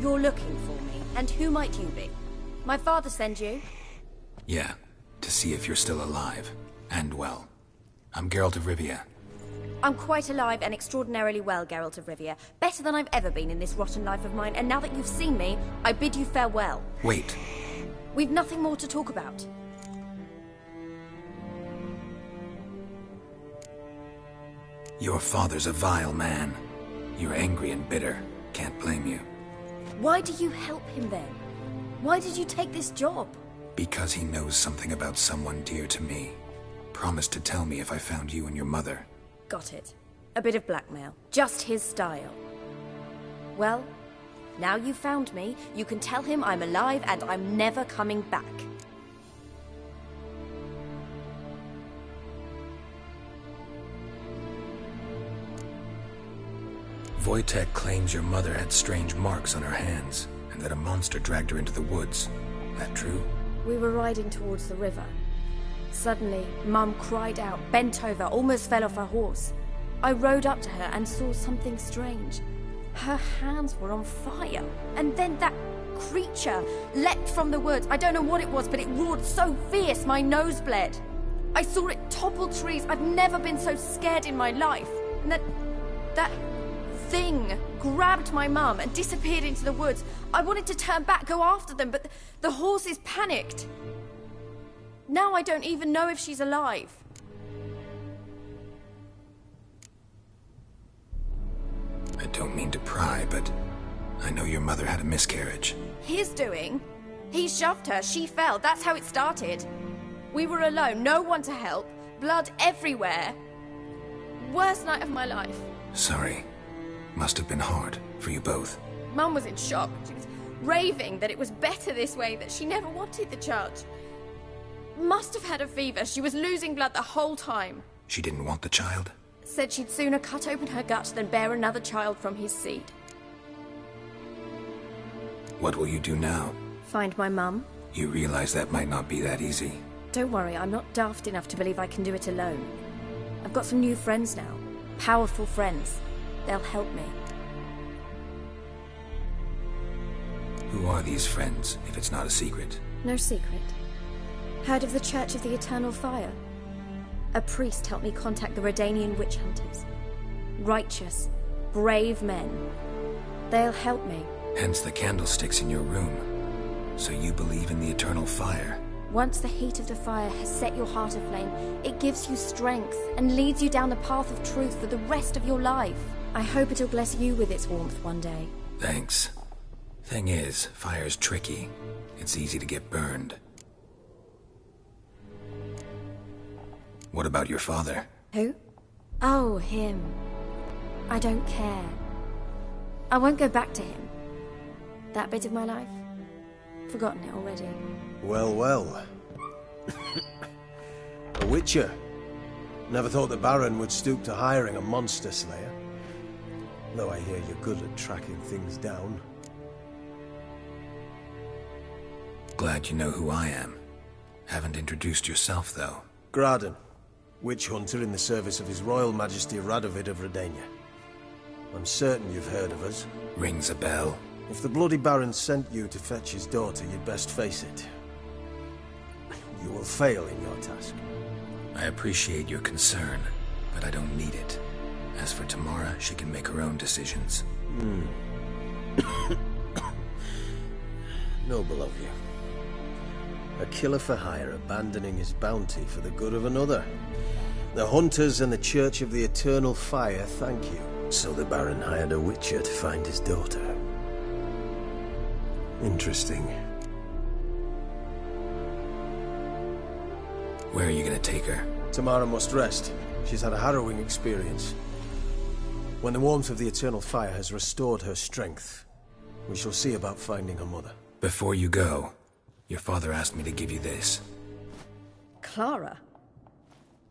You're looking for me, and who might you be? My father sent you? Yeah, to see if you're still alive. And well. I'm Geralt of Rivia. I'm quite alive and extraordinarily well, Geralt of Rivia. Better than I've ever been in this rotten life of mine, and now that you've seen me, I bid you farewell. Wait. We've nothing more to talk about. Your father's a vile man. You're angry and bitter. Can't blame you. Why do you help him then? Why did you take this job? Because he knows something about someone dear to me. Promised to tell me if I found you and your mother. Got it. A bit of blackmail. Just his style. Well, now you've found me, you can tell him I'm alive and I'm never coming back. Wojtek claims your mother had strange marks on her hands, and that a monster dragged her into the woods. That true? We were riding towards the river. Suddenly, Mum cried out, bent over, almost fell off her horse. I rode up to her and saw something strange. Her hands were on fire, and then that creature leapt from the woods. I don't know what it was, but it roared so fierce my nose bled. I saw it topple trees. I've never been so scared in my life. And that thing grabbed my mum and disappeared into the woods. I wanted to turn back, go after them, but the horses panicked. Now I don't even know if she's alive. I don't mean to pry, but I know your mother had a miscarriage. His doing? He shoved her, she fell, that's how it started. We were alone, no one to help, blood everywhere. Worst night of my life. Sorry. Must have been hard for you both. Mum was in shock. She was raving that it was better this way, that she never wanted the child. Must have had a fever. She was losing blood the whole time. She didn't want the child? Said she'd sooner cut open her gut than bear another child from his seed. What will you do now? Find my mum. You realize that might not be that easy. Don't worry, I'm not daft enough to believe I can do it alone. I've got some new friends now. Powerful friends. They'll help me. Who are these friends, if it's not a secret? No secret. Heard of the Church of the Eternal Fire? A priest helped me contact the Redanian witch hunters. Righteous, brave men. They'll help me. Hence the candlesticks in your room. So you believe in the eternal fire? Once the heat of the fire has set your heart aflame, it gives you strength and leads you down the path of truth for the rest of your life. I hope it'll bless you with its warmth one day. Thanks. Thing is, fire's tricky. It's easy to get burned. What about your father? Who? Oh, him. I don't care. I won't go back to him. That bit of my life? Forgotten it already. Well, well. A witcher. Never thought the Baron would stoop to hiring a monster slayer. Though I hear you're good at tracking things down. Glad you know who I am. Haven't introduced yourself, though. Graden, witch hunter in the service of His Royal Majesty Radovid of Redania. I'm certain you've heard of us. Rings a bell. If the Bloody Baron sent you to fetch his daughter, you'd best face it. You will fail in your task. I appreciate your concern, but I don't need it. As for Tamara, she can make her own decisions. Noble of you. A killer for hire abandoning his bounty for the good of another. The Hunters and the Church of the Eternal Fire thank you. So the Baron hired a witcher to find his daughter. Interesting. Where are you gonna take her? Tamara must rest. She's had a harrowing experience. When the warmth of the Eternal Fire has restored her strength, we shall see about finding her mother. Before you go, your father asked me to give you this. Clara?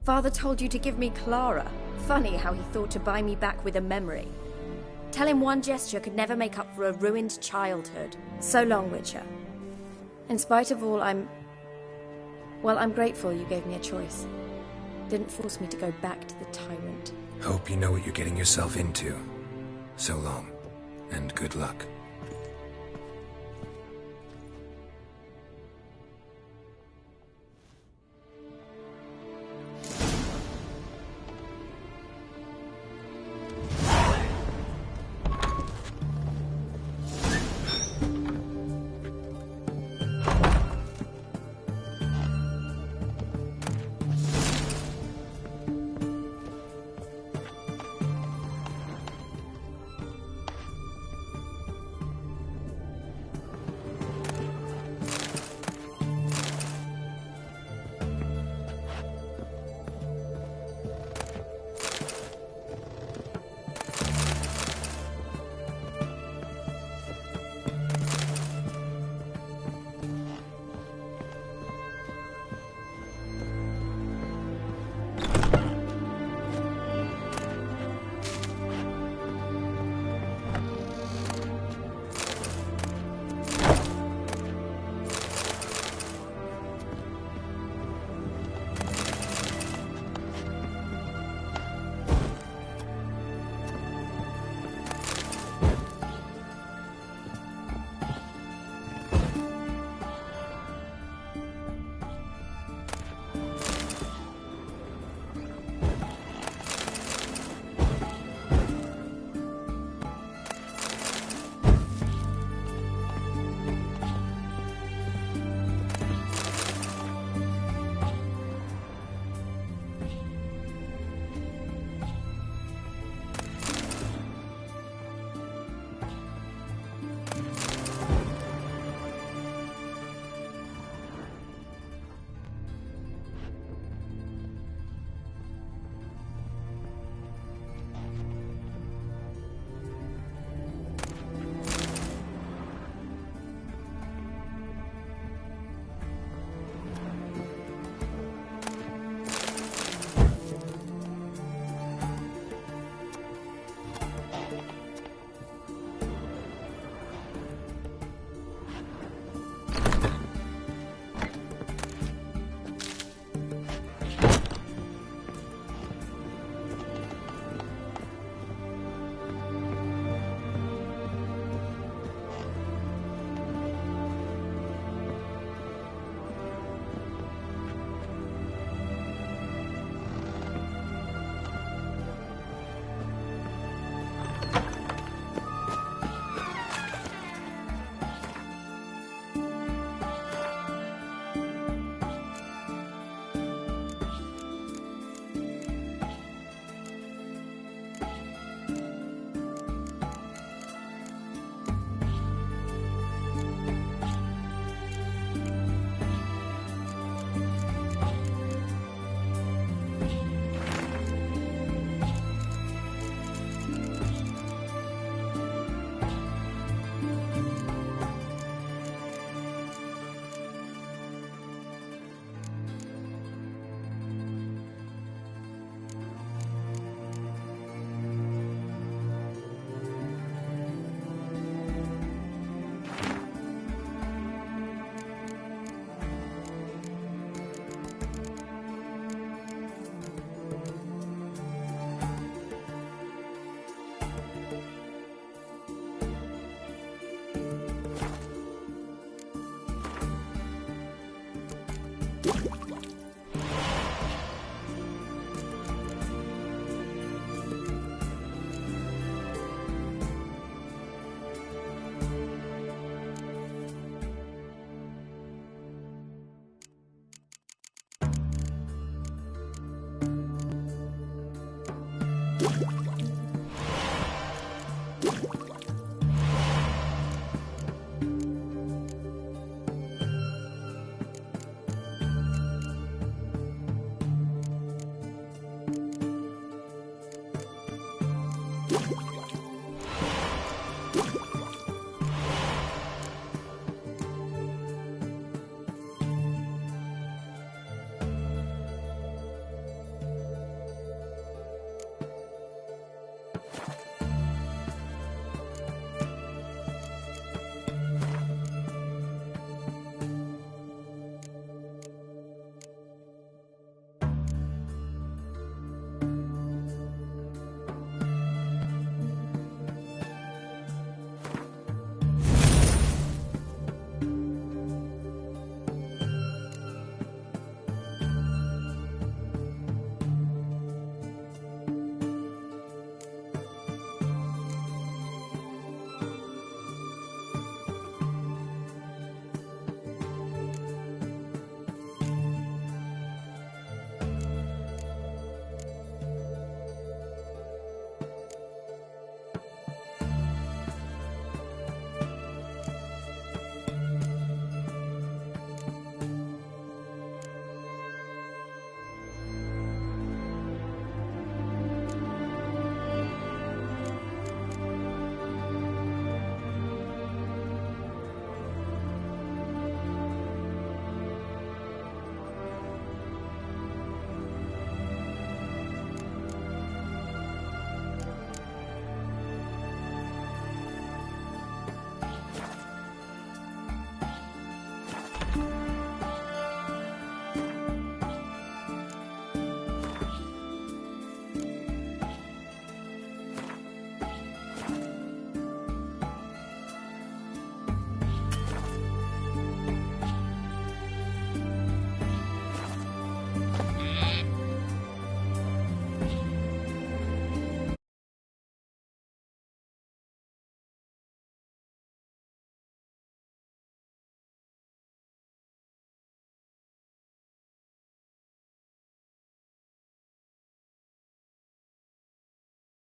Father told you to give me Clara. Funny how he thought to buy me back with a memory. Tell him one gesture could never make up for a ruined childhood. So long, Witcher. In spite of all, I'm grateful you gave me a choice. Didn't force me to go back to the tyrant. Hope you know what you're getting yourself into. So long, and good luck.